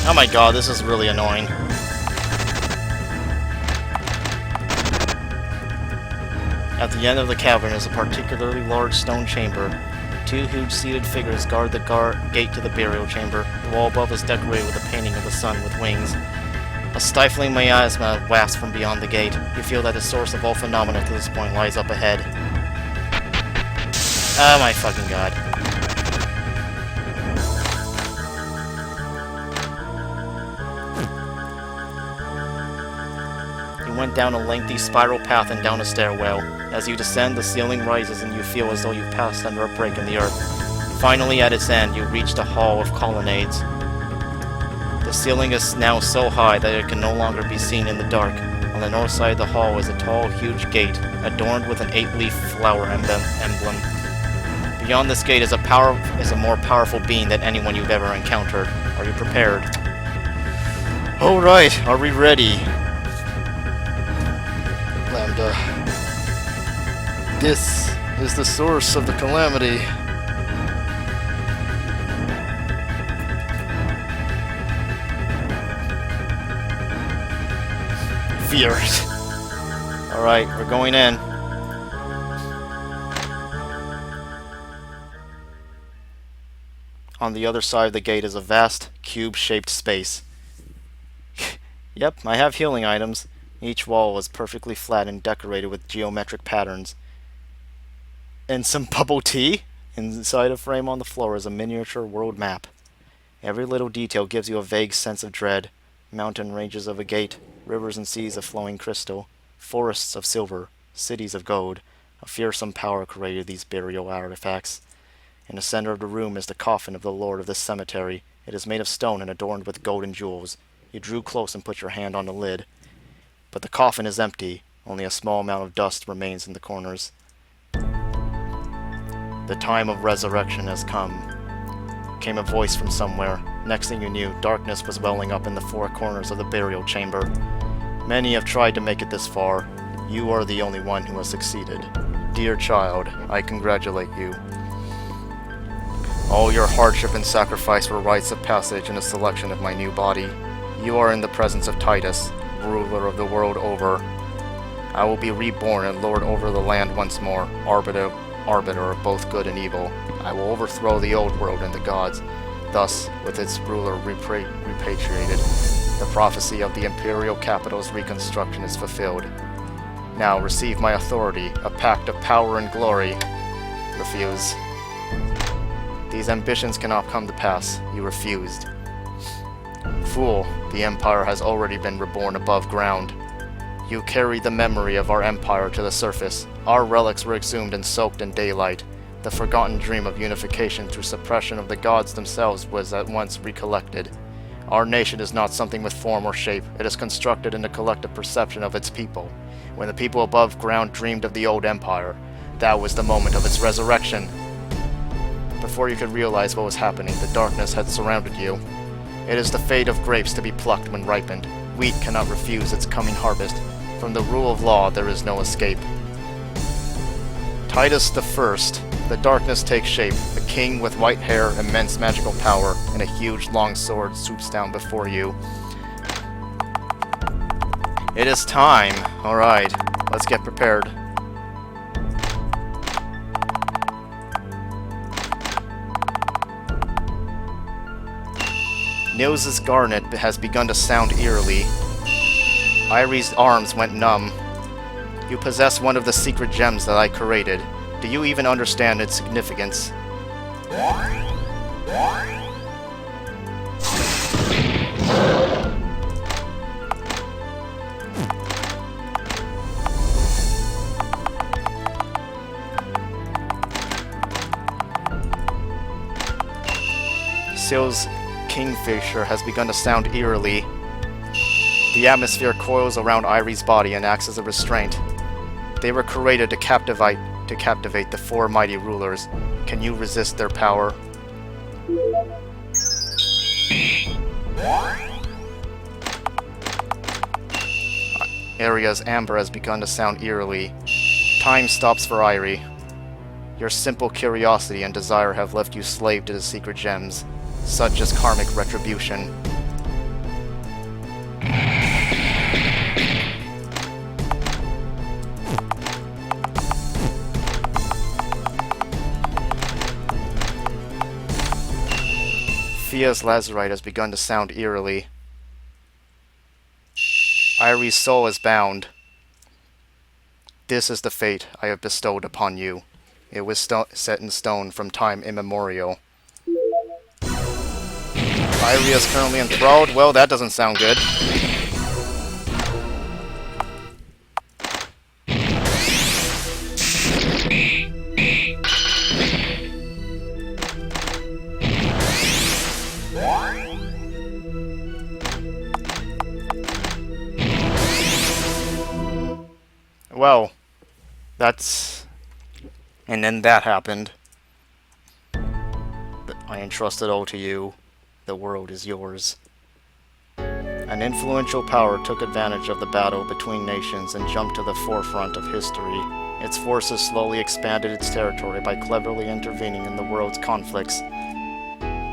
Oh my god, this is really annoying. At the end of the cavern is a particularly large stone chamber. Two huge seated figures guard the gate to the burial chamber. The wall above is decorated with a painting of the sun with wings. A stifling miasma wafts from beyond the gate. You feel that the source of all phenomena to this point lies up ahead. Oh my fucking god. Went down a lengthy spiral path and down a stairwell. As you descend, the ceiling rises and you feel as though you've passed under a break in the earth. Finally, at its end, you reach a hall of colonnades. The ceiling is now so high that it can no longer be seen in the dark. On the north side of the hall is a tall, huge gate, adorned with an 8-leaf flower emblem. Beyond this gate is a more powerful being than anyone you've ever encountered. Are you prepared? Alright, are we ready? Lambda. This is the source of the calamity. fear. Alright, we're going in. On the other side of the gate is a vast, cube-shaped space. Yep, I have healing items. Each wall was perfectly flat and decorated with geometric patterns. And some bubble tea? Inside a frame on the floor is a miniature world map. Every little detail gives you a vague sense of dread. Mountain ranges of agate, rivers and seas of flowing crystal, forests of silver, cities of gold. A fearsome power created these burial artifacts. In the center of the room is the coffin of the lord of this cemetery. It is made of stone and adorned with golden jewels. You drew close and put your hand on the lid. But the coffin is empty. Only a small amount of dust remains in the corners. The time of resurrection has come. Came a voice from somewhere. Next thing you knew, darkness was welling up in the four corners of the burial chamber. Many have tried to make it this far. You are the only one who has succeeded. Dear child, I congratulate you. All your hardship and sacrifice were rites of passage in the selection of my new body. You are in the presence of Titus, ruler of the world over. I will be reborn and lord over the land once more, arbiter of both good and evil. I will overthrow the old world and the gods. Thus, with its ruler repatriated, the prophecy of the imperial capital's reconstruction is fulfilled. Now receive my authority, a pact of power and glory. Refuse. These ambitions cannot come to pass. You refused. Fool, the Empire has already been reborn above ground. You carried the memory of our Empire to the surface. Our relics were exhumed and soaked in daylight. The forgotten dream of unification through suppression of the gods themselves was at once recollected. Our nation is not something with form or shape. It is constructed in the collective perception of its people. When the people above ground dreamed of the old Empire, that was the moment of its resurrection. Before you could realize what was happening, the darkness had surrounded you. It is the fate of grapes to be plucked when ripened. Wheat cannot refuse its coming harvest. From the rule of law, there is no escape. Titus the First, the darkness takes shape. A king with white hair, immense magical power, and a huge long sword swoops down before you. It is time. Alright, let's get prepared. Nils's garnet has begun to sound eerily. Irie's arms went numb. You possess one of the secret gems that I created. Do you even understand its significance? Sil's kingfisher has begun to sound eerily. The atmosphere coils around Irie's body and acts as a restraint. They were created to captivate the four mighty rulers. Can you resist their power? Aria's amber has begun to sound eerily. Time stops for Irie. Your simple curiosity and desire have left you slave to the secret gems. Such as karmic retribution. Fia's lazurite has begun to sound eerily. Irie's soul is bound. This is the fate I have bestowed upon you. It was set in stone from time immemorial. Irie is currently enthralled? Well, that doesn't sound good. Well, that's... And then that happened. But I entrust it all to you. The world is yours. An influential power took advantage of the battle between nations and jumped to the forefront of history. Its forces slowly expanded its territory by cleverly intervening in the world's conflicts.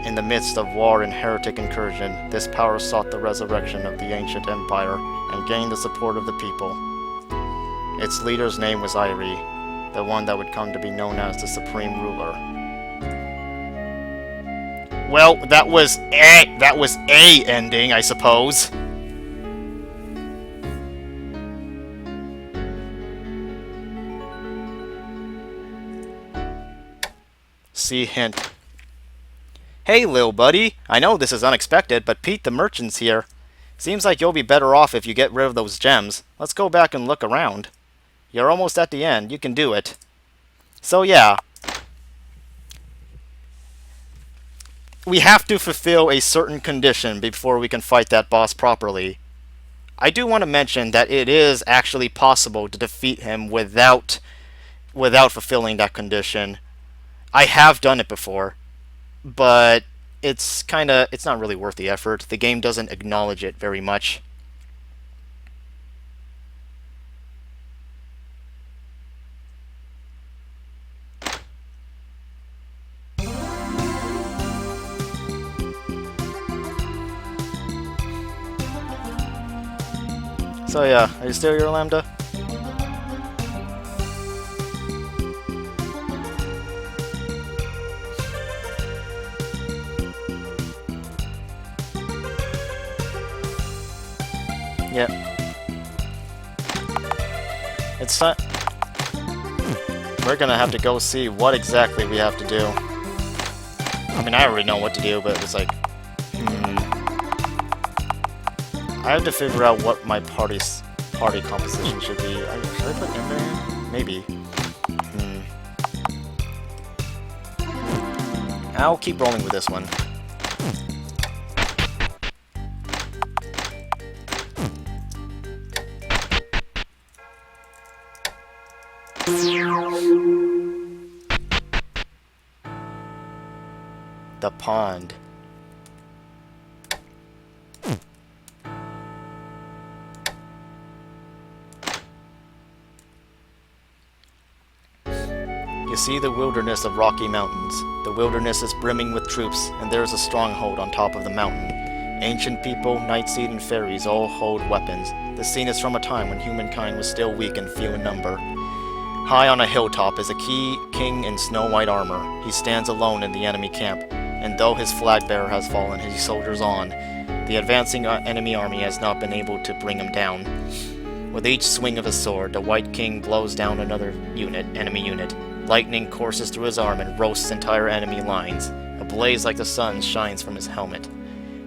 In the midst of war and heretic incursion, this power sought the resurrection of the ancient empire and gained the support of the people. Its leader's name was Irie, the one that would come to be known as the Supreme Ruler. Well, that was a ending, I suppose. See hint. Hey, lil buddy. I know this is unexpected, but Pete the merchant's here. Seems like you'll be better off if you get rid of those gems. Let's go back and look around. You're almost at the end. You can do it. So yeah. We have to fulfill a certain condition before we can fight that boss properly. I do want to mention that it is actually possible to defeat him without fulfilling that condition. I have done it before, but it's not really worth the effort. The game doesn't acknowledge it very much. So yeah, are you still here, Lambda? Yep. It's not. We're gonna have to go see what exactly we have to do. I mean, I already know what to do, but it's like, I have to figure out what my party composition should be. Should I put Ember in? Maybe. I'll keep rolling with this one. The pond. You see the wilderness of Rocky Mountains. The wilderness is brimming with troops, and there is a stronghold on top of the mountain. Ancient people, Nightseed, and fairies all hold weapons. The scene is from a time when humankind was still weak and few in number. High on a hilltop is a king in snow-white armor. He stands alone in the enemy camp, and though his flag bearer has fallen, his soldiers on. The advancing enemy army has not been able to bring him down. With each swing of his sword, the White King blows down another enemy unit. Lightning courses through his arm and roasts entire enemy lines. A blaze like the sun shines from his helmet.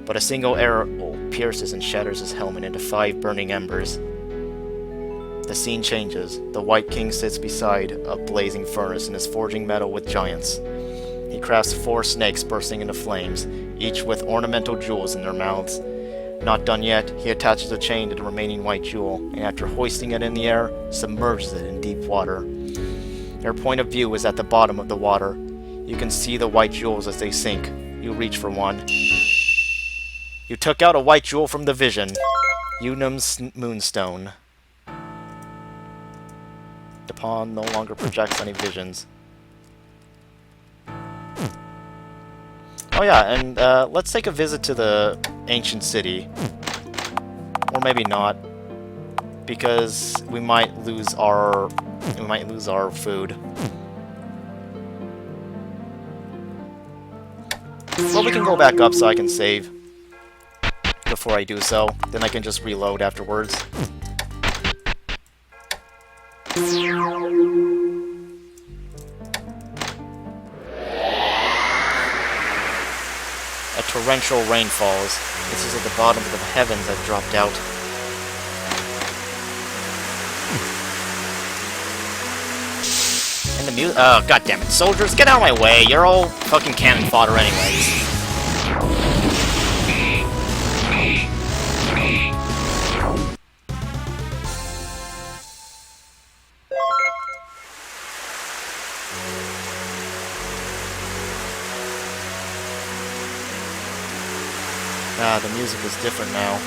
But a single arrow pierces and shatters his helmet into 5 burning embers. The scene changes. The White King sits beside a blazing furnace and is forging metal with giants. He crafts 4 snakes bursting into flames, each with ornamental jewels in their mouths. Not done yet, he attaches a chain to the remaining white jewel, and after hoisting it in the air, submerges it in deep water. Your point of view is at the bottom of the water. You can see the white jewels as they sink. You reach for one. You took out a white jewel from the vision. Unum's Moonstone. The pond no longer projects any visions. Oh yeah, and let's take a visit to the ancient city. Or maybe not. Because we might lose our food. Well, we can go back up so I can save before I do so. Then I can just reload afterwards. A torrential rain falls. This is at the bottom of the heavens I've dropped out. And the music. Oh, goddammit. Soldiers, get out of my way. You're all fucking cannon fodder anyways. Ah, the music is different now.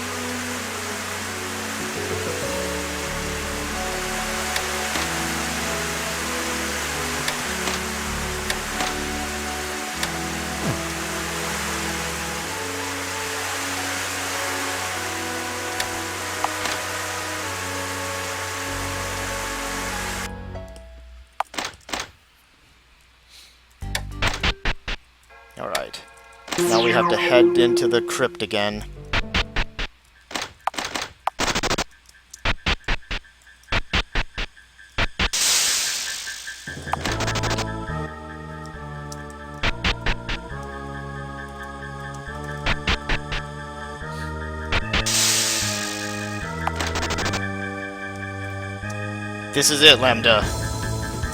Alright. Now we have to head into the crypt again. This is it, Lambda.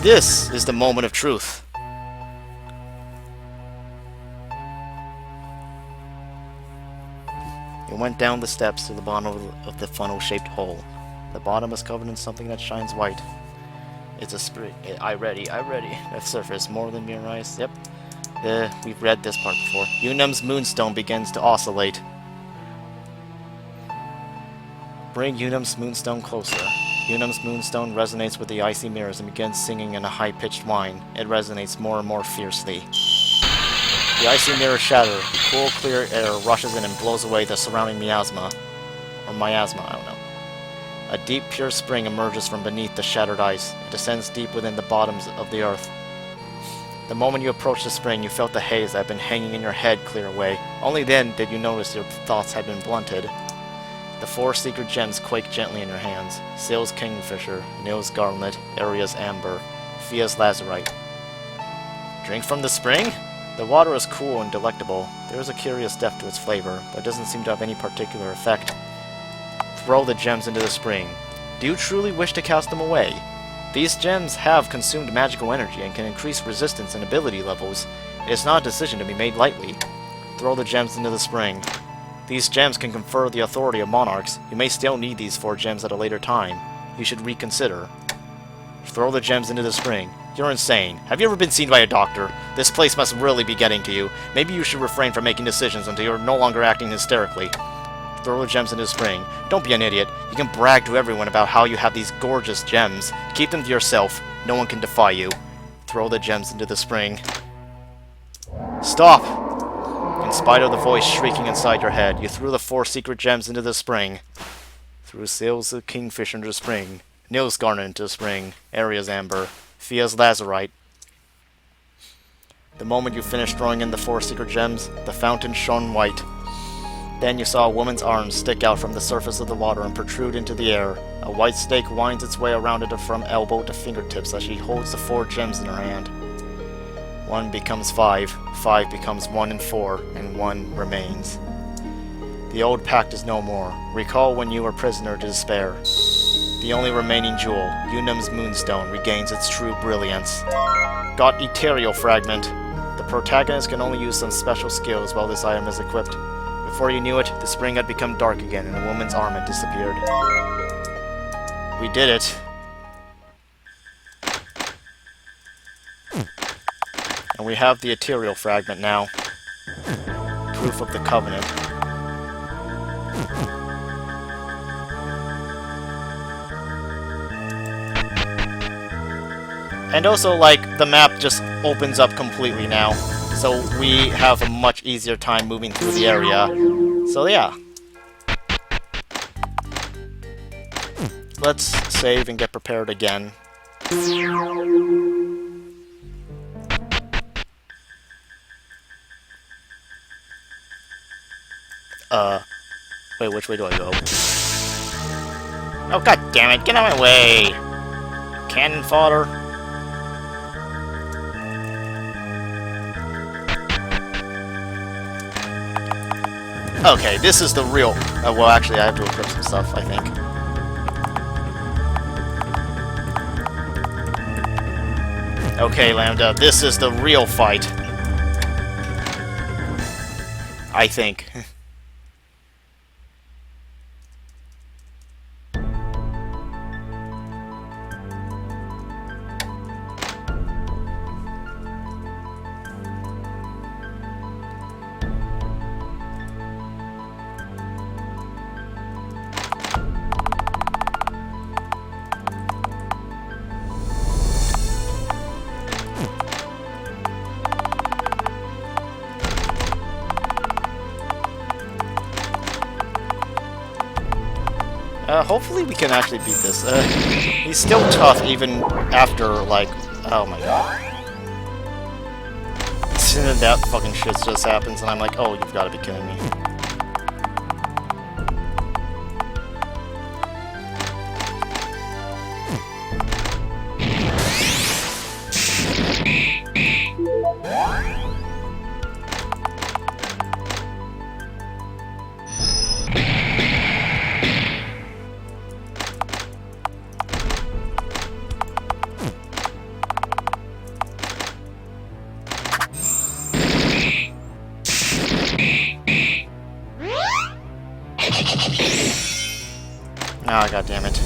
This is the moment of truth. You went down the steps to the bottom of the funnel-shaped hole. The bottom is covered in something that shines white. It's a spring. I ready. The surface more than mere ice. Yep. We've read this part before. Unum's moonstone begins to oscillate. Bring Unum's moonstone closer. Unum's moonstone resonates with the icy mirrors and begins singing in a high-pitched whine. It resonates more and more fiercely. The icy mirrors shatter. Cool, clear air rushes in and blows away the surrounding miasma. Or miasma, I don't know. A deep, pure spring emerges from beneath the shattered ice. It descends deep within the bottoms of the earth. The moment you approached the spring, you felt the haze that had been hanging in your head clear away. Only then did you notice your thoughts had been blunted. The 4 secret gems quake gently in your hands. Sill's Kingfisher, Nil's Garnet, Aria's Amber, Fia's Lazurite. Drink from the spring? The water is cool and delectable. There is a curious depth to its flavor, but it doesn't seem to have any particular effect. Throw the gems into the spring. Do you truly wish to cast them away? These gems have consumed magical energy and can increase resistance and ability levels. It is not a decision to be made lightly. Throw the gems into the spring. These gems can confer the authority of monarchs. You may still need these 4 gems at a later time. You should reconsider. Throw the gems into the spring. You're insane. Have you ever been seen by a doctor? This place must really be getting to you. Maybe you should refrain from making decisions until you're no longer acting hysterically. Throw the gems into the spring. Don't be an idiot. You can brag to everyone about how you have these gorgeous gems. Keep them to yourself. No one can defy you. Throw the gems into the spring. Stop! In spite of the voice shrieking inside your head, you threw the 4 secret gems into the spring. Threw Sill's Kingfisher into the spring. Nil's Garnet into the spring. Aria's Amber. Fia's Lazurite. The moment you finished throwing in the 4 secret gems, the fountain shone white. Then you saw a woman's arms stick out from the surface of the water and protrude into the air. A white snake winds its way around it from elbow to fingertips as she holds the 4 gems in her hand. 1 becomes 5, 5 becomes 1 and 4, and 1 remains. The old pact is no more. Recall when you were prisoner to despair. The only remaining jewel, Unum's moonstone, regains its true brilliance. Got Ethereal Fragment. The protagonist can only use some special skills while this item is equipped. Before you knew it, the spring had become dark again and a woman's arm had disappeared. We did it. And we have the Ethereal Fragment now. Proof of the Covenant. And also, like, the map just opens up completely now. So we have a much easier time moving through the area. So yeah. Let's save and get prepared again. Wait, which way do I go? Oh, god damn it, get out of my way! Cannon fodder. Okay, this is the real... well, actually, I have to equip some stuff, I think. Okay, Lambda, this is the real fight. I think. Hopefully we can actually beat this. He's still tough even after, like... Oh my god. And then that fucking shit just happens, and I'm like, oh, you've got to be kidding me. Ah, god damn it.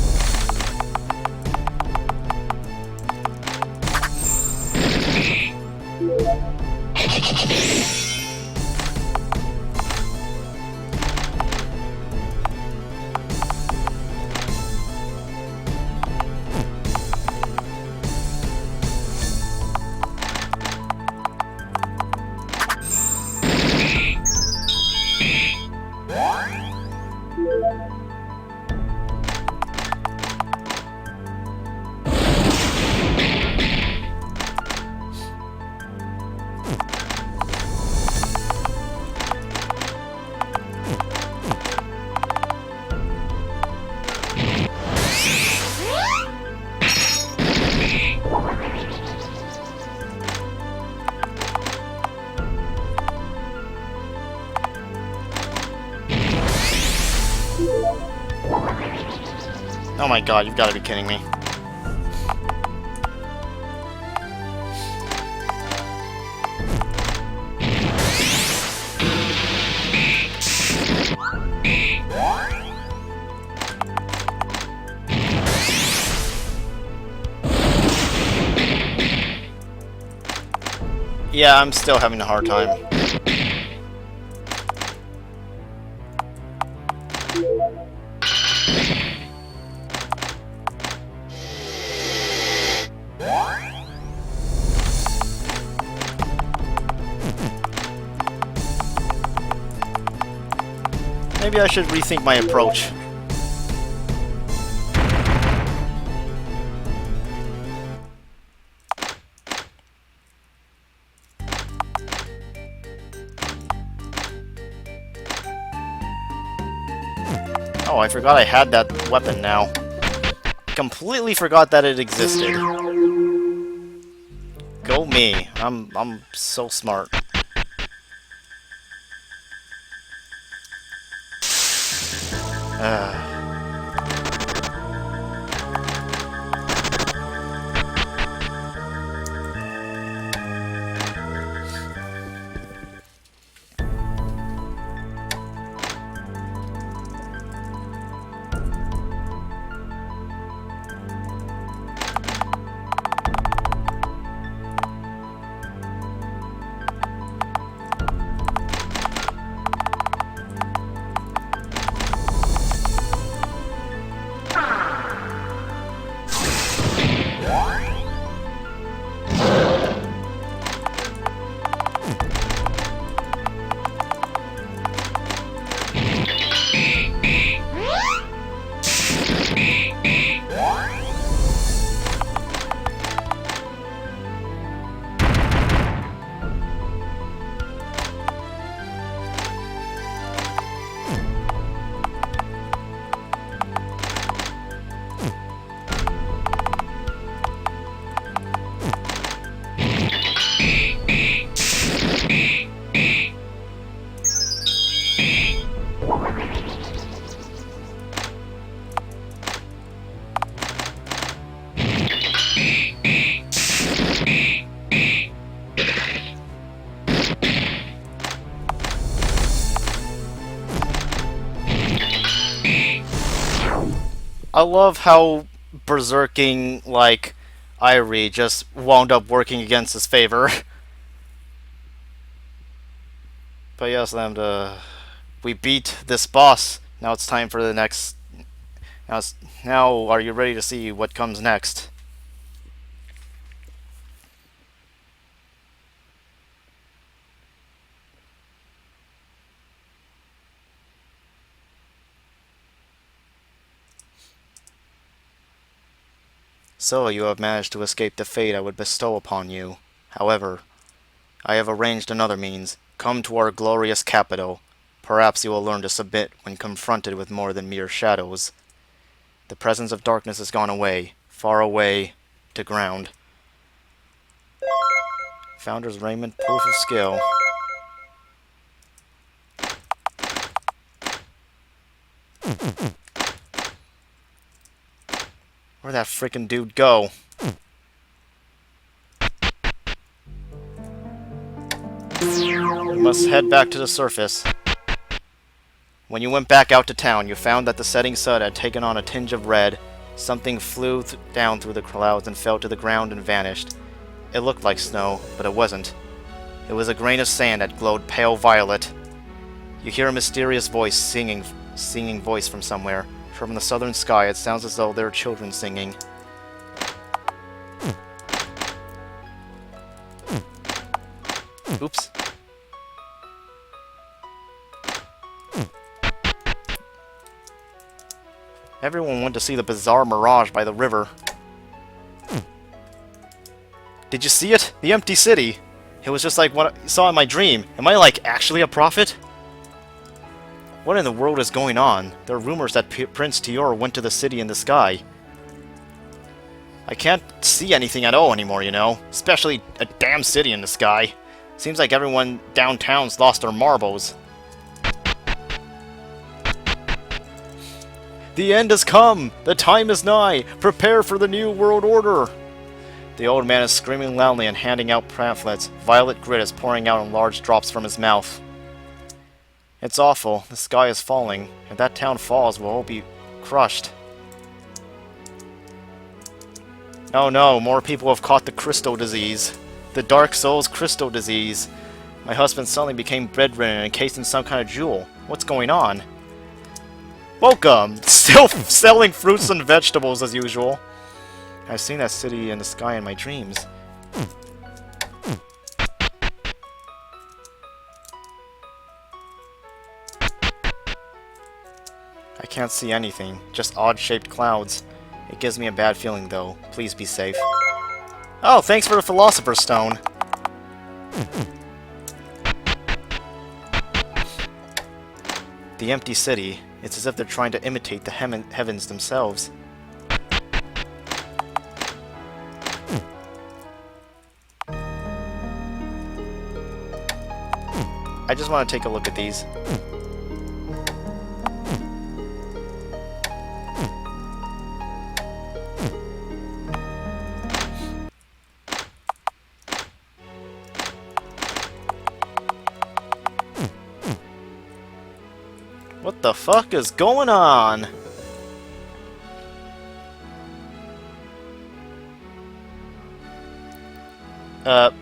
Oh my god, you've got to be kidding me. Yeah, I'm still having a hard time. Maybe I should rethink my approach. Oh, I forgot I had that weapon now. Completely forgot that it existed. Go me. I'm so smart. I love how berserking, like, Irie just wound up working against his favor. But yes, and we beat this boss. Now it's time for the next. Now, are you ready to see what comes next? So, you have managed to escape the fate I would bestow upon you. However, I have arranged another means. Come to our glorious capital. Perhaps you will learn to submit when confronted with more than mere shadows. The presence of darkness has gone away, far away to ground. Founder's raiment, proof of skill. Where'd that freaking dude go? We must head back to the surface. When you went back out to town, you found that the setting sun had taken on a tinge of red. Something flew down through the clouds and fell to the ground and vanished. It looked like snow, but it wasn't. It was a grain of sand that glowed pale violet. You hear a mysterious voice singing voice from somewhere. From the southern sky, it sounds as though there are children singing. Oops. Everyone went to see the bizarre mirage by the river. Did you see it? The empty city. It was just like what I saw in my dream. Am I, like, actually a prophet? What in the world is going on? There are rumors that Prince Tior went to the city in the sky. I can't see anything at all anymore, you know? Especially a damn city in the sky. Seems like everyone downtown's lost their marbles. The end has come! The time is nigh! Prepare for the new world order! The old man is screaming loudly and handing out pamphlets. Violet grit is pouring out in large drops from his mouth. It's awful. The sky is falling. If that town falls, we'll all be crushed. Oh no, more people have caught the crystal disease. The Dark Souls crystal disease. My husband suddenly became bedridden and encased in some kind of jewel. What's going on? Welcome! Still selling fruits and vegetables as usual. I've seen that city in the sky in my dreams. I can't see anything, just odd-shaped clouds. It gives me a bad feeling, though. Please be safe. Oh, thanks for the Philosopher's Stone! The empty city. It's as if they're trying to imitate the heavens themselves. I just want to take a look at these. What the fuck is going on?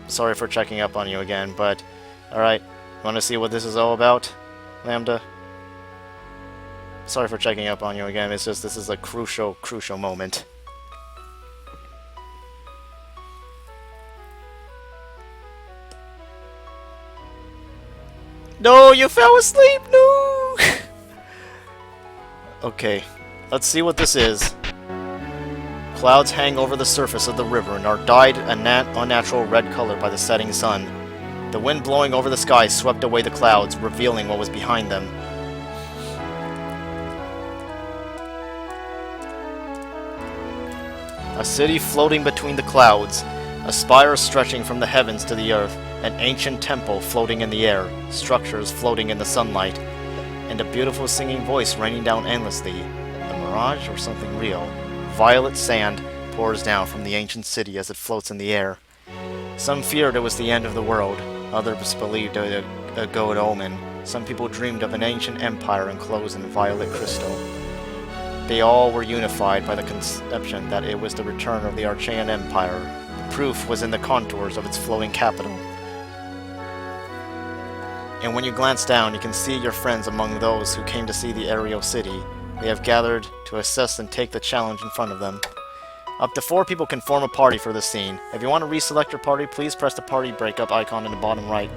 Sorry for checking up on you again, but... Alright, want to see what this is all about, Lambda? Sorry for checking up on you again, it's just this is a crucial moment. No, you fell asleep! No! Okay, let's see what this is. Clouds hang over the surface of the river and are dyed an unnatural red color by the setting sun. The wind blowing over the sky swept away the clouds, revealing what was behind them. A city floating between the clouds, a spire stretching from the heavens to the earth, an ancient temple floating in the air, structures floating in the sunlight, and a beautiful singing voice raining down endlessly. A mirage or something real? Violet sand pours down from the ancient city as it floats in the air. Some feared it was the end of the world. Others believed it a good omen. Some people dreamed of an ancient empire enclosed in violet crystal. They all were unified by the conception that it was the return of the Archean Empire. The proof was in the contours of its flowing capital. And when you glance down, you can see your friends among those who came to see the aerial city. They have gathered to assess and take the challenge in front of them. Up to 4 people can form a party for this scene. If you want to reselect your party, please press the party breakup icon in the bottom right.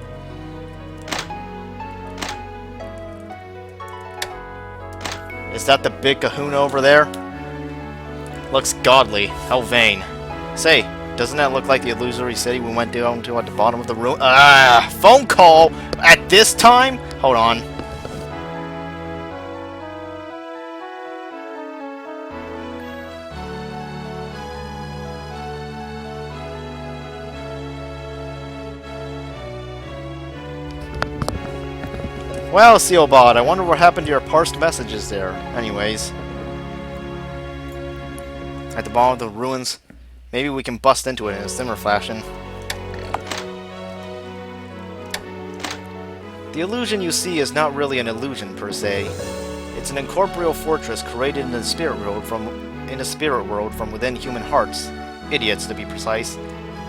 Is that the big kahuna over there? Looks godly. How vain. Say, Doesn't that look like the illusory city we went down to at the bottom of the room? Ah, phone call at this time? Hold on. Well, Sealbot, I wonder what happened to your parsed messages there. Anyways. At the bottom of the ruins, maybe we can bust into it in a similar fashion. The illusion you see is not really an illusion per se. It's an incorporeal fortress created in the spirit world from within human hearts. Idiots, to be precise.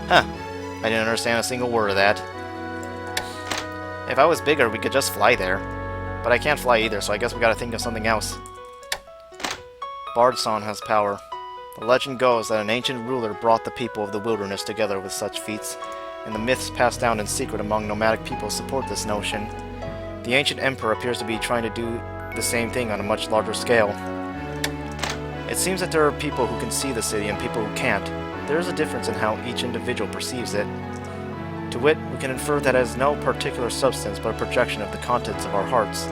Huh. I didn't understand a single word of that. If I was bigger, we could just fly there. But I can't fly either, so I guess we gotta think of something else. Bardson has power. The legend goes that an ancient ruler brought the people of the wilderness together with such feats, and the myths passed down in secret among nomadic people support this notion. The ancient emperor appears to be trying to do the same thing on a much larger scale. It seems that there are people who can see the city and people who can't. There is a difference in how each individual perceives it. To wit, we can infer that it has no particular substance but a projection of the contents of our hearts.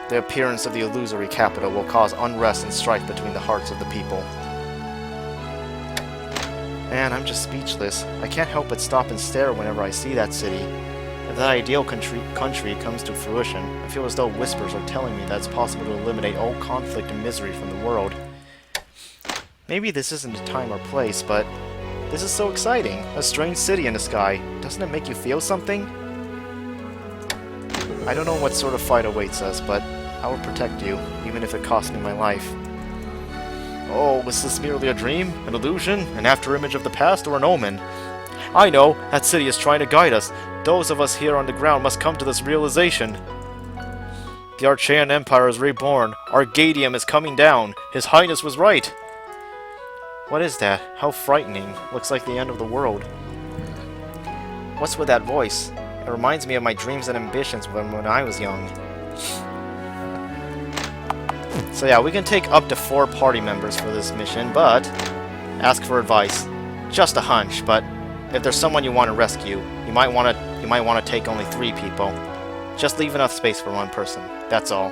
The appearance of the illusory capital will cause unrest and strife between the hearts of the people. Man, I'm just speechless. I can't help but stop and stare whenever I see that city. If that ideal country comes to fruition, I feel as though whispers are telling me that it's possible to eliminate all conflict and misery from the world. Maybe this isn't the time or place, but this is so exciting. A strange city in the sky. Doesn't it make you feel something? I don't know what sort of fight awaits us, but I will protect you, even if it costs me my life. Oh, was this merely a dream? An illusion? An afterimage of the past, or an omen? I know! That city is trying to guide us. Those of us here on the ground must come to this realization. The Archaean Empire is reborn. Argadium is coming down. His Highness was right. What is that? How frightening. Looks like the end of the world. What's with that voice? It reminds me of my dreams and ambitions when I was young. So yeah, we can take up to 4 party members for this mission, but ask for advice. Just a hunch, but if there's someone you want to rescue, you might want to take only 3 people. Just leave enough space for 1 person. That's all.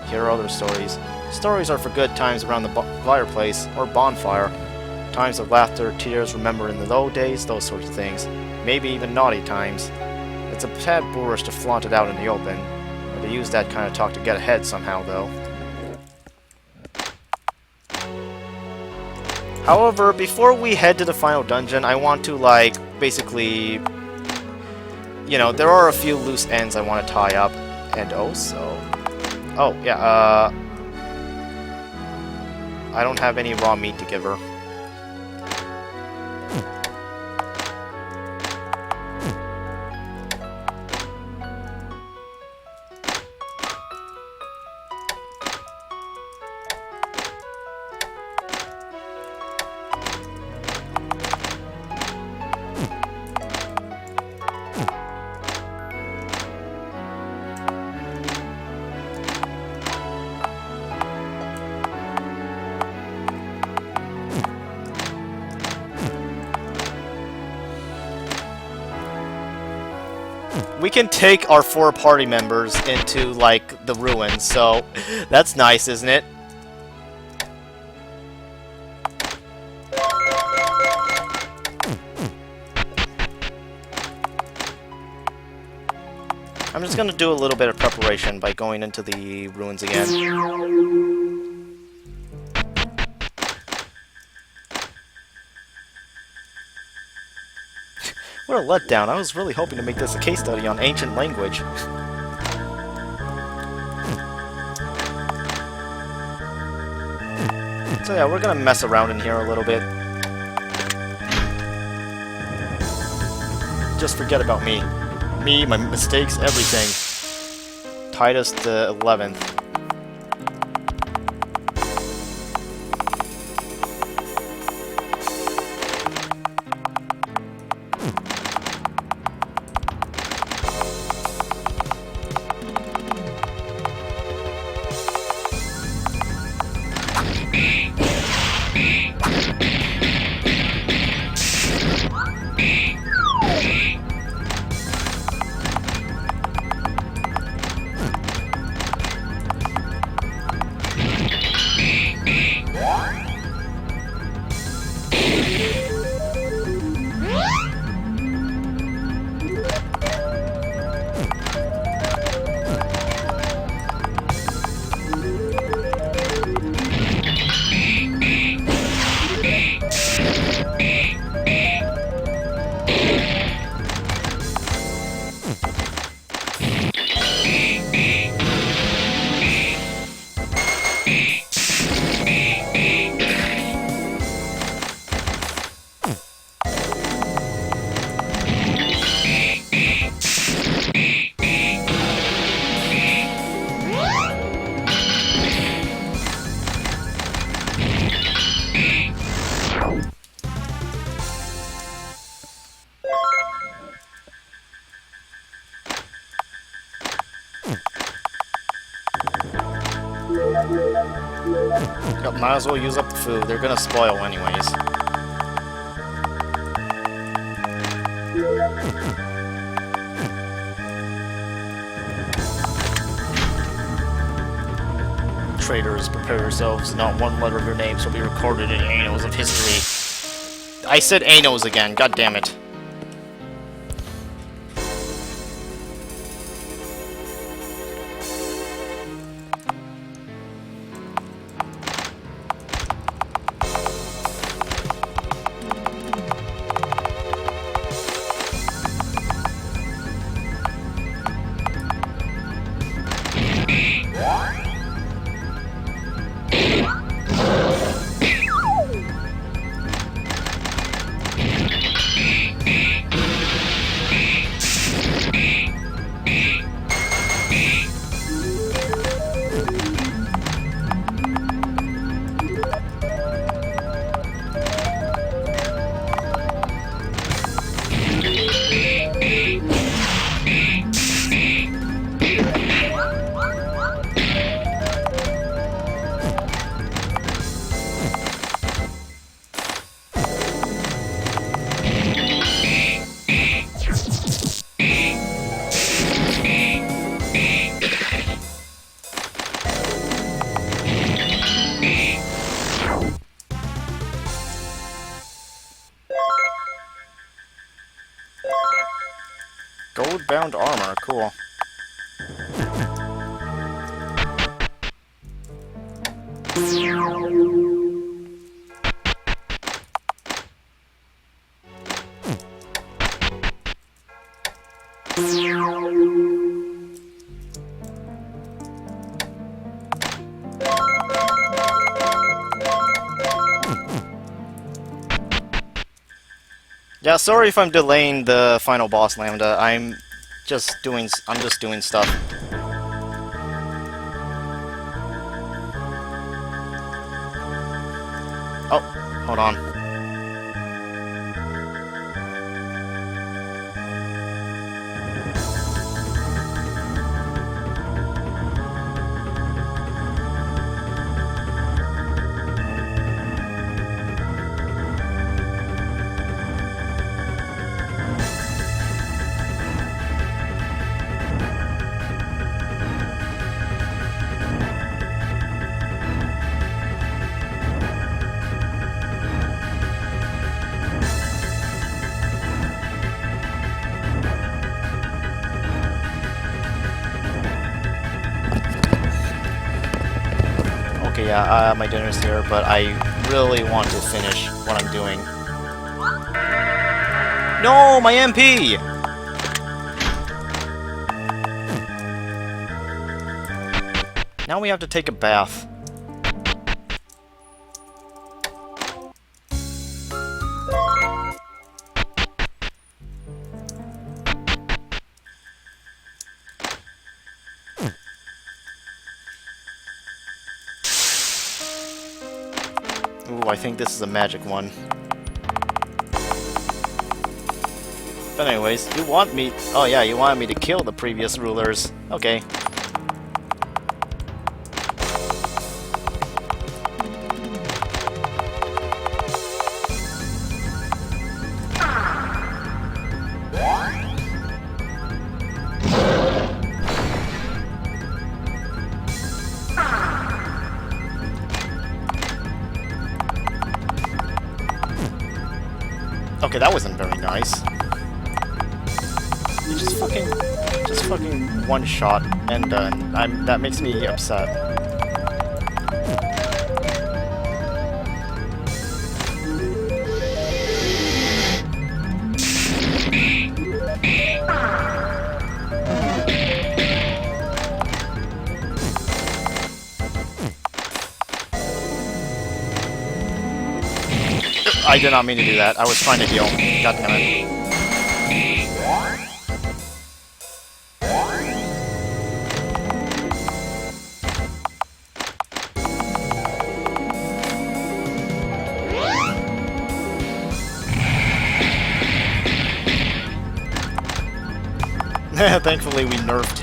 Here are other stories. Stories are for good times around the fireplace or bonfire. Times of laughter, tears, remembering the low days, those sorts of things. Maybe even naughty times. It's a tad boorish to flaunt it out in the open, or to use that kind of talk to get ahead somehow, though. However, before we head to the final dungeon, I want to, like, basically... You know, there are a few loose ends I want to tie up. And also... Oh, yeah, I don't have any raw meat to give her. We can take our 4 party members into, like, the ruins, so that's nice, isn't it? I'm just gonna do a little bit of preparation by going into the ruins again. What a letdown. I was really hoping to make this a case study on ancient language. So yeah, we're gonna mess around in here a little bit. Just forget about me. Me, my mistakes, everything. Titus the 11th. Yep, might as well use up the food. They're gonna spoil anyways. Traitors, prepare yourselves. Not one letter of your names will be recorded in annals of history. I said annals again, god damn it. Gold-bound armor, cool. Yeah, sorry if I'm delaying the final boss, Lambda. I'm just doing stuff. Oh, hold on. Okay, yeah, my dinner's here, but I really want to finish what I'm doing. No, my MP! Now we have to take a bath. Ooh, I think this is a magic one. But anyways, you want me... Oh yeah, you wanted me to kill the previous rulers. Okay. Okay, that wasn't very nice. You just fucking one shot and done. That makes me upset. I did not mean to do that. I was trying to heal. God damn it. Thankfully, we nerfed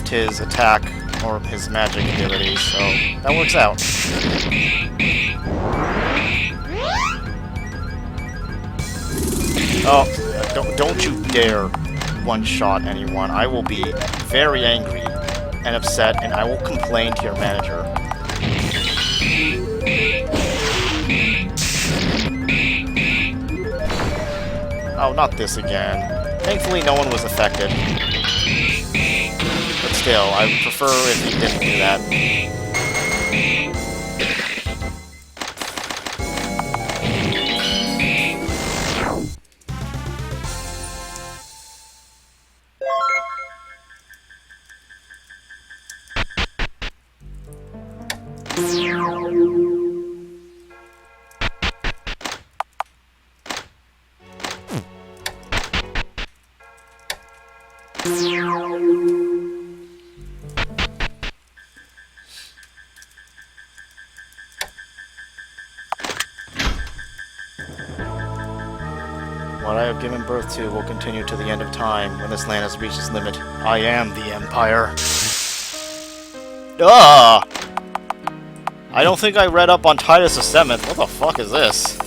his attack or his magic abilities, so that works out. Oh, don't you dare one-shot anyone. I will be very angry and upset, and I will complain to your manager. Oh, not this again. Thankfully, no one was affected. But still, I would prefer if he didn't do that. What I have given birth to will continue to the end of time. When this land has reached its limit, I am the Empire. Ah! I don't think I read up on Titus VII. What the fuck is this?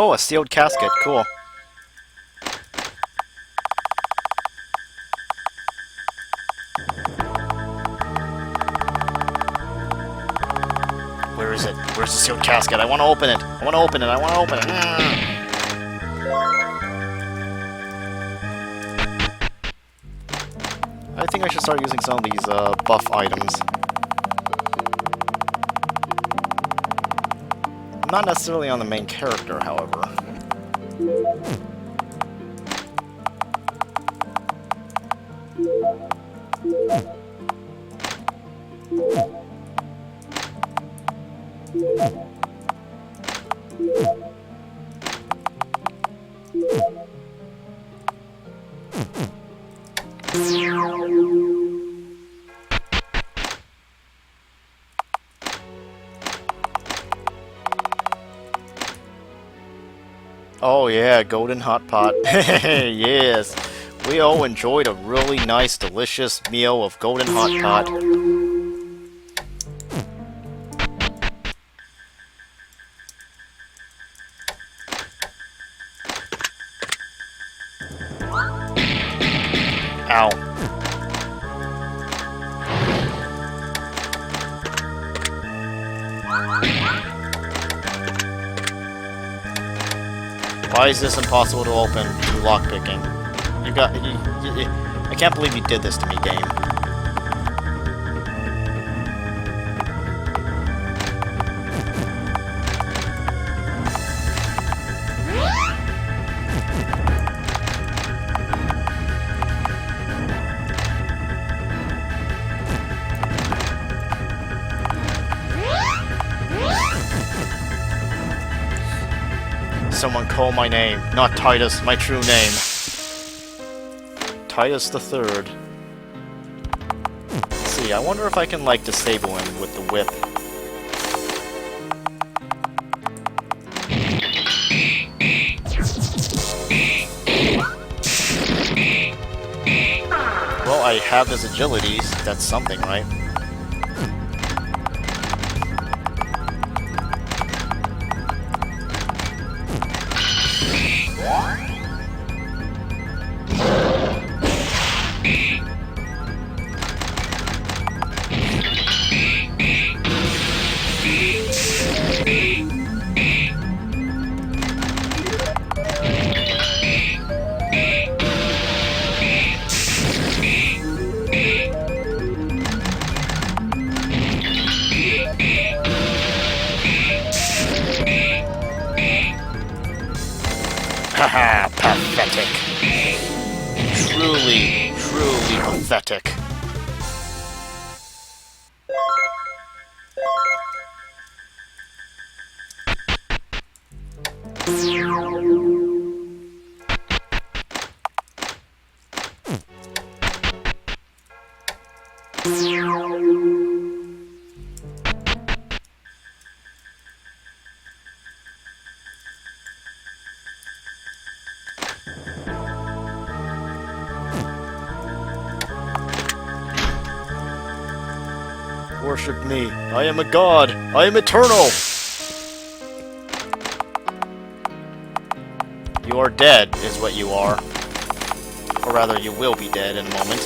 Oh, a sealed casket. Cool. Where is it? Where's the sealed casket? I want to open it. I want to open it. I want to open it. I think I should start using some of these buff items. Not necessarily on the main character, however. Oh yeah, golden hot pot. Yes, we all enjoyed a really nice, delicious meal of golden hot pot. Ow. Why is this impossible to open through lockpicking? I can't believe you did this to me, game. Someone call my name, not Titus, my true name. Titus the Third. see. I wonder if I can, like, disable him with the whip. Well, I have his agilities. That's something, right? Haha, pathetic. Truly, truly pathetic. Worship me. I am a god. I am eternal. You are dead, is what you are. Or rather, you will be dead in a moment.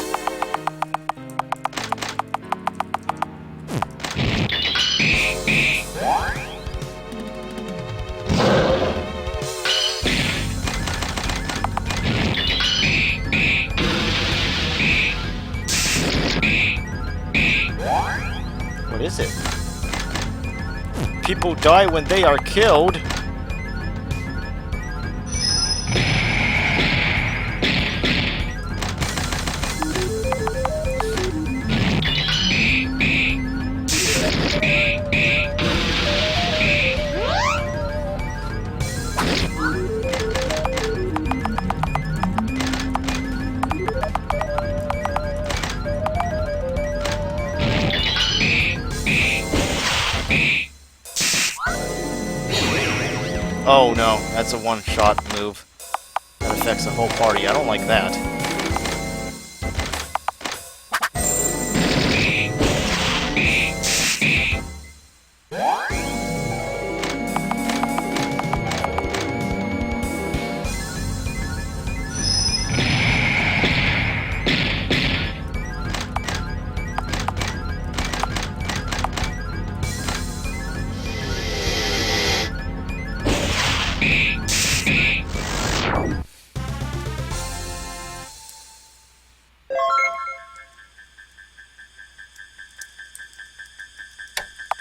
What is it? People die when they are killed. Oh no, that's a one-shot move. That affects the whole party. I don't like that.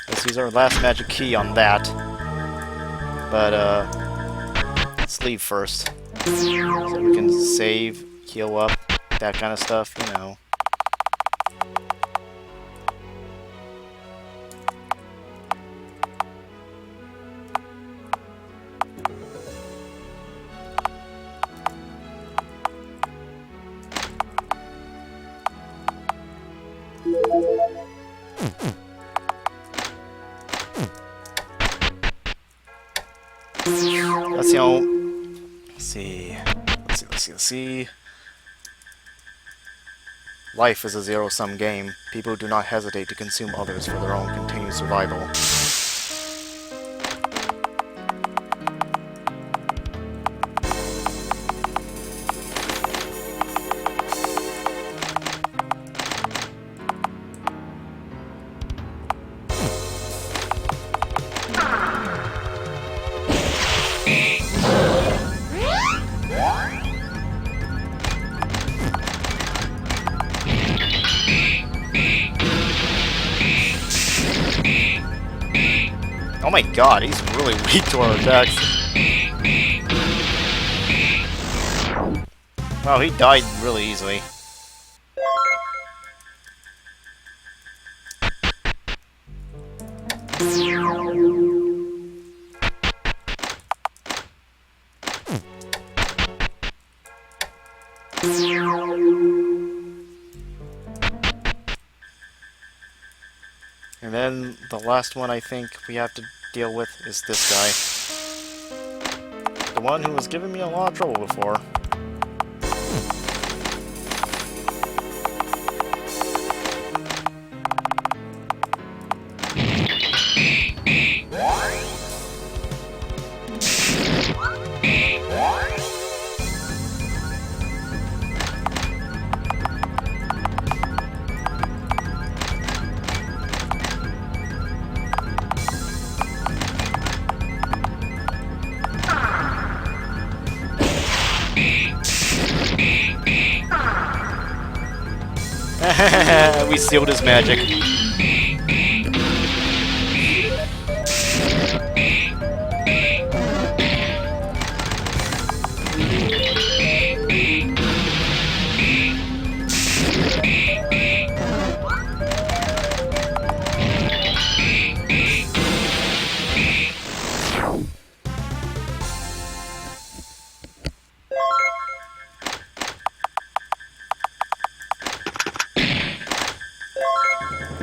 Let's use our last magic key on that. But, let's leave first. So we can save, heal up, that kind of stuff, you know. Let's see. Let's see. Life is a zero-sum game. People do not hesitate to consume others for their own continued survival. Oh my god, he's really weak to our attacks. Wow, he died really easily. And then the last one I think we have to deal with is this guy. The one who was giving me a lot of trouble before. We sealed his magic.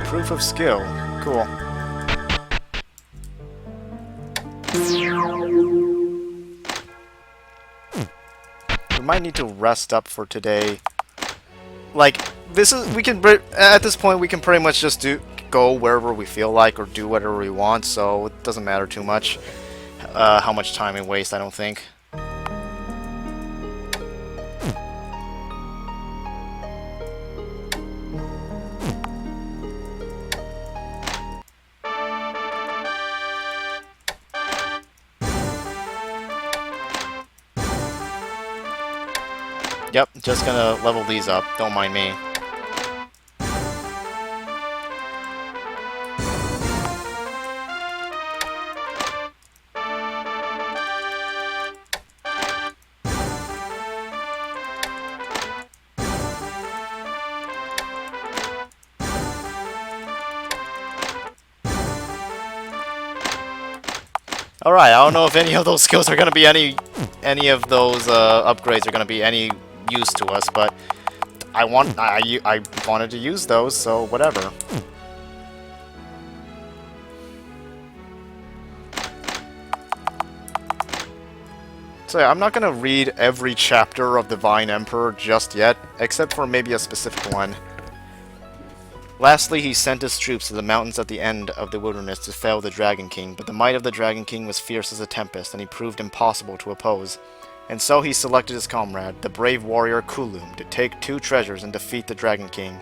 Proof of skill. Cool. We might need to rest up for today. Like, this is, we can, at this point, we can pretty much just go wherever we feel like or do whatever we want, so it doesn't matter too much how much time we waste, I don't think. Yep, just gonna level these up, don't mind me. Alright, I don't know if any of those skills are gonna be any of those upgrades are gonna be any use to us, but I wanted to use those, so whatever. So yeah, I'm not gonna read every chapter of Divine Emperor just yet, except for maybe a specific one. Lastly, he sent his troops to the mountains at the end of the wilderness to fell the Dragon King, but the might of the Dragon King was fierce as a tempest, and he proved impossible to oppose. And so he selected his comrade, the brave warrior Kulum, to take 2 treasures and defeat the Dragon King.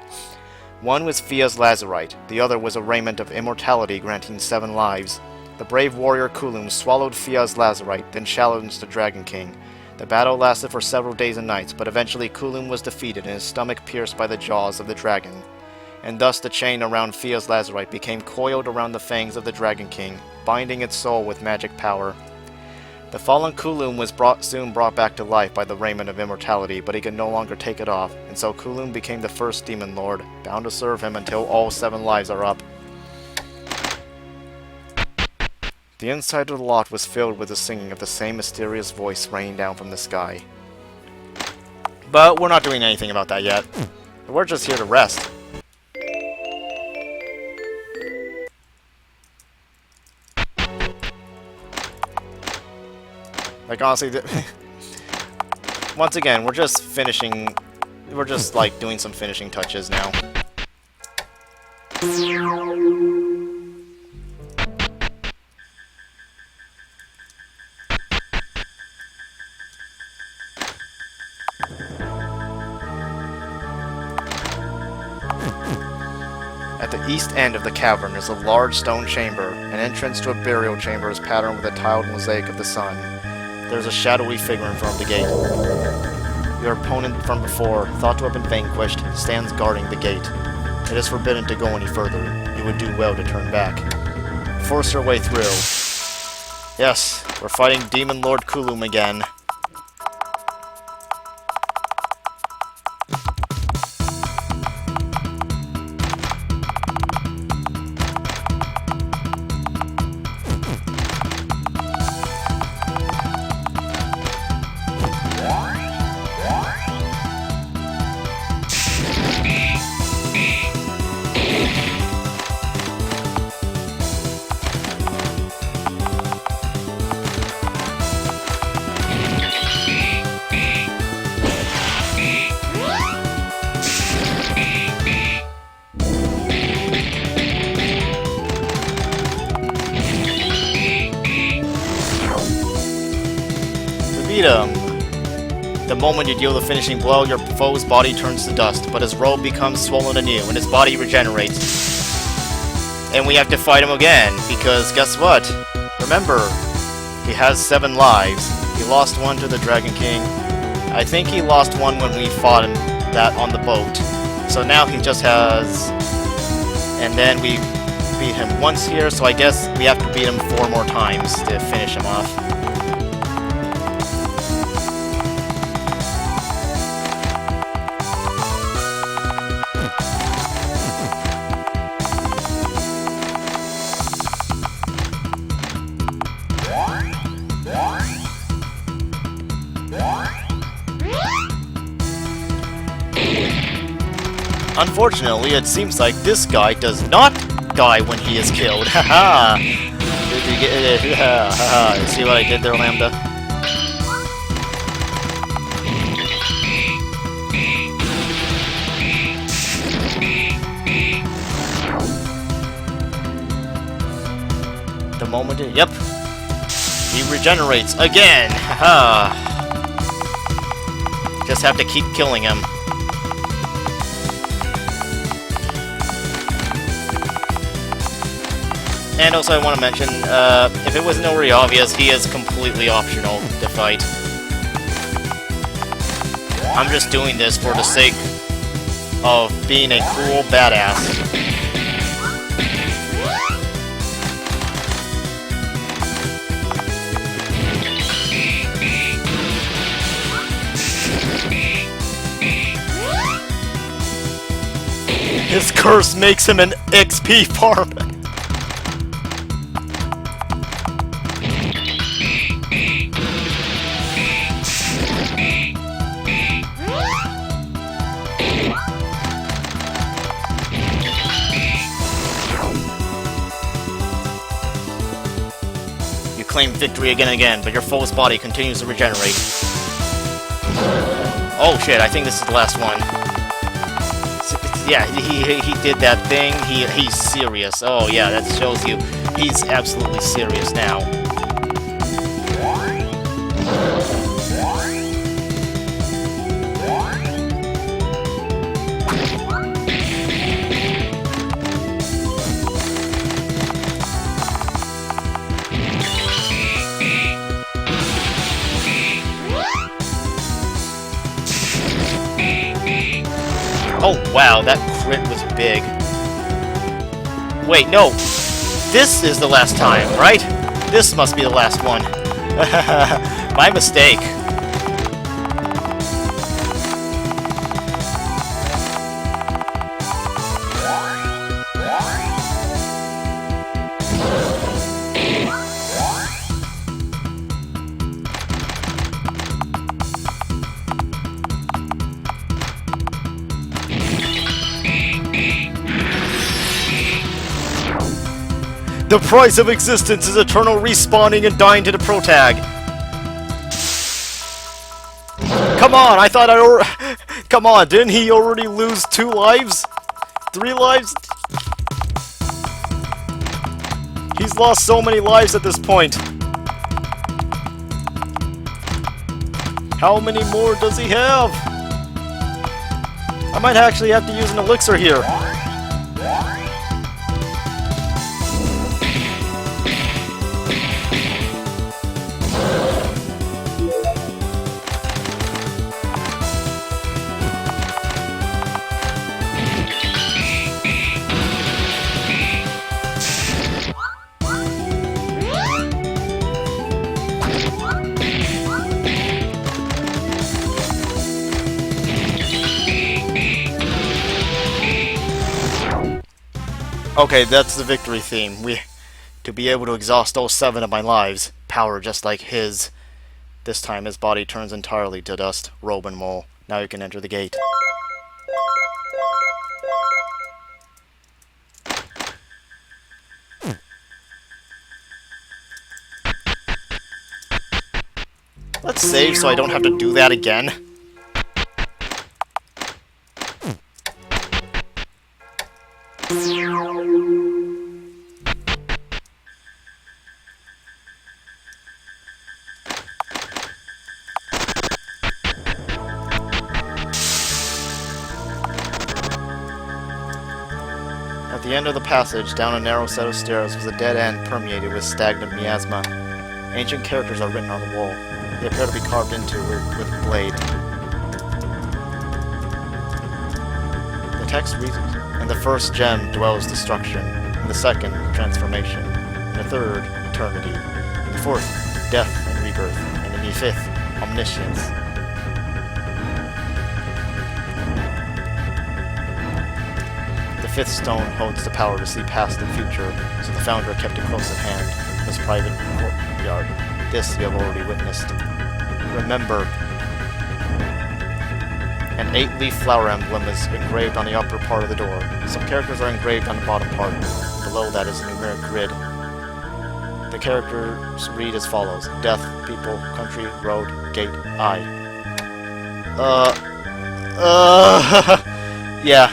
One was Fia's lazarite, the other was a raiment of immortality granting 7 lives. The brave warrior Kulum swallowed Fia's lazarite, then challenged the Dragon King. The battle lasted for several days and nights, but eventually Kulum was defeated and his stomach pierced by the jaws of the dragon. And thus the chain around Fia's lazarite became coiled around the fangs of the Dragon King, binding its soul with magic power. The fallen Kulum was soon brought back to life by the raiment of immortality, but he could no longer take it off, and so Kulum became the first demon lord, bound to serve him until all 7 lives are up. The inside of the lot was filled with the singing of the same mysterious voice raining down from the sky. But we're not doing anything about that yet. We're just here to rest. Like, honestly, once again, we're just finishing, we're just, like, doing some finishing touches now. At the east end of the cavern is a large stone chamber. An entrance to a burial chamber is patterned with a tiled mosaic of the sun. There is a shadowy figure in front of the gate. Your opponent from before, thought to have been vanquished, stands guarding the gate. It is forbidden to go any further. You would do well to turn back. Force your way through. Yes, we're fighting Demon Lord Kulum again. defeat him. The moment you deal the finishing blow, your foe's body turns to dust, but his robe becomes swollen anew, and his body regenerates. And we have to fight him again, because guess what? Remember, he has 7 lives. He lost 1 to the Dragon King. I think he lost 1 when we fought him that on the boat. So now he just has... And then we beat him once here, so I guess we have to beat him 4 more times to finish him off. Unfortunately, it seems like this guy does not die when he is killed. Haha! See what I did there, Lambda? The moment it... Yep! He regenerates again! Haha! Just have to keep killing him. And also I want to mention, if it wasn't already obvious, he is completely optional to fight. I'm just doing this for the sake of being a cool badass. His curse makes him an XP farmer. Claim victory again and again, but your foe's body continues to regenerate. Oh shit, I think this is the last one. Yeah, he did that thing. He's serious. Oh yeah, that shows you he's absolutely serious now. Oh, wow, that crit was big. Wait, no. This is the last time, right? This must be the last one. My mistake. The price of existence is eternal respawning and dying to the protag. Come on, I thought Come on, didn't he already lose 2 lives? 3 lives? He's lost so many lives at this point. How many more does he have? I might actually have to use an elixir here. Okay, that's the victory theme. To be able to exhaust all 7 of my lives, power just like his. This time his body turns entirely to dust, robe and mole. Now you can enter the gate. Let's save so I don't have to do that again. the end of the passage, down a narrow set of stairs, was a dead end permeated with stagnant miasma. Ancient characters are written on the wall. They appear to be carved into with blade. The text reads, "In the first gem dwells destruction, in the second, transformation, in the third, eternity, in the fourth, death and rebirth, and in the fifth, omniscience." The fifth stone holds the power to see past the future, so the founder kept it close at hand, in his private courtyard. This you have already witnessed. Remember, an 8-leaf flower emblem is engraved on the upper part of the door. Some characters are engraved on the bottom part. Below that is a numeric grid. The characters read as follows: death, people, country, road, gate, I. Yeah.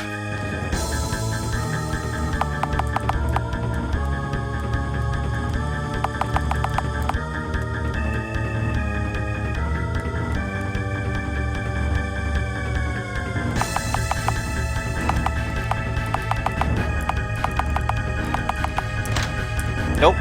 Nope.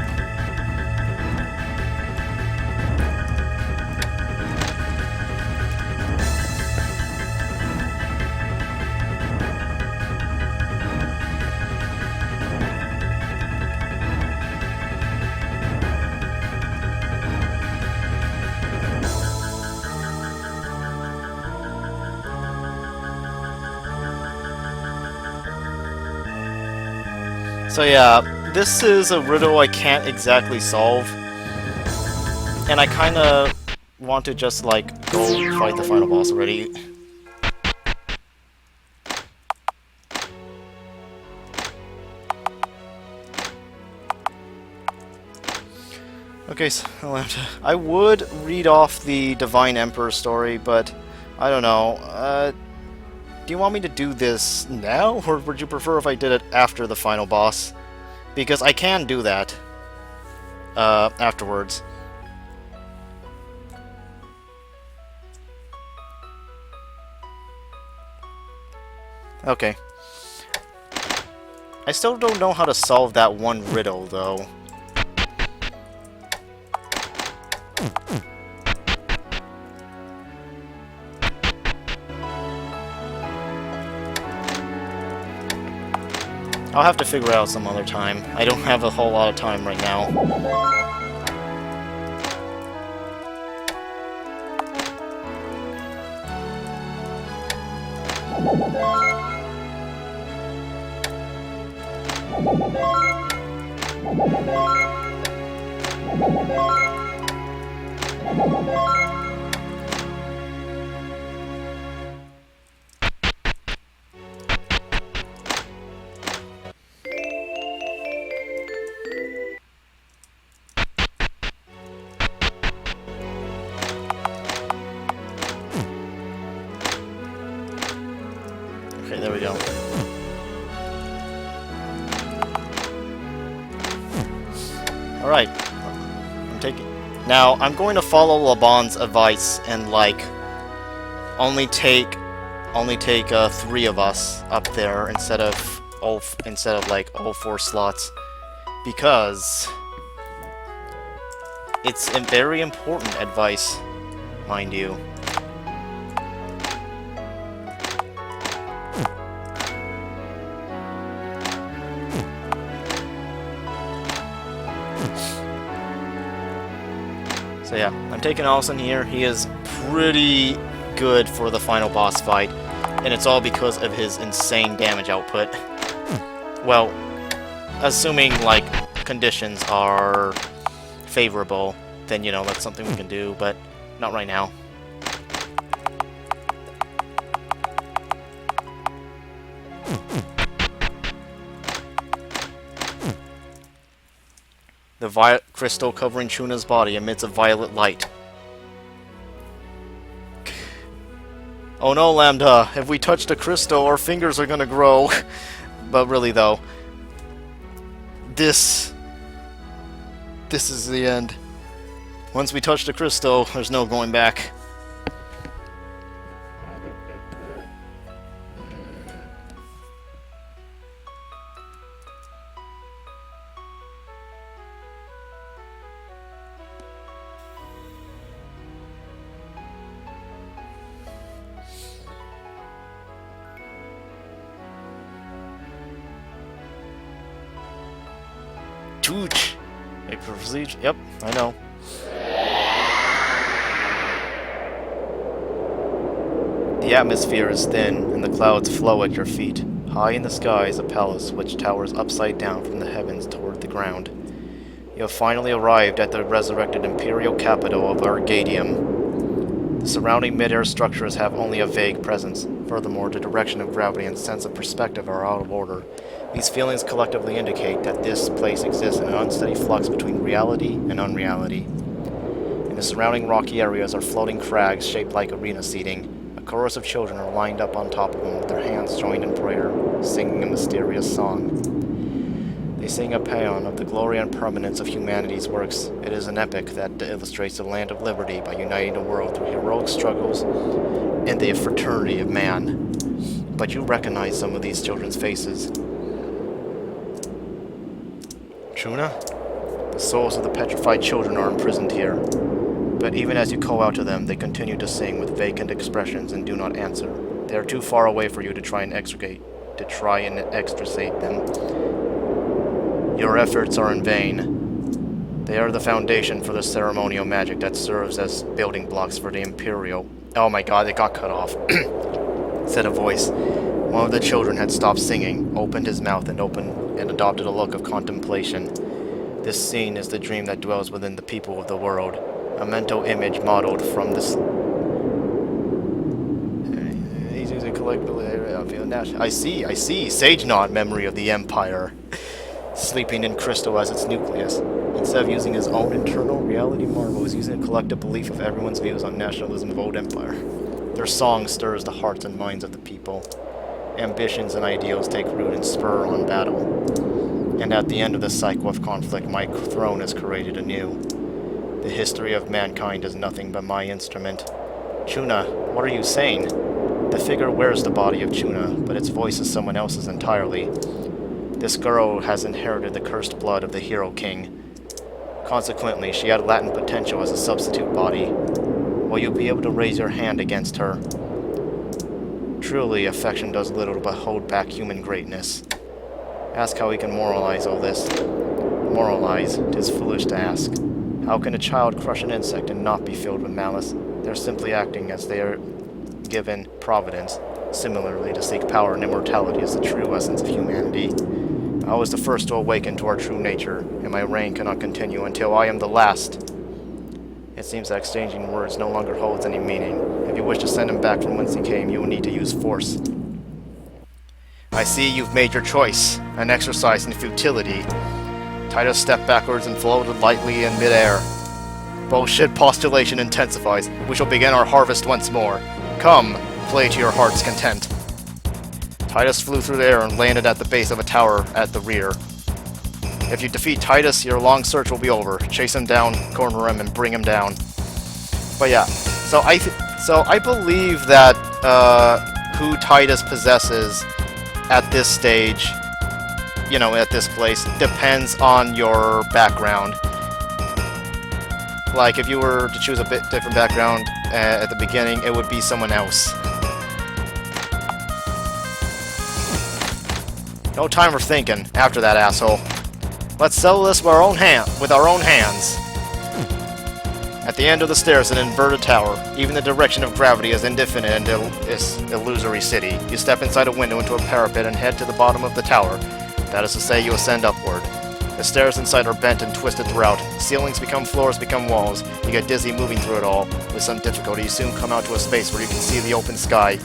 So yeah, this is a riddle I can't exactly solve, and I kinda want to just, like, go fight the final boss already. Okay, so I would read off the Divine Emperor story, but I don't know. Do you want me to do this now, or would you prefer if I did it after the final boss? Because I can do that afterwards. Okay. I still don't know how to solve that one riddle, though. I'll have to figure it out some other time. I don't have a whole lot of time right now. Okay, there we go. Alright. I'm taking... Now, I'm going to follow Laban's advice and, like, only take 3 of us up there instead of like all 4 slots, because it's a very important advice, mind you. So yeah, I'm taking Allison here. He is pretty good for the final boss fight, and it's all because of his insane damage output. Well, assuming, like, conditions are favorable, then, you know, that's something we can do, but not right now. The violet crystal covering Chuna's body emits a violet light. Oh no, Lambda! If we touch the crystal, our fingers are gonna grow. But really, though, this is the end. Once we touch the crystal, there's no going back. Tooch. A procedure. Yep, I know. The atmosphere is thin, and the clouds flow at your feet. High in the sky is a palace which towers upside down from the heavens toward the ground. You have finally arrived at the resurrected imperial capital of Argadium. The surrounding mid-air structures have only a vague presence. Furthermore, the direction of gravity and sense of perspective are out of order. These feelings collectively indicate that this place exists in an unsteady flux between reality and unreality. In the surrounding rocky areas are floating crags shaped like arena seating. A chorus of children are lined up on top of them with their hands joined in prayer, singing a mysterious song. They sing a paean of the glory and permanence of humanity's works. It is an epic that illustrates the land of liberty by uniting the world through heroic struggles and the fraternity of man. But you recognize some of these children's faces. Chuna? The souls of the petrified children are imprisoned here. But even as you call out to them, they continue to sing with vacant expressions and do not answer. They are too far away for you to try and extricate them. Your efforts are in vain. They are the foundation for the ceremonial magic that serves as building blocks for the Imperial. Oh my god, it got cut off. Said a voice. One of the children had stopped singing, opened his mouth and adopted a look of contemplation. This scene is the dream that dwells within the people of the world. A mental image modeled from this. I see. Sage Knot, memory of the Empire. Sleeping in crystal as its nucleus. Instead of using his own internal reality marvel, he's using a collective belief of everyone's views on nationalism of old empire. Their song stirs the hearts and minds of the people. Ambitions and ideals take root and spur on battle. And at the end of this cycle of conflict, my throne is created anew. The history of mankind is nothing but my instrument. Chuna, what are you saying? The figure wears the body of Chuna, but its voice is someone else's entirely. This girl has inherited the cursed blood of the Hero King. Consequently, she had latent potential as a substitute body. Will you be able to raise your hand against her? Truly, affection does little but hold back human greatness. Ask how we can moralize all this. Moralize? 'Tis foolish to ask. How can a child crush an insect and not be filled with malice? They're simply acting as they are given providence. Similarly, to seek power and immortality is the true essence of humanity. I was the first to awaken to our true nature, and my reign cannot continue until I am the last. It seems that exchanging words no longer holds any meaning. If you wish to send him back from whence he came, you will need to use force. I see you've made your choice, an exercise in futility. Titus stepped backwards and floated lightly in midair. Bullshit postulation intensifies. We shall begin our harvest once more. Come, play to your heart's content. Titus flew through the air and landed at the base of a tower at the rear. If you defeat Titus, your long search will be over. Chase him down, corner him, and bring him down. But yeah, so I believe that who Titus possesses at this stage, you know, at this place, depends on your background. Like, if you were to choose a bit different background at the beginning, it would be someone else. No time for thinking after that, asshole. Let's settle this with our own hands. At the end of the stairs, an inverted tower. Even the direction of gravity is indefinite in this illusory city. You step inside a window into a parapet and head to the bottom of the tower. That is to say, you ascend upward. The stairs inside are bent and twisted throughout. Ceilings become floors, become walls. You get dizzy moving through it all. With some difficulty, you soon come out to a space where you can see the open sky.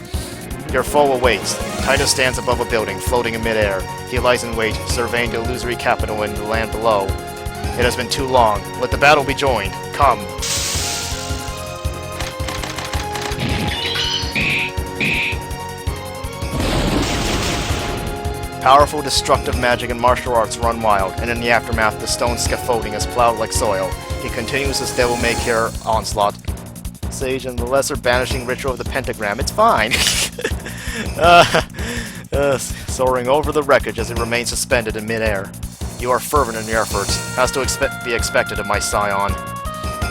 Your foe awaits. Titus stands above a building, floating in midair. He lies in wait, surveying the illusory capital and the land below. It has been too long. Let the battle be joined. Come. Powerful destructive magic and martial arts run wild, and in the aftermath, the stone scaffolding is plowed like soil. He continues his devil-may-care onslaught. Sage and the lesser banishing ritual of the pentagram. It's fine. Soaring over the wreckage as it remains suspended in midair. You are fervent in your efforts, as to be expected of my scion.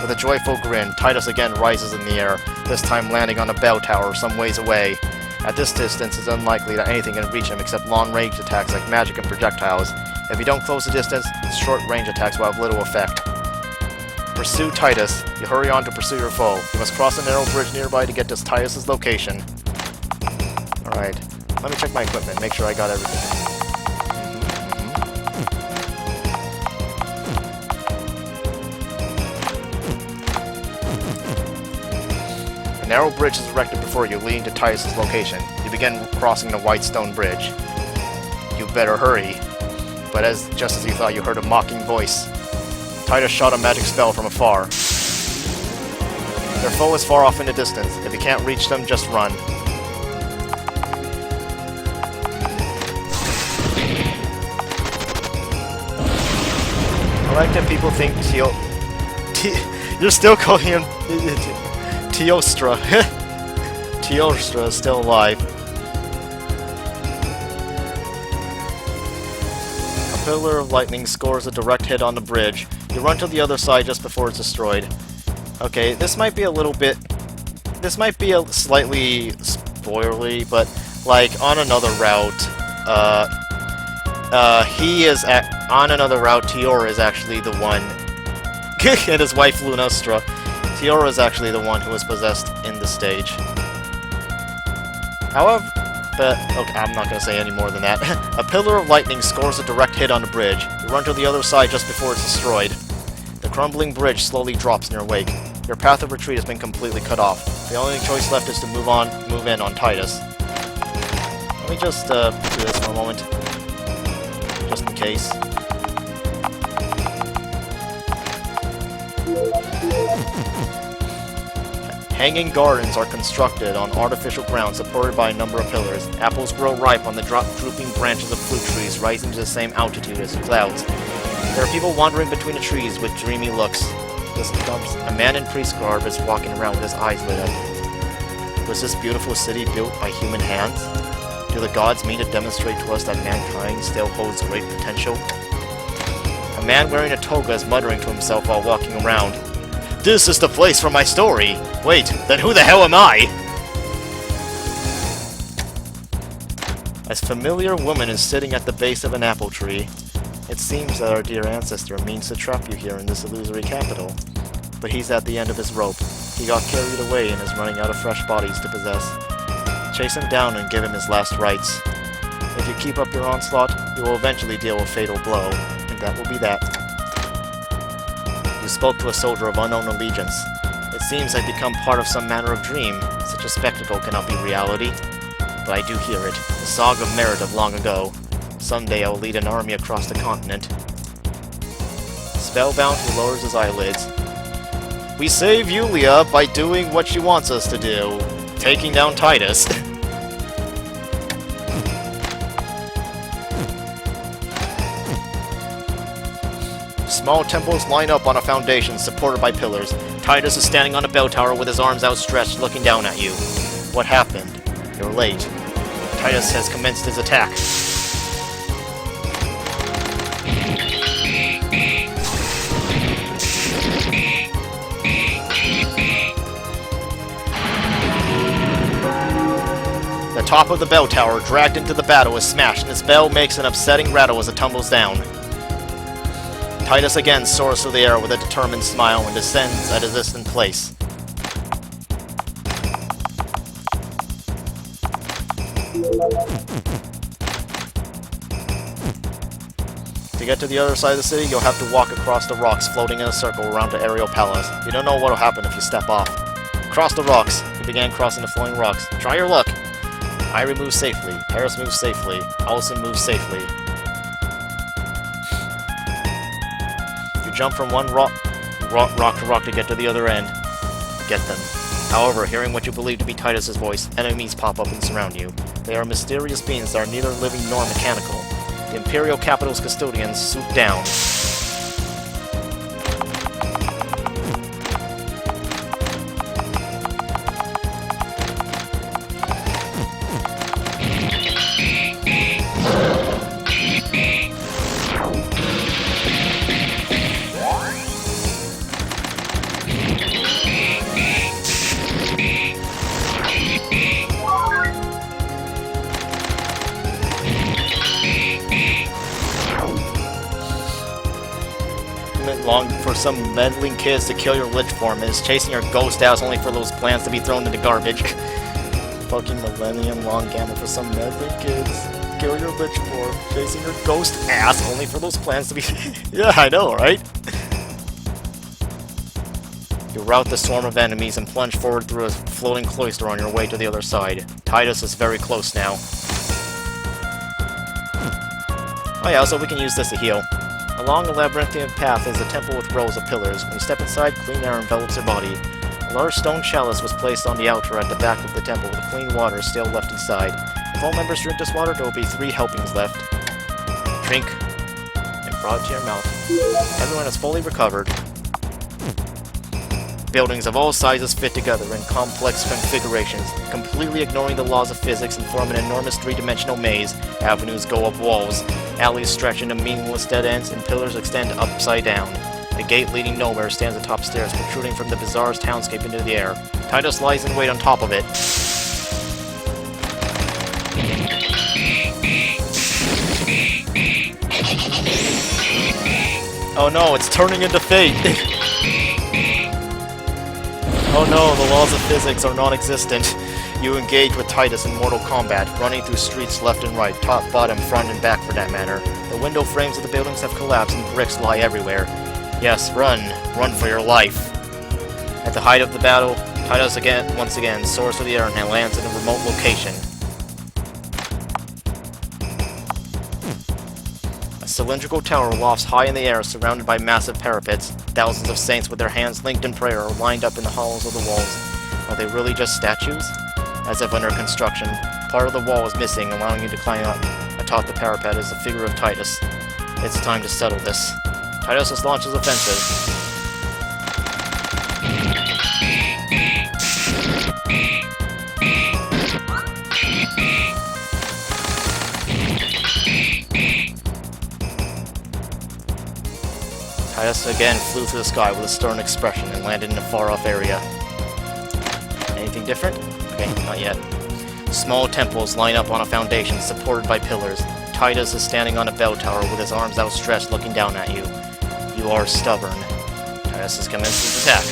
With a joyful grin, Titus again rises in the air, this time landing on a bell tower some ways away. At this distance, it's unlikely that anything can reach him except long-range attacks like magic and projectiles. If you don't close the distance, short-range attacks will have little effect. Pursue Titus. You hurry on to pursue your foe. You must cross a narrow bridge nearby to get to Titus's location. Alright. Let me check my equipment, make sure I got everything. A narrow bridge is erected before you, leading to Titus's location. You begin crossing the white stone bridge. You better hurry. But just as you thought, you heard a mocking voice. Titus shot a magic spell from afar. Their foe is far off in the distance. If you can't reach them, just run. I like that people think you're still calling him Teostra. Teostra is still alive. A pillar of lightning scores a direct hit on the bridge. You run to the other side just before it's destroyed. Okay, this might be a little bit... This might be a slightly spoilery, but, like, on another route, on another route, Tiora is actually the one... and his wife, Lunastra. Tiora is actually the one who was possessed in the stage. However... okay, I'm not going to say any more than that. A pillar of lightning scores a direct hit on the bridge. You run to the other side just before it's destroyed. The crumbling bridge slowly drops in your wake. Your path of retreat has been completely cut off. The only choice left is to move in on Titus. Let me just do this for a moment. Just in case. Hanging gardens are constructed on artificial ground supported by a number of pillars. Apples grow ripe on the drooping branches of fruit trees, rising to the same altitude as the clouds. There are people wandering between the trees with dreamy looks. A man in priest garb is walking around with his eyes lit up. Was this beautiful city built by human hands? Do the gods mean to demonstrate to us that mankind still holds great potential? A man wearing a toga is muttering to himself while walking around. This is the place for my story! Wait, then who the hell am I? A familiar woman is sitting at the base of an apple tree. It seems that our dear ancestor means to trap you here in this illusory capital. But he's at the end of his rope. He got carried away and is running out of fresh bodies to possess. Chase him down and give him his last rites. If you keep up your onslaught, you will eventually deal a fatal blow, and that will be that. You spoke to a soldier of unknown allegiance. It seems I've become part of some manner of dream. Such a spectacle cannot be reality. But I do hear it, the saga of merit of long ago. Someday I will lead an army across the continent. Spellbound, he lowers his eyelids. We save Yulia by doing what she wants us to do. Taking down Titus. Small temples line up on a foundation supported by pillars. Titus is standing on a bell tower with his arms outstretched, looking down at you. What happened? You're late. Titus has commenced his attack. The top of the bell tower, dragged into the battle, is smashed, and its bell makes an upsetting rattle as it tumbles down. Titus again soars through the air with a determined smile and descends at a distant place. To get to the other side of the city, you'll have to walk across the rocks floating in a circle around the aerial palace. You don't know what'll happen if you step off. Cross the rocks. You began crossing the flowing rocks. Try your luck. Irie moves safely. Paris moves safely. Allison moves safely. You jump from one rock to rock to get to the other end. Get them. However, hearing what you believe to be Titus's voice, enemies pop up and surround you. They are mysterious beings that are neither living nor mechanical. The Imperial Capital's custodians swoop down. for some meddling kids to kill your lich form and is chasing your ghost ass only for those plans to be thrown into garbage. Fucking millennium long gamma for some meddling kids. Kill your lich form, chasing your ghost ass only for those plans to be. Yeah, I know, right? You rout the swarm of enemies and plunge forward through a floating cloister on your way to the other side. Titus is very close now. Oh yeah, also we can use this to heal. Along the labyrinthine path is a temple with rows of pillars. When you step inside, clean air envelops your body. A large stone chalice was placed on the altar at the back of the temple with clean water still left inside. If all members drink this water, there will be 3 helpings left. Drink and brought it to your mouth. Everyone is fully recovered. Buildings of all sizes fit together in complex configurations, completely ignoring the laws of physics and form an enormous 3-dimensional maze. Avenues go up walls, alleys stretch into meaningless dead ends, and pillars extend upside down. A gate leading nowhere stands atop stairs, protruding from the bizarre townscape into the air. Titus lies in wait on top of it. Oh no, it's turning into fate! Oh no, the laws of physics are non-existent. You engage with Titus in mortal combat, running through streets left and right, top, bottom, front, and back for that matter. The window frames of the buildings have collapsed and bricks lie everywhere. Yes, run. Run for your life. At the height of the battle, Titus once again soars through the air and lands in a remote location. A cylindrical tower lofts high in the air, surrounded by massive parapets. Thousands of saints with their hands linked in prayer are lined up in the hollows of the walls. Are they really just statues? As if under construction, part of the wall is missing, allowing you to climb up. Atop the parapet is the figure of Titus. It's time to settle this. Titus has launched his offensive. Titus again flew through the sky with a stern expression and landed in a far-off area. Anything different? Okay, not yet. Small temples line up on a foundation supported by pillars. Titus is standing on a bell tower with his arms outstretched looking down at you. You are stubborn. Titus has commenced his attack.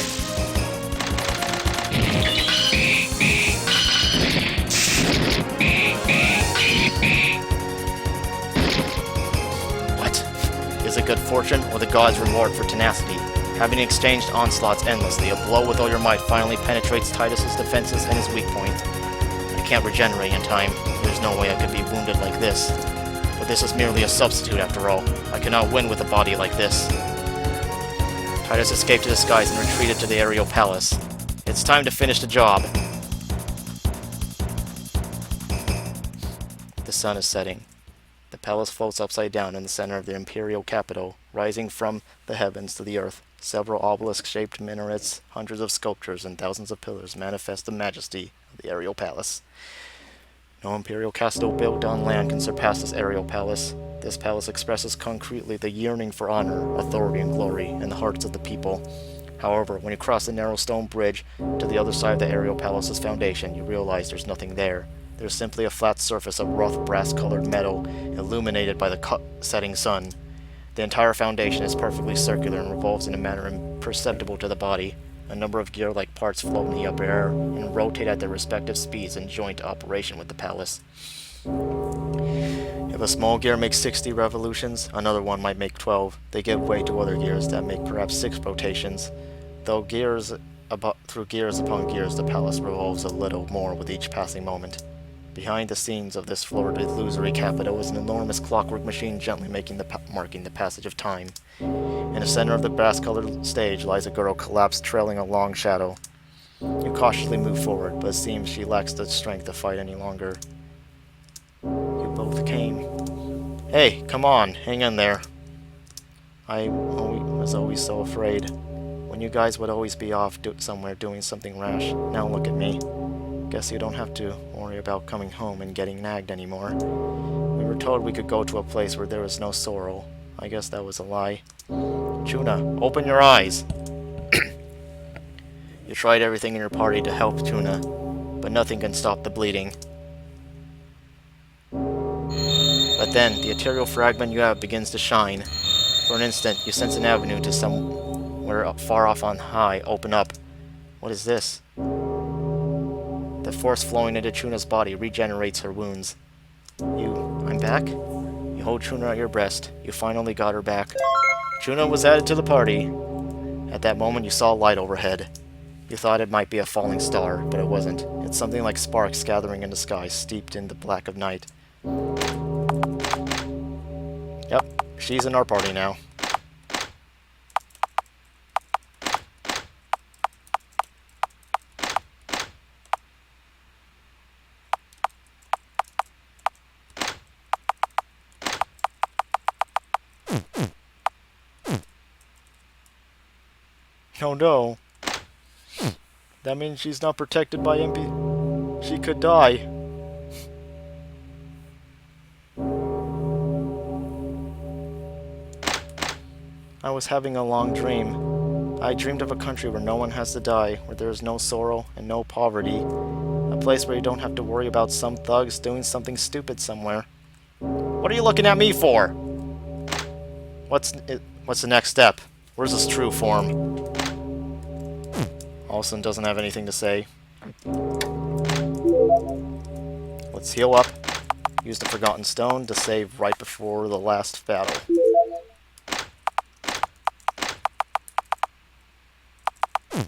What? Is it good fortune or the god's reward for tenacity? Having exchanged onslaughts endlessly, a blow with all your might finally penetrates Titus's defenses and his weak point. I can't regenerate in time. There's no way I could be wounded like this. But this is merely a substitute after all. I cannot win with a body like this. Titus escaped to the skies and retreated to the aerial palace. It's time to finish the job. The sun is setting. The palace floats upside down in the center of the imperial capital, rising from the heavens to the earth. Several obelisk-shaped minarets, hundreds of sculptures, and thousands of pillars manifest the majesty of the aerial palace. No imperial castle built on land can surpass this aerial palace. This palace expresses concretely the yearning for honor, authority, and glory in the hearts of the people. However, when you cross the narrow stone bridge to the other side of the aerial palace's foundation, you realize there's nothing there. There's simply a flat surface of rough brass-colored metal, illuminated by the setting sun. The entire foundation is perfectly circular and revolves in a manner imperceptible to the body. A number of gear-like parts float in the upper air and rotate at their respective speeds in joint operation with the palace. If a small gear makes 60 revolutions, another one might make 12. They give way to other gears that make perhaps 6 rotations. Through gears upon gears, the palace revolves a little more with each passing moment. Behind the scenes of this florid illusory capital is an enormous clockwork machine gently marking the passage of time. In the center of the brass-colored stage lies a girl collapsed, trailing a long shadow. You cautiously move forward, but it seems she lacks the strength to fight any longer. You both came. Hey, come on, hang in there. I was always so afraid. When you guys would always be off somewhere doing something rash. Now look at me. Guess you don't have to worry about coming home and getting nagged anymore. We were told we could go to a place where there was no sorrow. I guess that was a lie. Tuna, open your eyes! You tried everything in your party to help Tuna, but nothing can stop the bleeding. But then, the ethereal fragment you have begins to shine. For an instant, you sense an avenue to somewhere up far off on high open up. What is this? The force flowing into Chuna's body regenerates her wounds. I'm back? You hold Chuna at your breast. You finally got her back. Chuna was added to the party. At that moment, you saw a light overhead. You thought it might be a falling star, but it wasn't. It's something like sparks gathering in the sky, steeped in the black of night. Yep, she's in our party now. Oh no. That means she's not protected by MP. She could die. I was having a long dream. I dreamed of a country where no one has to die, where there is no sorrow and no poverty. A place where you don't have to worry about some thugs doing something stupid somewhere. What are you looking at me for? What's the next step? Where's this true form? Olsen doesn't have anything to say. Let's heal up. Use the Forgotten Stone to save right before the last battle.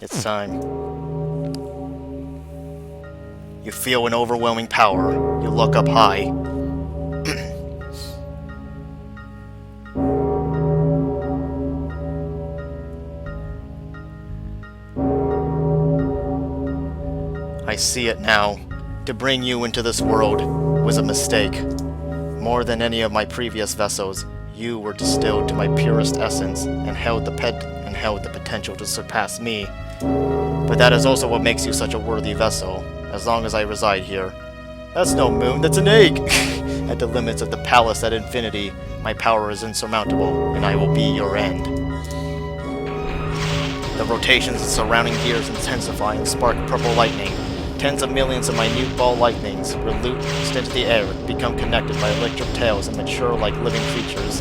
It's time. You feel an overwhelming power. You look up high. I see it now. To bring you into this world was a mistake. More than any of my previous vessels, you were distilled to my purest essence and held the potential to surpass me. But that is also what makes you such a worthy vessel, as long as I reside here. That's no moon, that's an egg! At the limits of the palace at infinity, my power is insurmountable, and I will be your end. The rotations and surrounding gears intensify and spark purple lightning. Tens of millions of minute ball lightnings released into the air become connected by electric tails and mature like living creatures.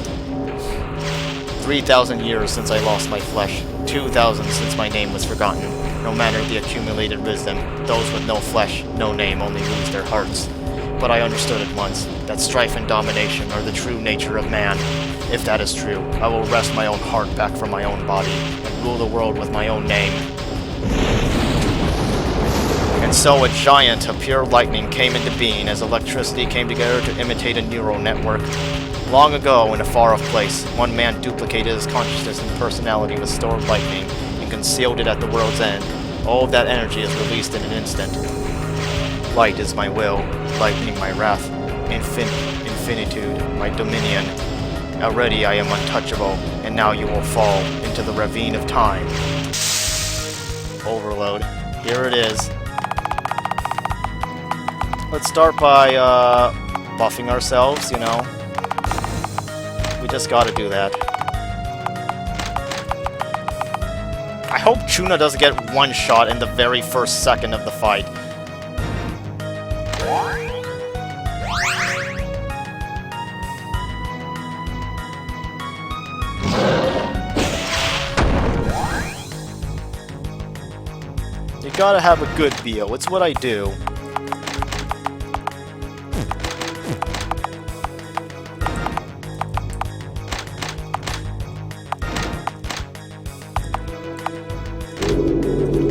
3,000 years since I lost my flesh. 2,000 since my name was forgotten. No matter the accumulated wisdom, those with no flesh, no name only lose their hearts. But I understood at once that strife and domination are the true nature of man. If that is true, I will wrest my own heart back from my own body and rule the world with my own name. And so a giant of pure lightning came into being as electricity came together to imitate a neural network. Long ago, in a far-off place, one man duplicated his consciousness and personality with stored lightning and concealed it at the world's end. All of that energy is released in an instant. Light is my will, lightning my wrath, infinitude my dominion. Already I am untouchable, and now you will fall into the ravine of time. Overload. Here it is. Let's start by buffing ourselves, you know. We just gotta do that. I hope Chuna doesn't get one shot in the very first second of the fight. You gotta have a good BO, it's what I do.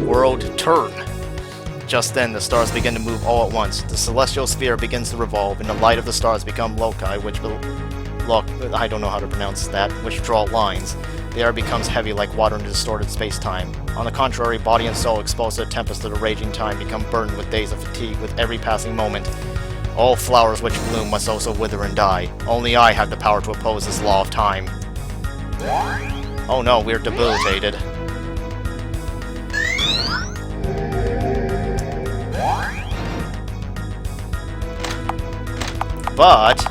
World turn. Just then, the stars begin to move all at once. The celestial sphere begins to revolve, and the light of the stars become loci, which I don't know how to pronounce that, which draw lines. The air becomes heavy like water in distorted space-time. On the contrary, body and soul, exposed to the tempest of the raging time, become burdened with days of fatigue with every passing moment. All flowers which bloom must also wither and die. Only I have the power to oppose this law of time. Oh no, we're debilitated. But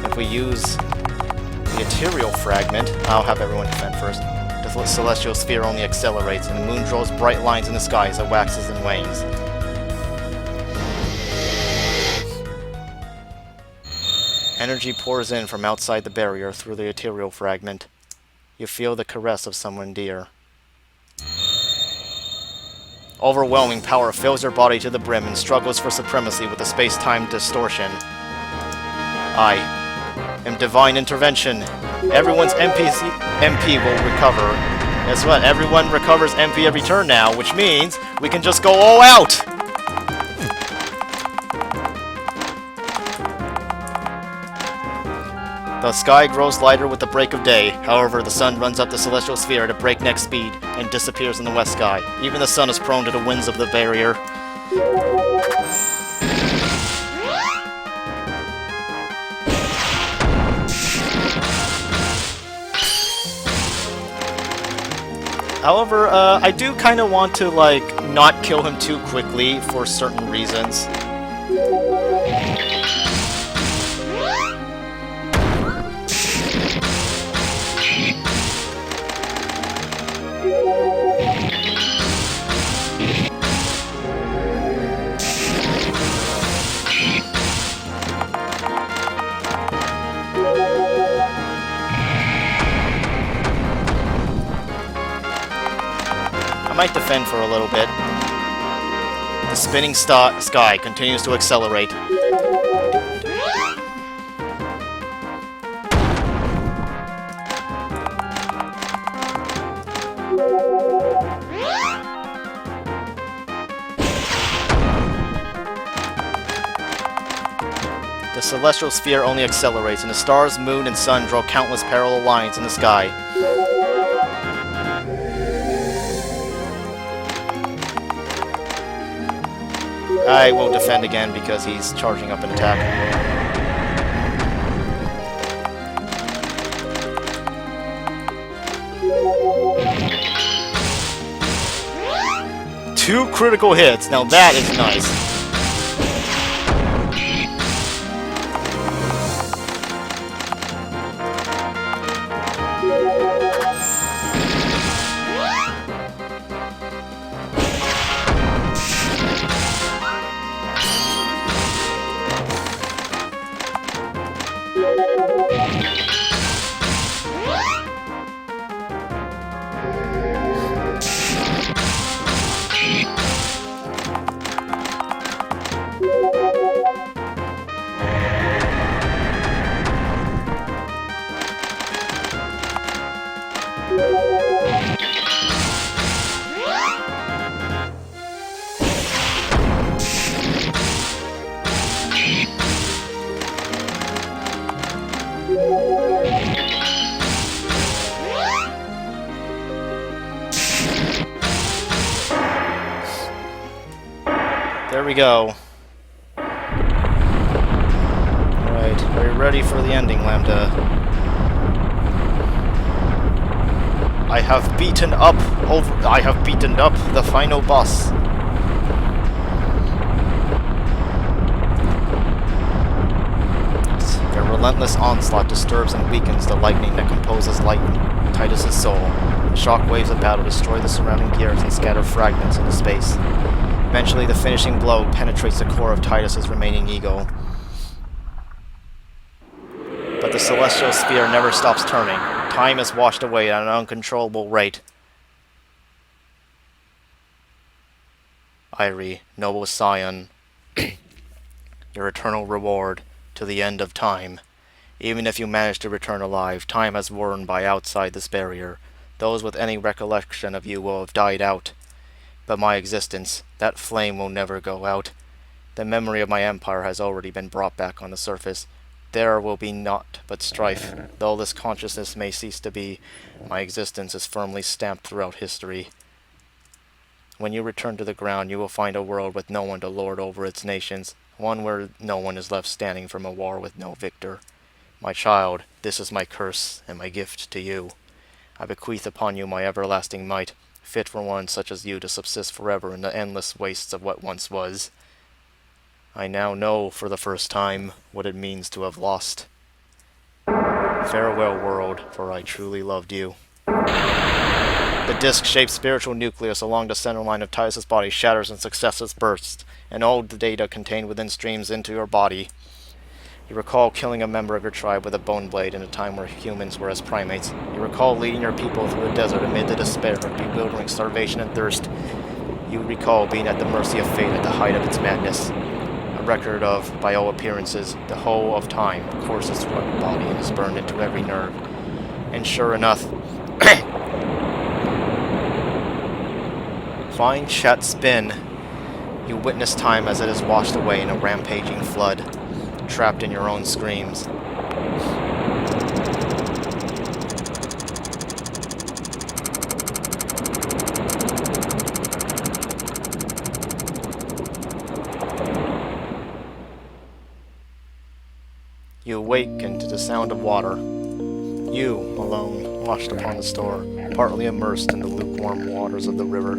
if we use the ethereal fragment, I'll have everyone defend first. The celestial sphere only accelerates, and the moon draws bright lines in the sky as it waxes and wanes. Energy pours in from outside the barrier through the ethereal fragment. You feel the caress of someone dear. Overwhelming power fills your body to the brim and struggles for supremacy with the space-time distortion. I am divine intervention. Everyone's MP will recover. Guess what? Everyone recovers MP every turn now, which means we can just go all out! The sky grows lighter with the break of day. However, the sun runs up the celestial sphere at a breakneck speed and disappears in the west sky. Even the sun is prone to the winds of the barrier. However, I do kind of want to, like, not kill him too quickly for certain reasons. I might defend for a little bit. The spinning sky continues to accelerate. The celestial sphere only accelerates, and the stars, moon, and sun draw countless parallel lines in the sky. I will defend again because he's charging up an attack. Two critical hits. Now that is nice. There we go. Alright, are you ready for the ending, Lambda? I have beaten up the final boss. Their relentless onslaught disturbs and weakens the lightning that composes Titus's soul. The shock waves of battle destroy the surrounding gears and scatter fragments into space. Eventually, the finishing blow penetrates the core of Titus's remaining ego. But the celestial sphere never stops turning. Time is washed away at an uncontrollable rate. Irie, noble scion, your eternal reward to the end of time. Even if you manage to return alive, time has worn by outside this barrier. Those with any recollection of you will have died out. But my existence, that flame will never go out. The memory of my empire has already been brought back on the surface. There will be naught but strife. Though this consciousness may cease to be, my existence is firmly stamped throughout history. When you return to the ground, you will find a world with no one to lord over its nations, one where no one is left standing from a war with no victor. My child, this is my curse and my gift to you. I bequeath upon you my everlasting might, fit for one such as you to subsist forever in the endless wastes of what once was. I now know, for the first time, what it means to have lost. Farewell, world, for I truly loved you. The disc-shaped spiritual nucleus along the center line of Titus's body shatters in successive bursts, and all the data contained within streams into your body. You recall killing a member of your tribe with a bone blade in a time where humans were as primates. You recall leading your people through the desert amid the despair of bewildering starvation and thirst. You recall being at the mercy of fate at the height of its madness. A record of, by all appearances, the whole of time courses through your body and is burned into every nerve. And sure enough, fine chat spin. You witness time as it is washed away in a rampaging flood, trapped in your own screams. You awaken to the sound of water. You, alone, washed upon the store, partly immersed in the lukewarm waters of the river.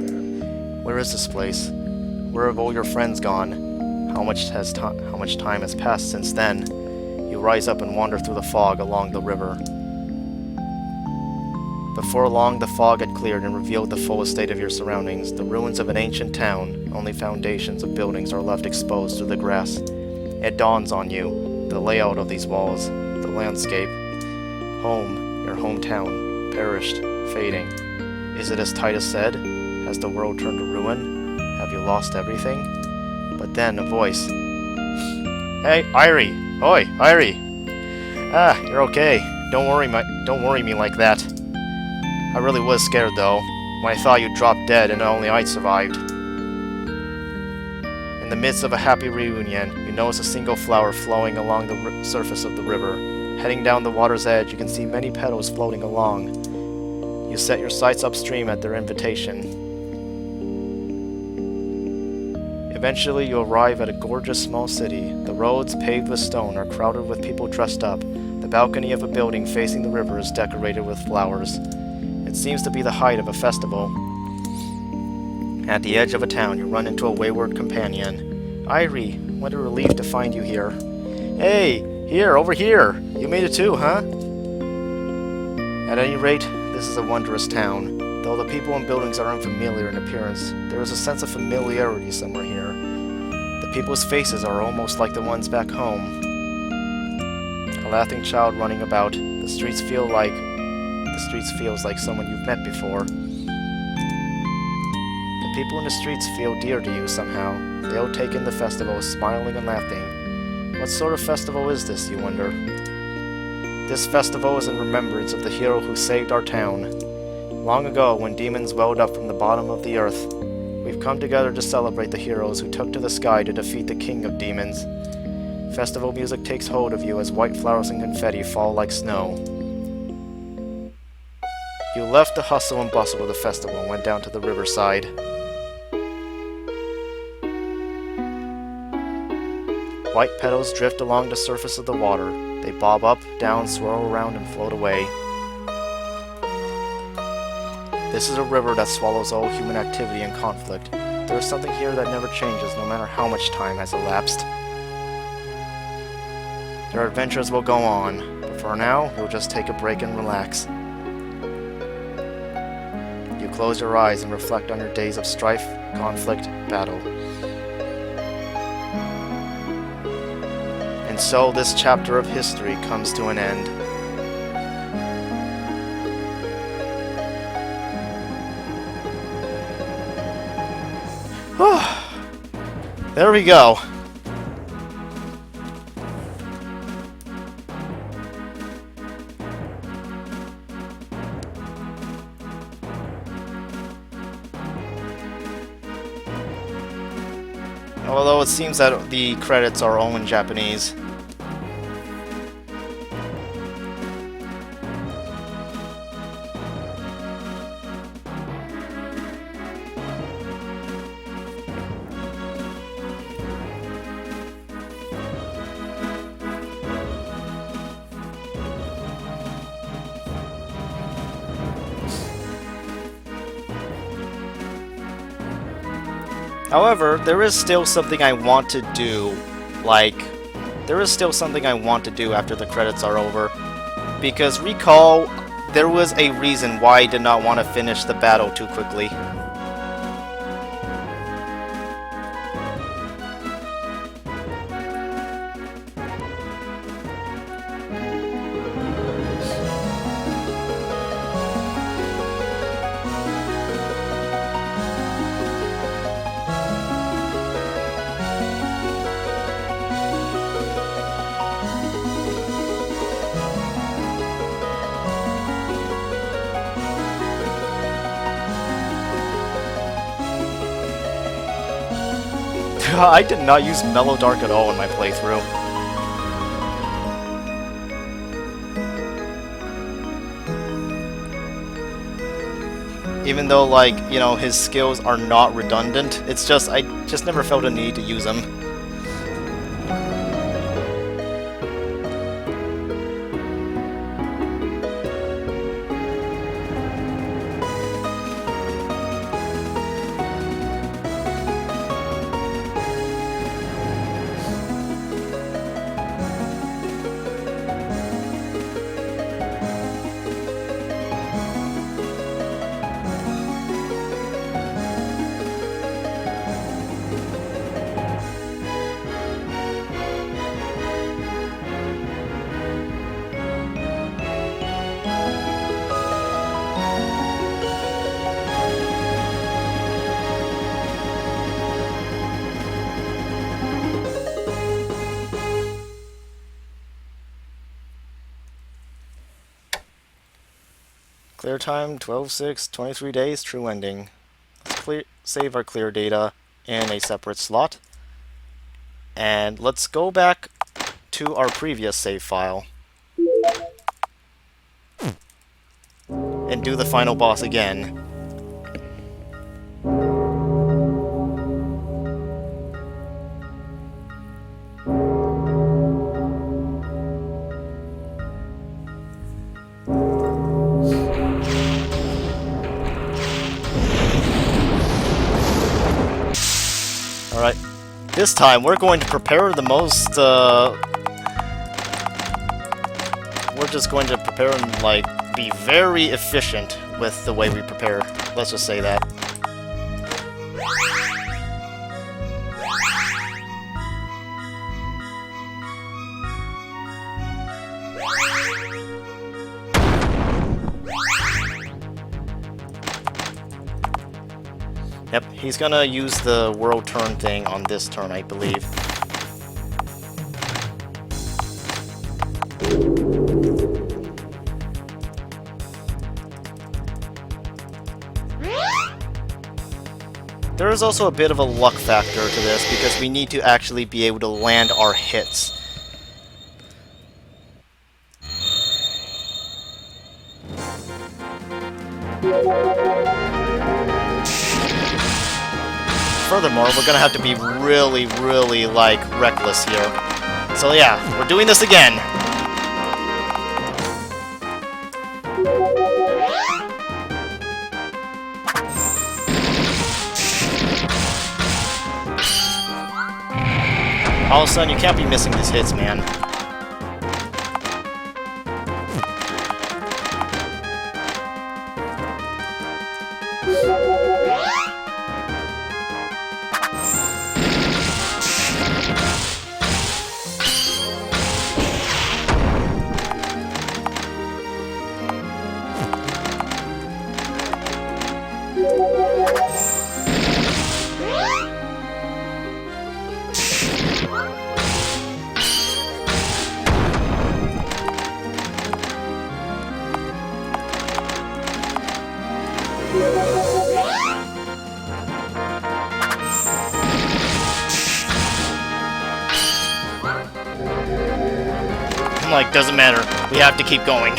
Where is this place? Where have all your friends gone? How much time has passed since then? You rise up and wander through the fog along the river. Before long, the fog had cleared and revealed the full estate of your surroundings, the ruins of an ancient town. Only foundations of buildings are left exposed to the grass. It dawns on you, the layout of these walls, the landscape. Home, your hometown, perished, fading. Is it as Titus said? Has the world turned to ruin? Have you lost everything? But then a voice. Hey, Irie! Oi, Irie! Ah, you're okay. Don't worry me like that. I really was scared though, when I thought you dropped dead and only I survived. In the midst of a happy reunion, you notice a single flower flowing along the surface of the river. Heading down the water's edge, you can see many petals floating along. You set your sights upstream at their invitation. Eventually, you arrive at a gorgeous small city. The roads, paved with stone, are crowded with people dressed up. The balcony of a building facing the river is decorated with flowers. It seems to be the height of a festival. At the edge of a town, you run into a wayward companion. Irie, what a relief to find you here. Hey, here, over here! You made it too, huh? At any rate, this is a wondrous town. Though the people and buildings are unfamiliar in appearance, there is a sense of familiarity somewhere here. The people's faces are almost like the ones back home. A laughing child running about. The streets feels like someone you've met before. The people in the streets feel dear to you somehow. They all take in the festival, smiling and laughing. What sort of festival is this, you wonder? This festival is in remembrance of the hero who saved our town. Long ago, when demons welled up from the bottom of the earth, we've come together to celebrate the heroes who took to the sky to defeat the king of demons. Festival music takes hold of you as white flowers and confetti fall like snow. You left the hustle and bustle of the festival and went down to the riverside. White petals drift along the surface of the water. They bob up, down, swirl around, and float away. This is a river that swallows all human activity and conflict. There is something here that never changes, no matter how much time has elapsed. Your adventures will go on, but for now, you'll just take a break and relax. You close your eyes and reflect on your days of strife, conflict, battle. And so this chapter of history comes to an end. There we go. Although it seems that the credits are all in Japanese. However, there is still something I want to do, after the credits are over. Because recall, there was a reason why I did not want to finish the battle too quickly. God, I did not use Mellow Dark at all in my playthrough. Even though, like, you know, his skills are not redundant, it's just, I just never felt a need to use them. Clear time, 12/6, 23 days, true ending. Let's save our clear data in a separate slot. And let's go back to our previous save file. And do the final boss again. Alright, this time we're going to prepare the most, we're just going to prepare and, like, be very efficient with the way we prepare. Let's just say that. Yep, he's gonna use the world turn thing on this turn, I believe. There is also a bit of a luck factor to this, because we need to actually be able to land our hits. Furthermore, we're gonna have to be really, really, like, reckless here. So yeah, we're doing this again. All of a sudden, you can't be missing these hits, man. I'm like, doesn't matter. We have to keep going.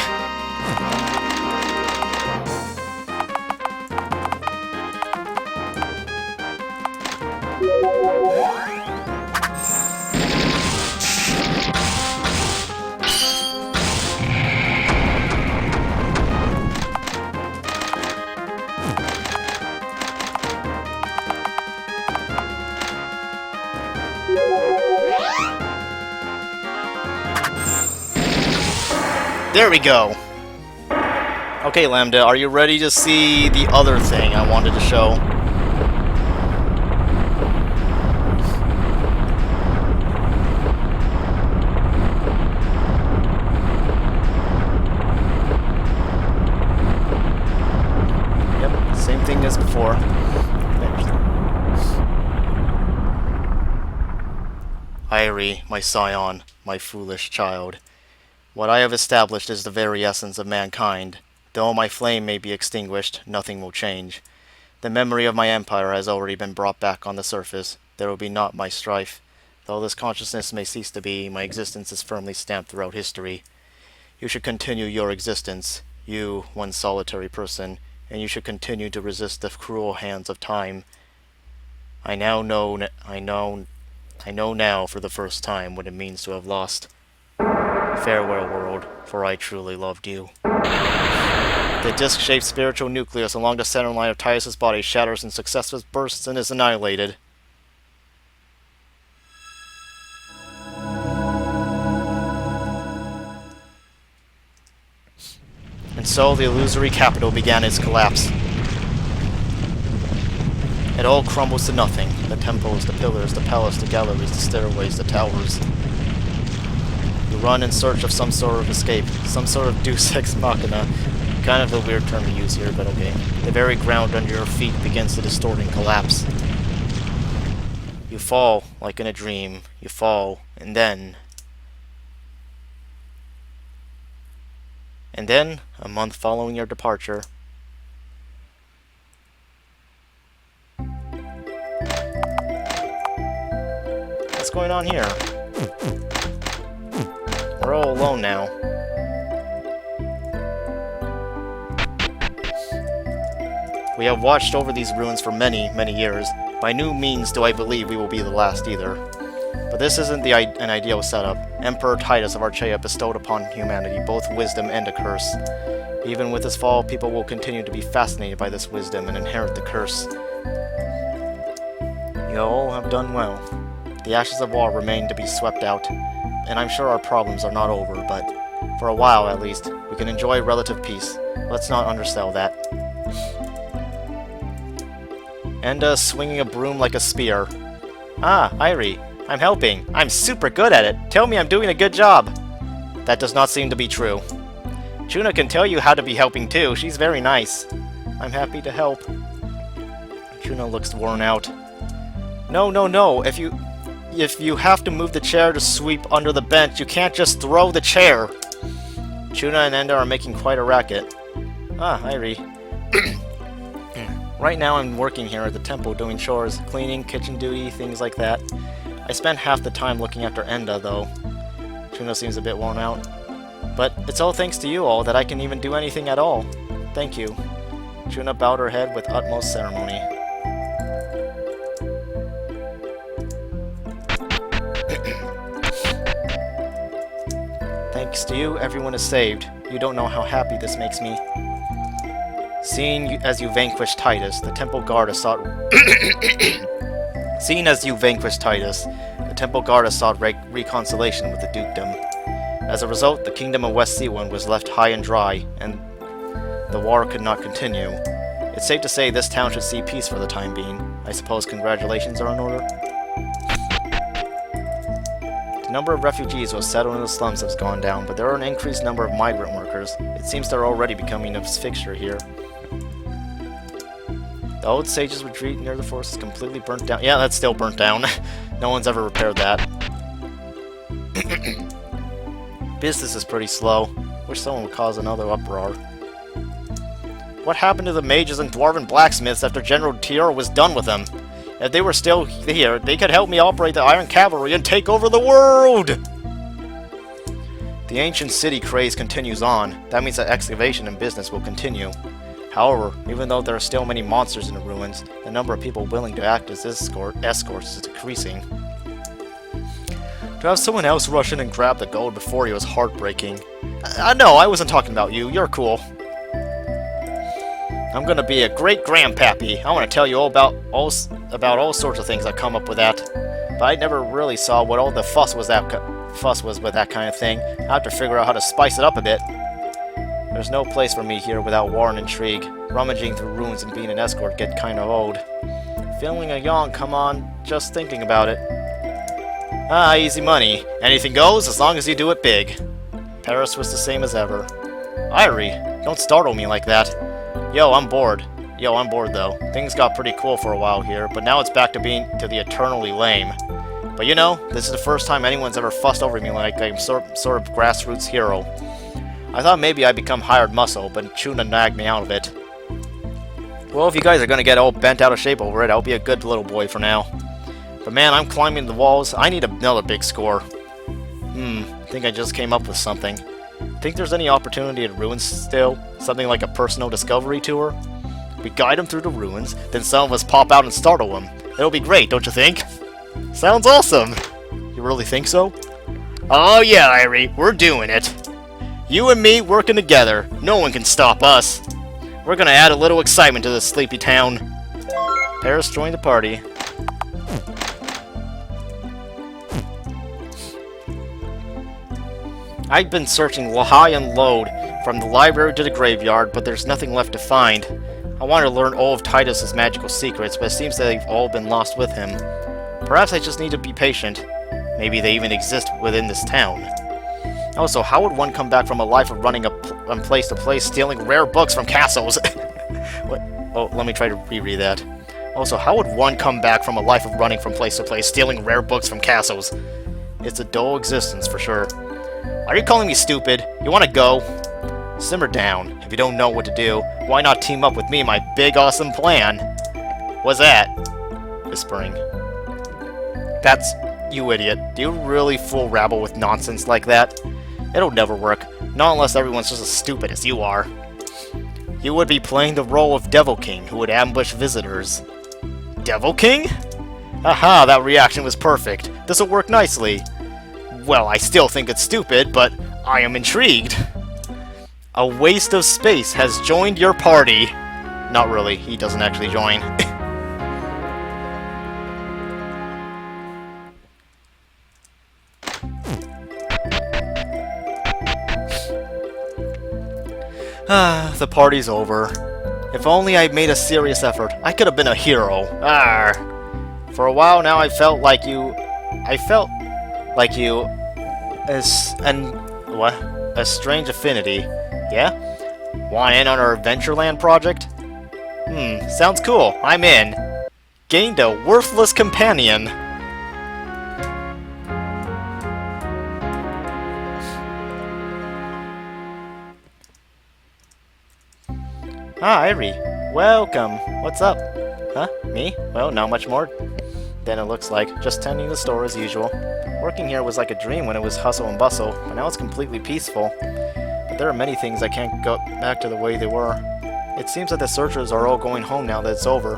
There we go. Okay, Lambda, are you ready to see the other thing I wanted to show? Yep, same thing as before. Irie, my scion, my foolish child. What I have established is the very essence of mankind. Though my flame may be extinguished, nothing will change. The memory of my empire has already been brought back on the surface. There will be not my strife. Though this consciousness may cease to be, my existence is firmly stamped throughout history. You should continue your existence, you, one solitary person, and you should continue to resist the cruel hands of time. I know now for the first time what it means to have lost. Farewell, world, for I truly loved you. The disc-shaped spiritual nucleus along the center line of Titus's body shatters in successive bursts and is annihilated. And so the illusory capital began its collapse. It all crumbles to nothing. The temples, the pillars, the palace, the galleries, the stairways, the towers. You run in search of some sort of escape, some sort of deus ex machina. Kind of a weird term to use here, but okay. The very ground under your feet begins to distort and collapse. You fall, like in a dream. You fall, and then... a month following your departure... What's going on here? We're all alone now. We have watched over these ruins for many, many years. By no means do I believe we will be the last either. But this isn't an ideal setup. Emperor Titus of Archaea bestowed upon humanity both wisdom and a curse. Even with his fall, people will continue to be fascinated by this wisdom and inherit the curse. You all have done well. The ashes of war remain to be swept out, and I'm sure our problems are not over, but for a while at least, we can enjoy relative peace. Let's not undersell that. Enda swinging a broom like a spear. Ah, Irie, I'm helping. I'm super good at it. Tell me I'm doing a good job. That does not seem to be true. Chuna can tell you how to be helping too. She's very nice. I'm happy to help. Chuna looks worn out. No. If you have to move the chair to sweep under the bench, you can't just throw the chair. Chuna and Enda are making quite a racket. Ah, Irie. Right now I'm working here at the temple doing chores, cleaning, kitchen duty, things like that. I spend half the time looking after Enda, though. Chuna seems a bit worn out. But it's all thanks to you all that I can even do anything at all. Thank you. Chuna bowed her head with utmost ceremony. Thanks to you, everyone is saved. You don't know how happy this makes me. Seeing as you vanquished Titus, the temple guard has sought... Seeing as you vanquished Titus, the temple guard has sought reconciliation with the dukedom. As a result, the kingdom of West Seawind was left high and dry, and the war could not continue. It's safe to say this town should see peace for the time being. I suppose congratulations are in order? The number of refugees who have settled in the slums has gone down, but there are an increased number of migrant workers. It seems they're already becoming a fixture here. The old sage's retreat near the forest is completely burnt down. Yeah, that's still burnt down. No one's ever repaired that. Business is pretty slow. Wish someone would cause another uproar. What happened to the mages and dwarven blacksmiths after General Tier was done with them? If they were still here, they could help me operate the Iron Cavalry and take over the world! The ancient city craze continues on. That means that excavation and business will continue. However, even though there are still many monsters in the ruins, the number of people willing to act as escorts is decreasing. To have someone else rush in and grab the gold before you was heartbreaking. No, I wasn't talking about you. You're cool. I'm gonna be a great grandpappy. I want to tell you all about all sorts of things that come up with that. But I never really saw what all the fuss was with that kind of thing. I have to figure out how to spice it up a bit. There's no place for me here without war and intrigue. Rummaging through ruins and being an escort get kind of old. Feeling a yawn come on just thinking about it. Ah, easy money. Anything goes as long as you do it big. Paris was the same as ever. Irie, don't startle me like that. Yo, I'm bored though. Things got pretty cool for a while here, but now it's back to being the eternally lame. But you know, this is the first time anyone's ever fussed over me like I'm sort of grassroots hero. I thought maybe I'd become hired muscle, but Chuna nagged me out a bit. Well, if you guys are gonna get all bent out of shape over it, I'll be a good little boy for now. But man, I'm climbing the walls. I need another big score. Think I just came up with something. Think there's any opportunity at ruins still? Something like a personal discovery tour? We guide them through the ruins, then some of us pop out and startle them. It'll be great, don't you think? Sounds awesome! You really think so? Oh yeah, Irie, we're doing it. You and me working together. No one can stop us. We're gonna add a little excitement to this sleepy town. Paris joined the party. I've been searching high and low, from the library to the graveyard, but there's nothing left to find. I wanted to learn all of Titus's magical secrets, but it seems that they've all been lost with him. Perhaps I just need to be patient. Maybe they even exist within this town. Also, how would one come back from a life of running from place to place, stealing rare books from castles? What? Oh, let me try to reread that. Also, how would one come back from a life of running from place to place, stealing rare books from castles? It's a dull existence, for sure. Are you calling me stupid? You want to go? Simmer down. If you don't know what to do, why not team up with me in my big awesome plan? What's that? Whispering. That's... you idiot. Do you really fool rabble with nonsense like that? It'll never work. Not unless everyone's just as stupid as you are. You would be playing the role of Devil King, who would ambush visitors. Devil King? Aha, that reaction was perfect. This'll work nicely. Well, I still think it's stupid, but I am intrigued. A waste of space has joined your party. Not really, he doesn't actually join. The party's over. If only I'd made a serious effort, I could have been a hero. Arr. For a while now, I felt like you... What? A strange affinity. Yeah? Want in on our Adventureland project? Sounds cool. I'm in. Gained a worthless companion. Ah, Irie. Welcome. What's up? Huh? Me? Well, not much more than it looks like. Just tending the store as usual. Working here was like a dream when it was hustle and bustle, but now it's completely peaceful. But there are many things I can't go back to the way they were. It seems that the searchers are all going home now that it's over.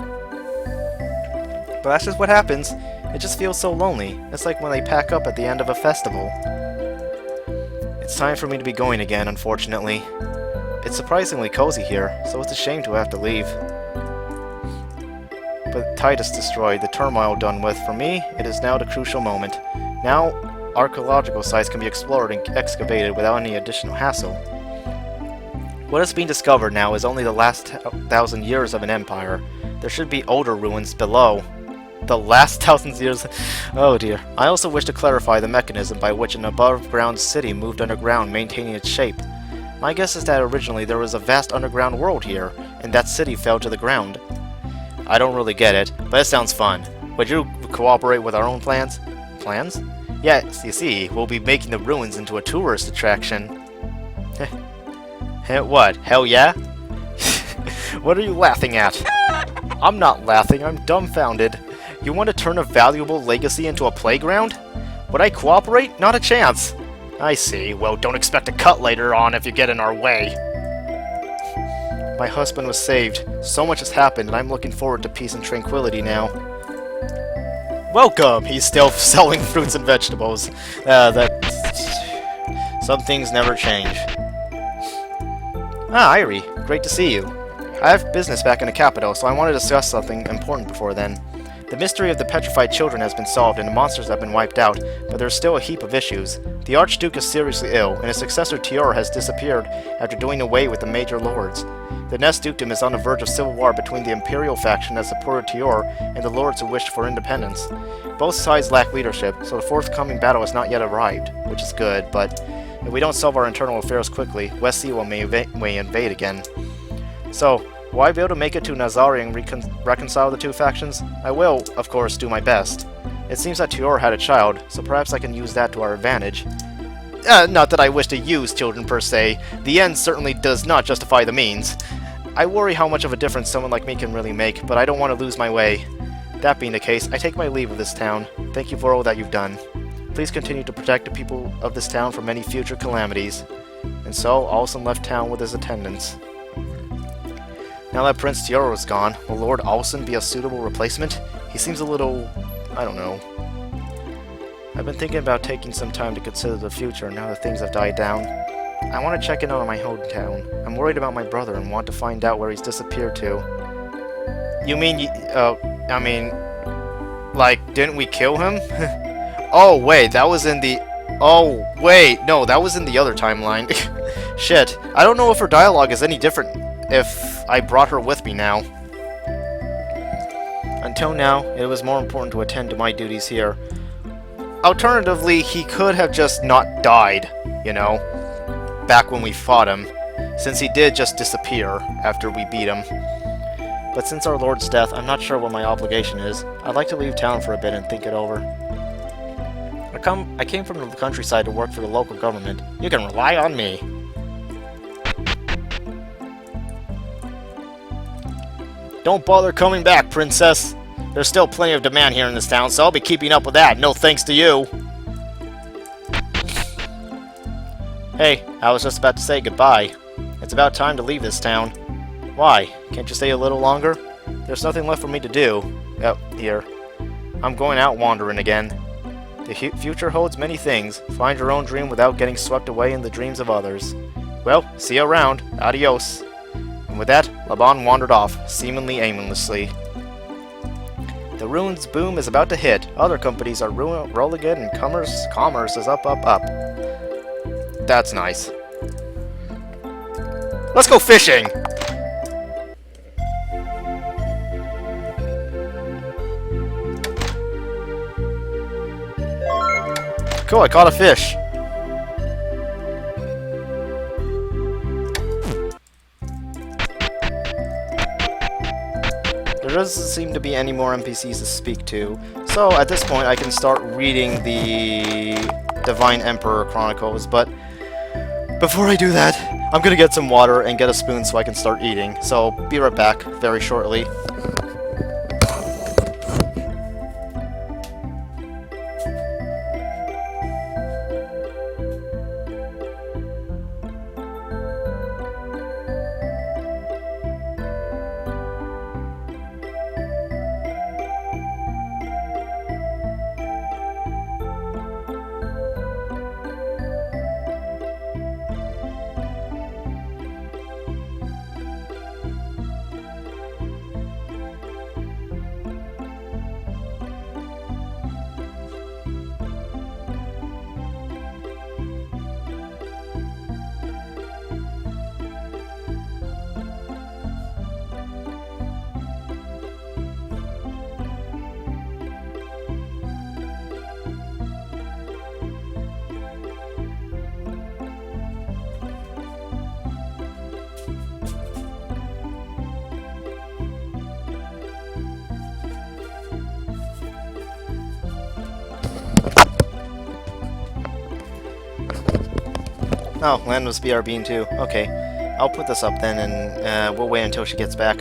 But that's just what happens. It just feels so lonely. It's like when they pack up at the end of a festival. It's time for me to be going again, unfortunately. It's surprisingly cozy here, so it's a shame to have to leave. But Titus destroyed, the turmoil done with. For me, it is now the crucial moment. Now, archaeological sites can be explored and excavated without any additional hassle. What has been discovered now is only the last 1,000 years of an empire. There should be older ruins below. The last 1,000 years... Oh dear. I also wish to clarify the mechanism by which an above-ground city moved underground, maintaining its shape. My guess is that originally there was a vast underground world here, and that city fell to the ground. I don't really get it, but it sounds fun. Would you cooperate with our own plans? Plans? Yes, you see, we'll be making the ruins into a tourist attraction. What? Hell yeah? What are you laughing at? I'm not laughing, I'm dumbfounded. You want to turn a valuable legacy into a playground? Would I cooperate? Not a chance. I see. Well, don't expect a cut later on if you get in our way. My husband was saved. So much has happened, and I'm looking forward to peace and tranquility now. Welcome! He's still selling fruits and vegetables. Some things never change. Ah, Irie. Great to see you. I have business back in the capital, so I want to discuss something important before then. The mystery of the petrified children has been solved and the monsters have been wiped out, but there's still a heap of issues. The Archduke is seriously ill, and his successor Tior has disappeared after doing away with the major lords. The Nest Dukedom is on the verge of civil war between the Imperial faction that supported Tior and the lords who wished for independence. Both sides lack leadership, so the forthcoming battle has not yet arrived, which is good, but if we don't solve our internal affairs quickly, West Sea may invade again. So, will I be able to make it to Nazari and reconcile the two factions? I will, of course, do my best. It seems that Tior had a child, so perhaps I can use that to our advantage. Not that I wish to use children per se. The end certainly does not justify the means. I worry how much of a difference someone like me can really make, but I don't want to lose my way. That being the case, I take my leave of this town. Thank you for all that you've done. Please continue to protect the people of this town from any future calamities. And so, Alson left town with his attendants. Now that Prince Tioro is gone, will Lord Alson be a suitable replacement? He seems a little... I don't know. I've been thinking about taking some time to consider the future now that things have died down. I want to check in on my hometown. I'm worried about my brother and want to find out where he's disappeared to. You mean, like, didn't we kill him? Oh, wait, that was in the... Oh, wait, no, that was in the other timeline. Shit, I don't know if her dialogue is any different if I brought her with me now. Until now, it was more important to attend to my duties here. Alternatively, he could have just not died, you know, back when we fought him, since he did just disappear after we beat him. But since our Lord's death, I'm not sure what my obligation is. I'd like to leave town for a bit and think it over. I came from the countryside to work for the local government. You can rely on me. Don't bother coming back, Princess. There's still plenty of demand here in this town, so I'll be keeping up with that. No thanks to you. Hey, I was just about to say goodbye. It's about time to leave this town. Why? Can't you stay a little longer? There's nothing left for me to do. Oh, here. I'm going out wandering again. The future holds many things. Find your own dream without getting swept away in the dreams of others. Well, see you around. Adios. And with that, Laban wandered off, seemingly aimlessly. The ruins boom is about to hit. Other companies are rolling in, and commerce is up, up, up. That's nice. Let's go fishing! Cool, I caught a fish. There doesn't seem to be any more NPCs to speak to, so at this point I can start reading the Divine Emperor Chronicles, but before I do that, I'm gonna get some water and get a spoon so I can start eating, so be right back very shortly. Oh, Land was BRBing too. Okay. I'll put this up then, and we'll wait until she gets back.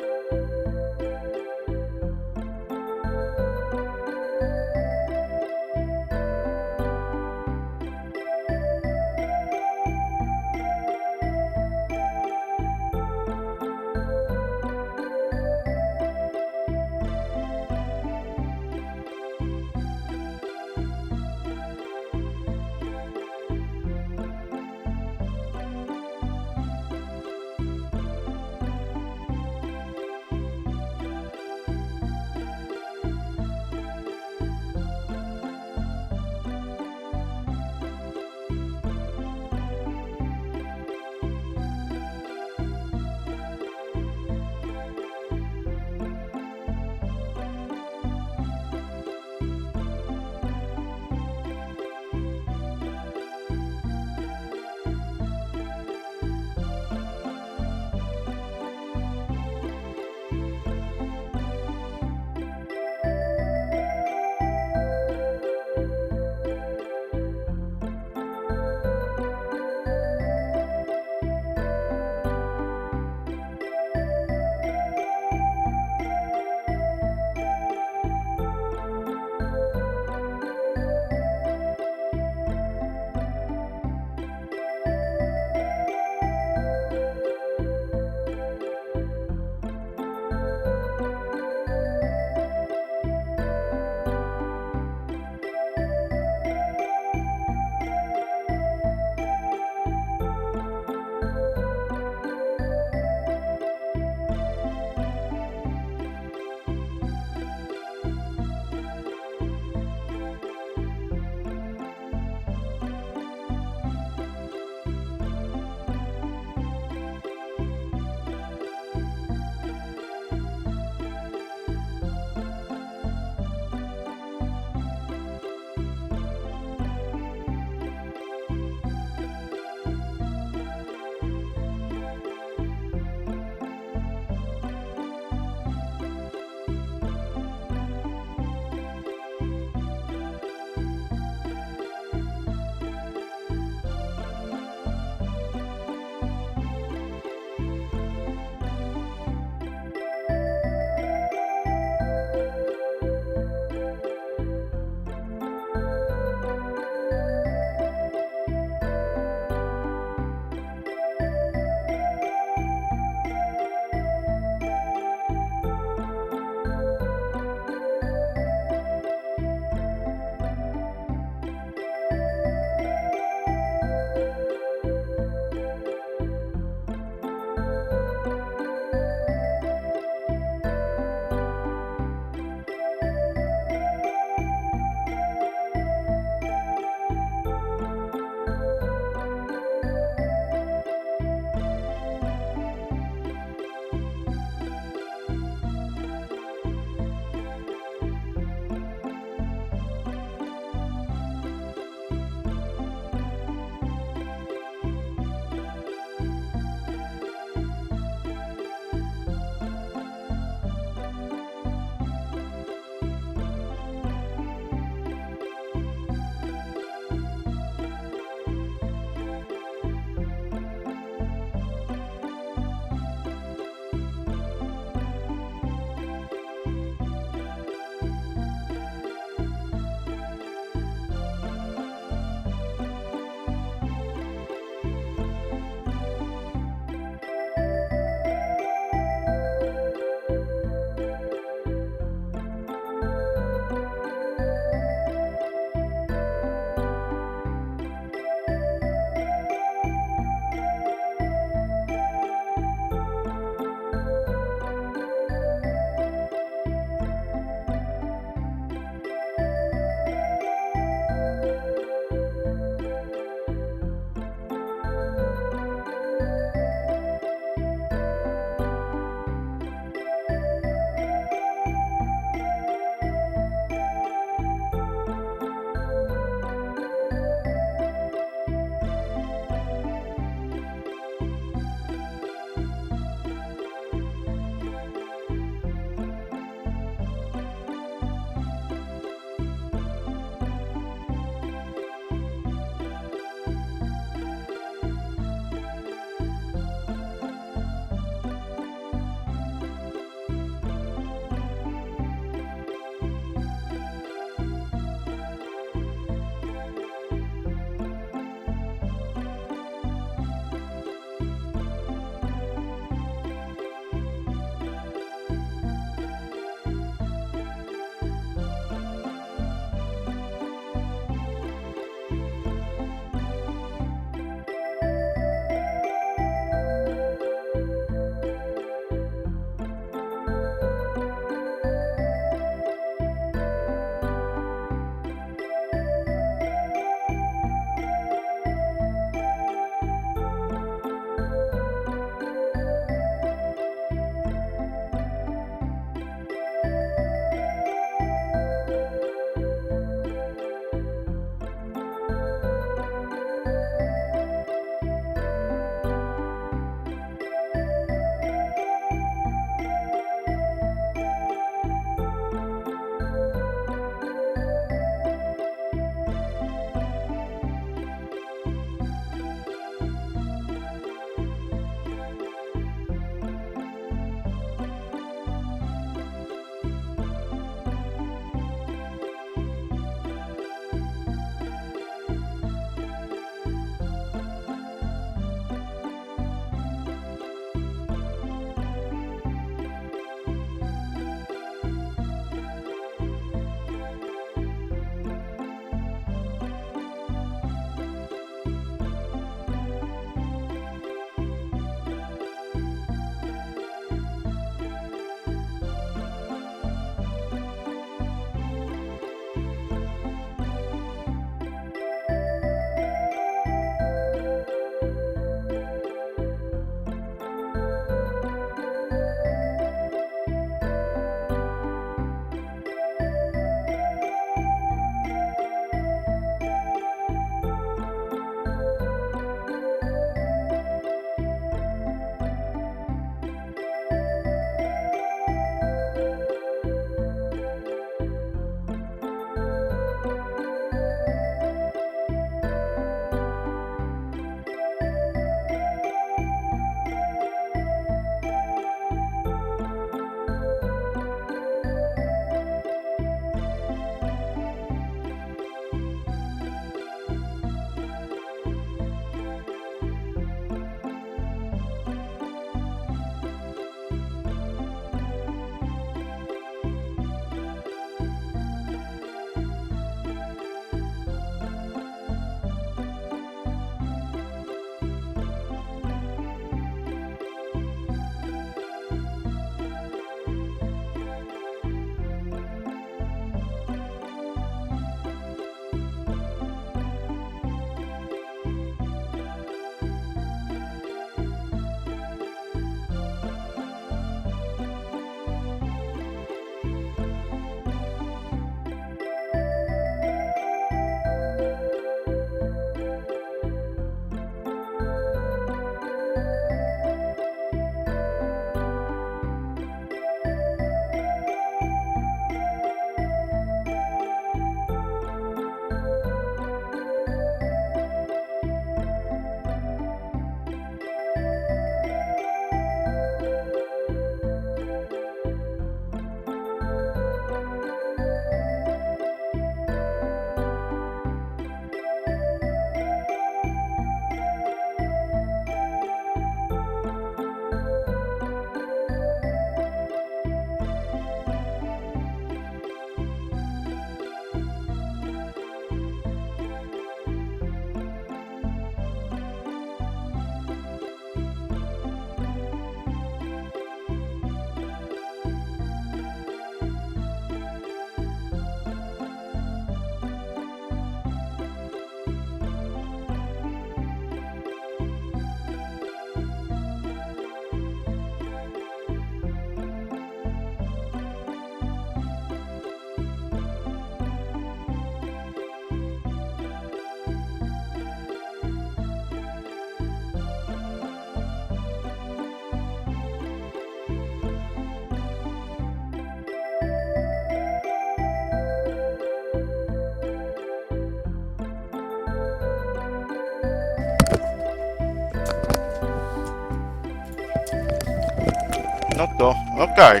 Okay.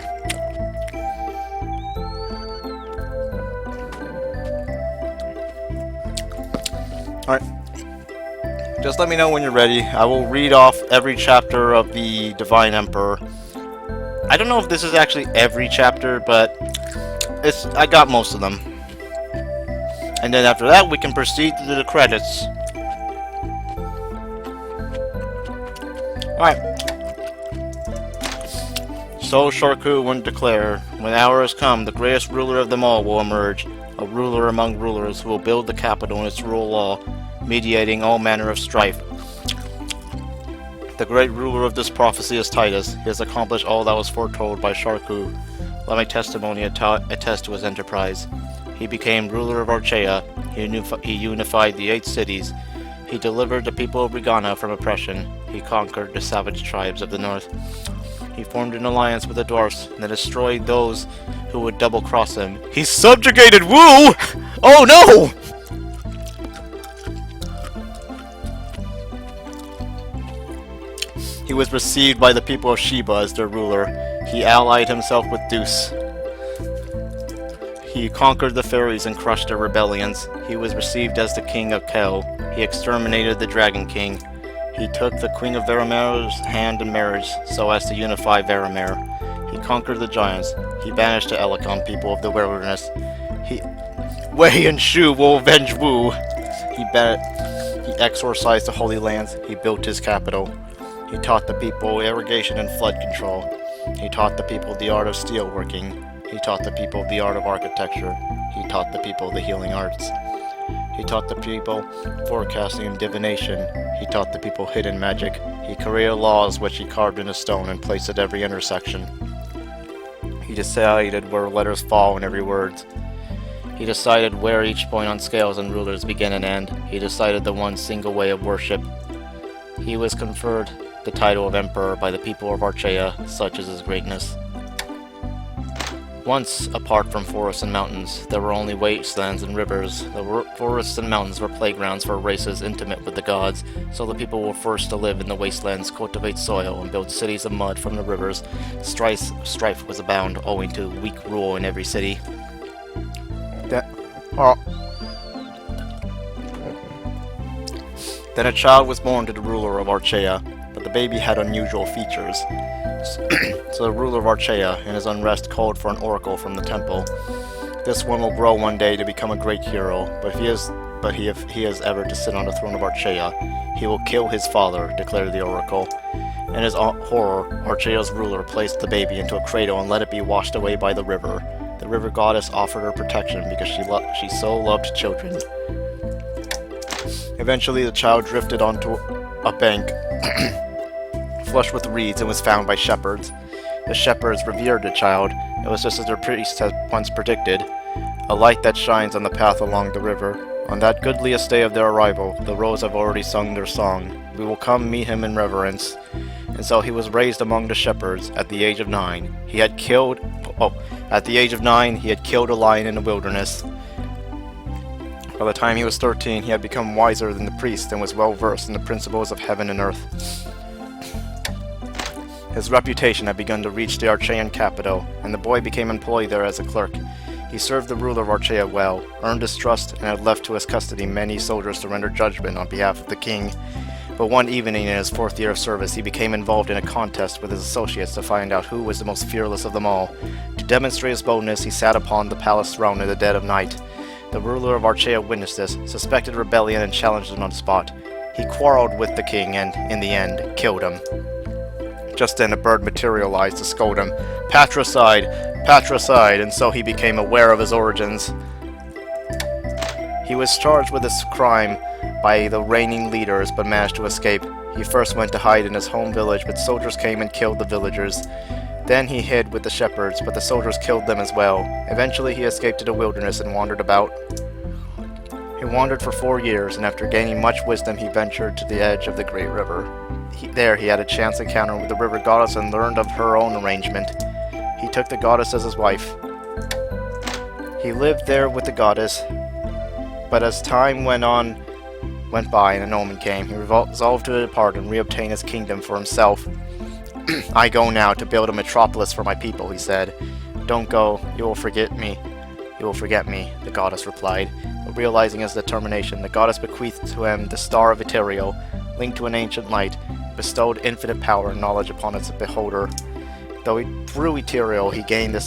Alright. Just let me know when you're ready. I will read off every chapter of the Divine Emperor. I don't know if this is actually every chapter, but I got most of them. And then after that, we can proceed to the credits. Alright. So Sharku would declare, when the hour has come, the greatest ruler of them all will emerge, a ruler among rulers who will build the capital and its rule law, mediating all manner of strife. The great ruler of this prophecy is Titus. He has accomplished all that was foretold by Sharku. Let my testimony attest to his enterprise. He became ruler of Archaea. He unified the 8 cities. He delivered the people of Ruina from oppression. He conquered the savage tribes of the north. He formed an alliance with the dwarfs and destroyed those who would double-cross him. He subjugated Wu! Oh no! He was received by the people of Sheba as their ruler. He allied himself with Zeus. He conquered the fairies and crushed their rebellions. He was received as the king of Kel. He exterminated the Dragon King. He took the Queen of Varamir's hand in marriage so as to unify Varamir. He conquered the giants. He banished the Elikon people of the wilderness. Wei and Shu will avenge Wu. He exorcised the Holy Lands. He built his capital. He taught the people irrigation and flood control. He taught the people the art of steelworking. He taught the people the art of architecture. He taught the people the healing arts. He taught the people forecasting and divination. He taught the people hidden magic. He created laws which he carved into stone and placed at every intersection. He decided where letters fall in every word. He decided where each point on scales and rulers begin and end. He decided the one single way of worship. He was conferred the title of Emperor by the people of Archaea, such is his greatness. Once, apart from forests and mountains, there were only wastelands and rivers. The forests and mountains were playgrounds for races intimate with the gods, so the people were forced to live in the wastelands, cultivate soil, and build cities of mud from the rivers. Strife was abound, owing to weak rule in every city. Then a child was born to the ruler of Archaea, but the baby had unusual features. So the ruler of Archaea, in his unrest, called for an oracle from the temple. This one will grow one day to become a great hero, but if he is ever to sit on the throne of Archaea, he will kill his father, declared the oracle. In his horror, Archaea's ruler placed the baby into a cradle and let it be washed away by the river. The river goddess offered her protection because she so loved children. Eventually, the child drifted onto a bank flush with reeds and was found by shepherds. The shepherds revered the child. It was just as their priest had once predicted, a light that shines on the path along the river. On that goodliest day of their arrival, the roes have already sung their song. We will come meet him in reverence. And so he was raised among the shepherds at the age of 9. At the age of 9, he had killed a lion in the wilderness. By the time he was 13, he had become wiser than the priest and was well versed in the principles of heaven and earth. His reputation had begun to reach the Archaean capital, and the boy became employed there as a clerk. He served the ruler of Archaea well, earned his trust, and had left to his custody many soldiers to render judgment on behalf of the king. But one evening in his 4th year of service, he became involved in a contest with his associates to find out who was the most fearless of them all. To demonstrate his boldness, he sat upon the palace throne in the dead of night. The ruler of Archaea witnessed this, suspected rebellion, and challenged him on the spot. He quarreled with the king and, in the end, killed him. Just then a bird materialized to scold him, "Patricide! Patricide!" and so he became aware of his origins. He was charged with this crime by the reigning leaders, but managed to escape. He first went to hide in his home village, but soldiers came and killed the villagers. Then he hid with the shepherds, but the soldiers killed them as well. Eventually he escaped to the wilderness and wandered about. He wandered for 4 years, and after gaining much wisdom, he ventured to the edge of the great river. There he had a chance encounter with the river goddess and learned of her own arrangement. He took the goddess as his wife. He lived there with the goddess, but as time went by and an omen came, he resolved to depart and reobtain his kingdom for himself. I go now to build a metropolis for my people, he said. Don't go, you will forget me. You will forget me, the goddess replied. But realizing his determination, the goddess bequeathed to him the star of Etereal, linked to an ancient light, bestowed infinite power and knowledge upon its beholder. Though through Etereal he gained the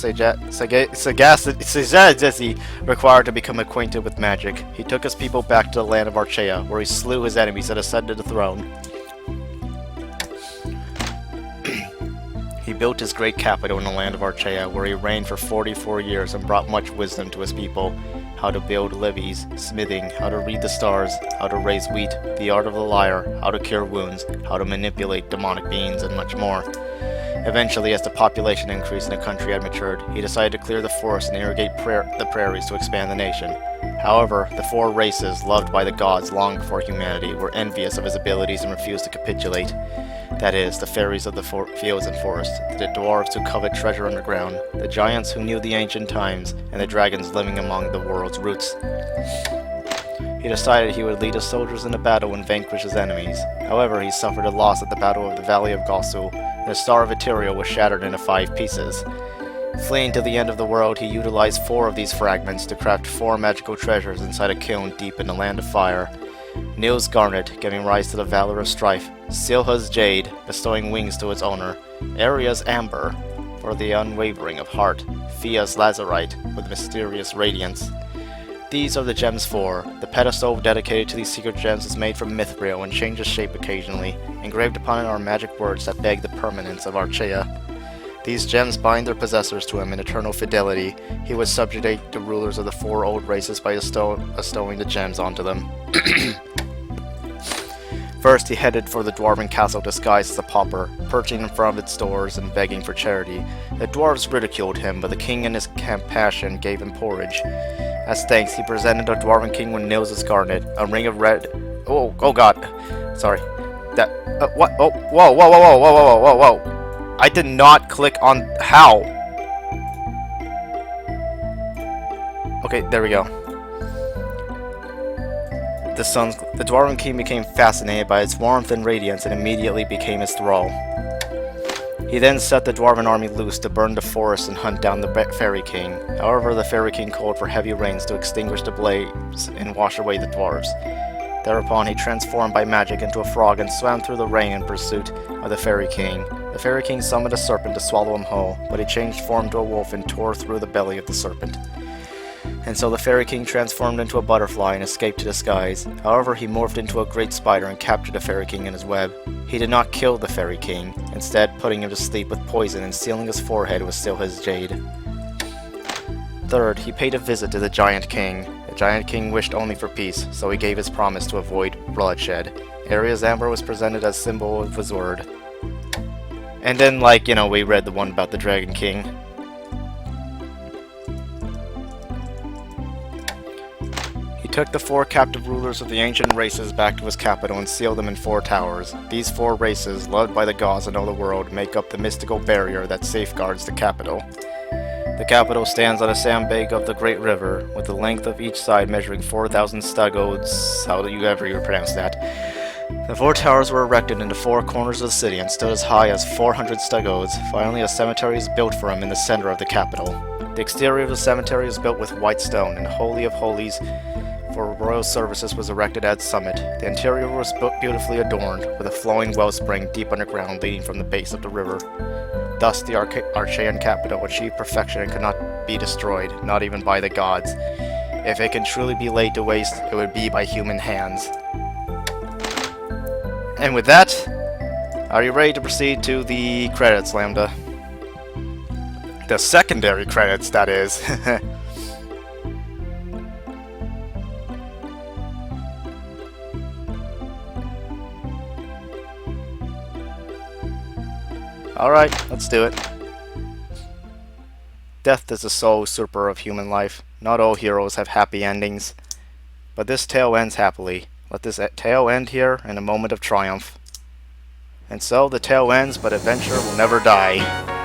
sagacity required to become acquainted with magic. He took his people back to the land of Archaea, where he slew his enemies and ascended the throne. He built his great capital in the land of Archaea, where he reigned for 44 years and brought much wisdom to his people. How to build levees, smithing, how to read the stars, how to raise wheat, the art of the lyre, how to cure wounds, how to manipulate demonic beings, and much more. Eventually, as the population increase and the country had matured, he decided to clear the forest and irrigate the prairies to expand the nation. However, the four races, loved by the gods long before humanity, were envious of his abilities and refused to capitulate. That is, the fairies of the fields and forests, the dwarves who covet treasure underground, the giants who knew the ancient times, and the dragons living among the world's roots. He decided he would lead his soldiers into battle and vanquish his enemies. However, he suffered a loss at the Battle of the Valley of Gossul, and the Star of Etereal was shattered into 5 pieces. Fleeing to the end of the world, he utilized 4 of these fragments to craft 4 magical treasures inside a kiln deep in the Land of Fire. Nil's Garnet, giving rise to the Valor of Strife, Silha's Jade, bestowing wings to its owner, Aria's Amber, for the unwavering of heart, Fia's Lazarite, with mysterious radiance. These are the gems 4. The pedestal dedicated to these secret gems is made from mithril and changes shape occasionally. Engraved upon it are magic words that beg the permanence of Archaea. These gems bind their possessors to him in eternal fidelity. He would subjugate the rulers of the 4 old races by bestowing the gems onto them. First, he headed for the dwarven castle disguised as a pauper, perching in front of its doors and begging for charity. The dwarves ridiculed him, but the king in his compassion gave him porridge. As thanks, he presented the dwarven king with Nil's Garnet, a ring of red... Oh god. Sorry. That... what? Oh, whoa. I did not click on... How? Okay, there we go. The dwarven king became fascinated by its warmth and radiance and immediately became his thrall. He then set the dwarven army loose to burn the forest and hunt down the fairy king. However, the fairy king called for heavy rains to extinguish the blaze and wash away the dwarves. Thereupon he transformed by magic into a frog and swam through the rain in pursuit of the fairy king. The fairy king summoned a serpent to swallow him whole, but he changed form to a wolf and tore through the belly of the serpent. And so the fairy king transformed into a butterfly and escaped to the skies. However, he morphed into a great spider and captured the fairy king in his web. He did not kill the fairy king, instead putting him to sleep with poison and sealing his forehead with Silha's jade. Third, he paid a visit to the giant king. The giant king wished only for peace, so he gave his promise to avoid bloodshed. Aria's Amber was presented as symbol of his word. And then, we read the one about the Dragon King. He took the 4 captive rulers of the ancient races back to his capital and sealed them in 4 towers. These 4 races, loved by the gods and all the world, make up the mystical barrier that safeguards the capital. The capital stands on a sandbank of the Great River, with the length of each side measuring 4,000 stagodes, however you pronounce that. The 4 towers were erected into 4 corners of the city and stood as high as 400 stagodes. Finally, a cemetery is built for him in the center of the capital. The exterior of the cemetery is built with white stone, and Holy of Holies for royal services was erected at its summit. The interior was beautifully adorned, with a flowing wellspring deep underground leading from the base of the river. Thus, the Archaean capital achieved perfection and could not be destroyed, not even by the gods. If it can truly be laid to waste, it would be by human hands. And with that, are you ready to proceed to the credits, Lambda? The secondary credits, that is. Alright, let's do it. Death is the sole usurper of human life. Not all heroes have happy endings. But this tale ends happily. Let this tale end here in a moment of triumph. And so the tale ends, but adventure will never die.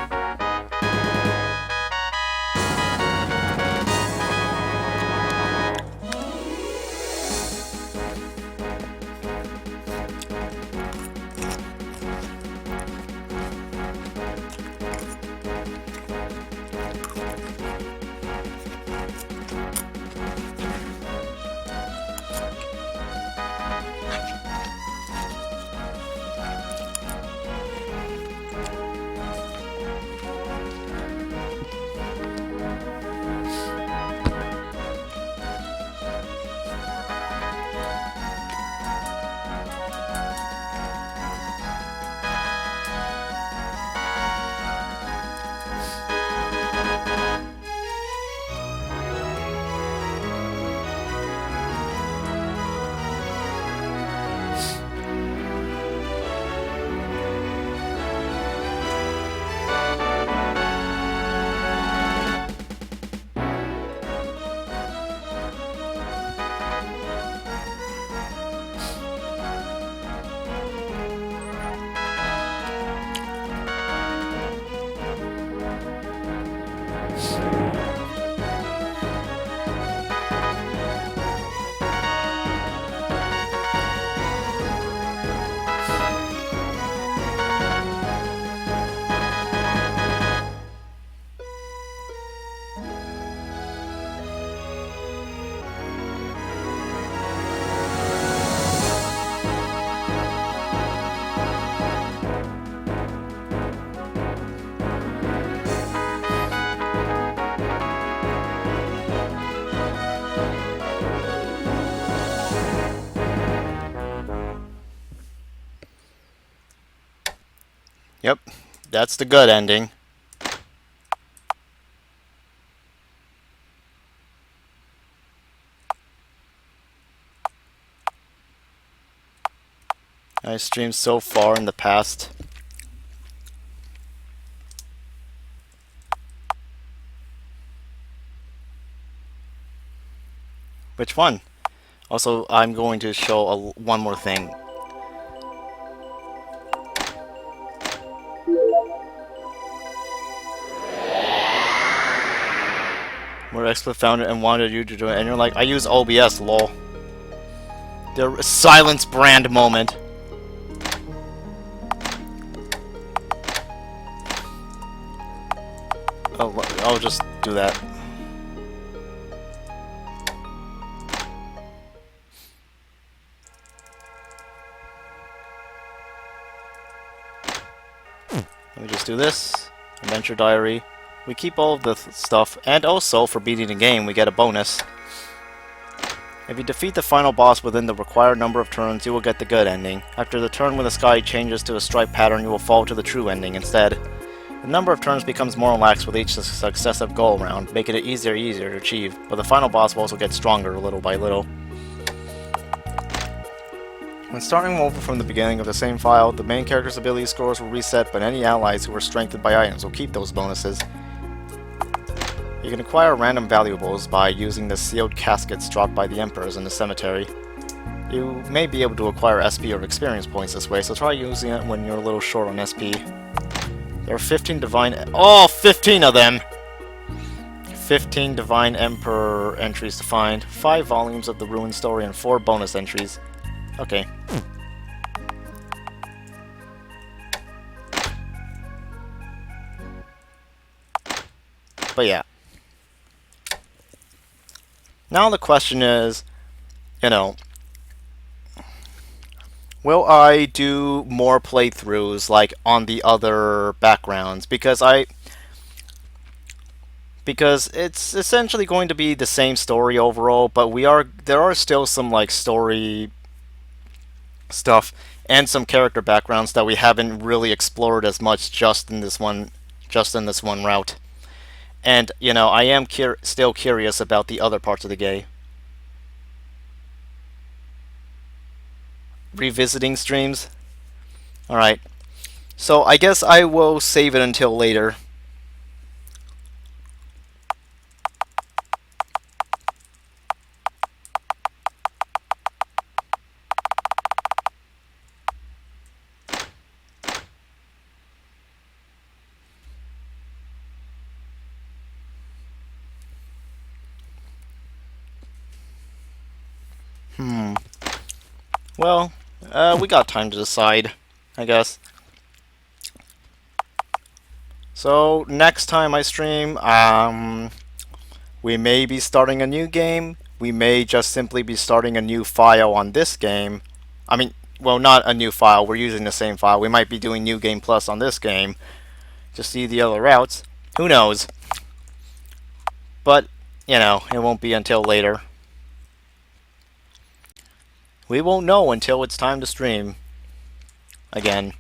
Yep, that's the good ending. I streamed so far in the past. Which one? Also, I'm going to show one more thing. Where XSplit found it and wanted you to do it, and you're like, I use OBS, lol. The silence brand moment. Oh, I'll just do that. Let me just do this. Adventure diary. We keep all of the stuff, and also, for beating the game, we get a bonus. If you defeat the final boss within the required number of turns, you will get the good ending. After the turn when the sky changes to a stripe pattern, you will fall to the true ending instead. The number of turns becomes more relaxed with each successive go around, making it easier to achieve, but the final boss will also get stronger little by little. When starting over from the beginning of the same file, the main character's ability scores will reset, but any allies who were strengthened by items will keep those bonuses. You can acquire random valuables by using the sealed caskets dropped by the emperors in the cemetery. You may be able to acquire SP or experience points this way, so try using it when you're a little short on SP. There are 15 divine... Oh, 15 of them! 15 divine emperor entries to find, 5 volumes of the Ruin story, and 4 bonus entries. Okay. But yeah. Now the question is, you know, will I do more playthroughs like on the other backgrounds? Because it's essentially going to be the same story overall, but there are still some like story stuff and some character backgrounds that we haven't really explored as much just in this one route. And you know, I am still curious about the other parts of the game. Revisiting streams. All right. So I guess I will save it until later. Well, we got time to decide, I guess. So, next time I stream, we may be starting a new game. We may just simply be starting a new file on this game. I mean, well, not a new file. We're using the same file. We might be doing New Game Plus on this game. Just see the other routes. Who knows? But, you know, it won't be until later. We won't know until it's time to stream again.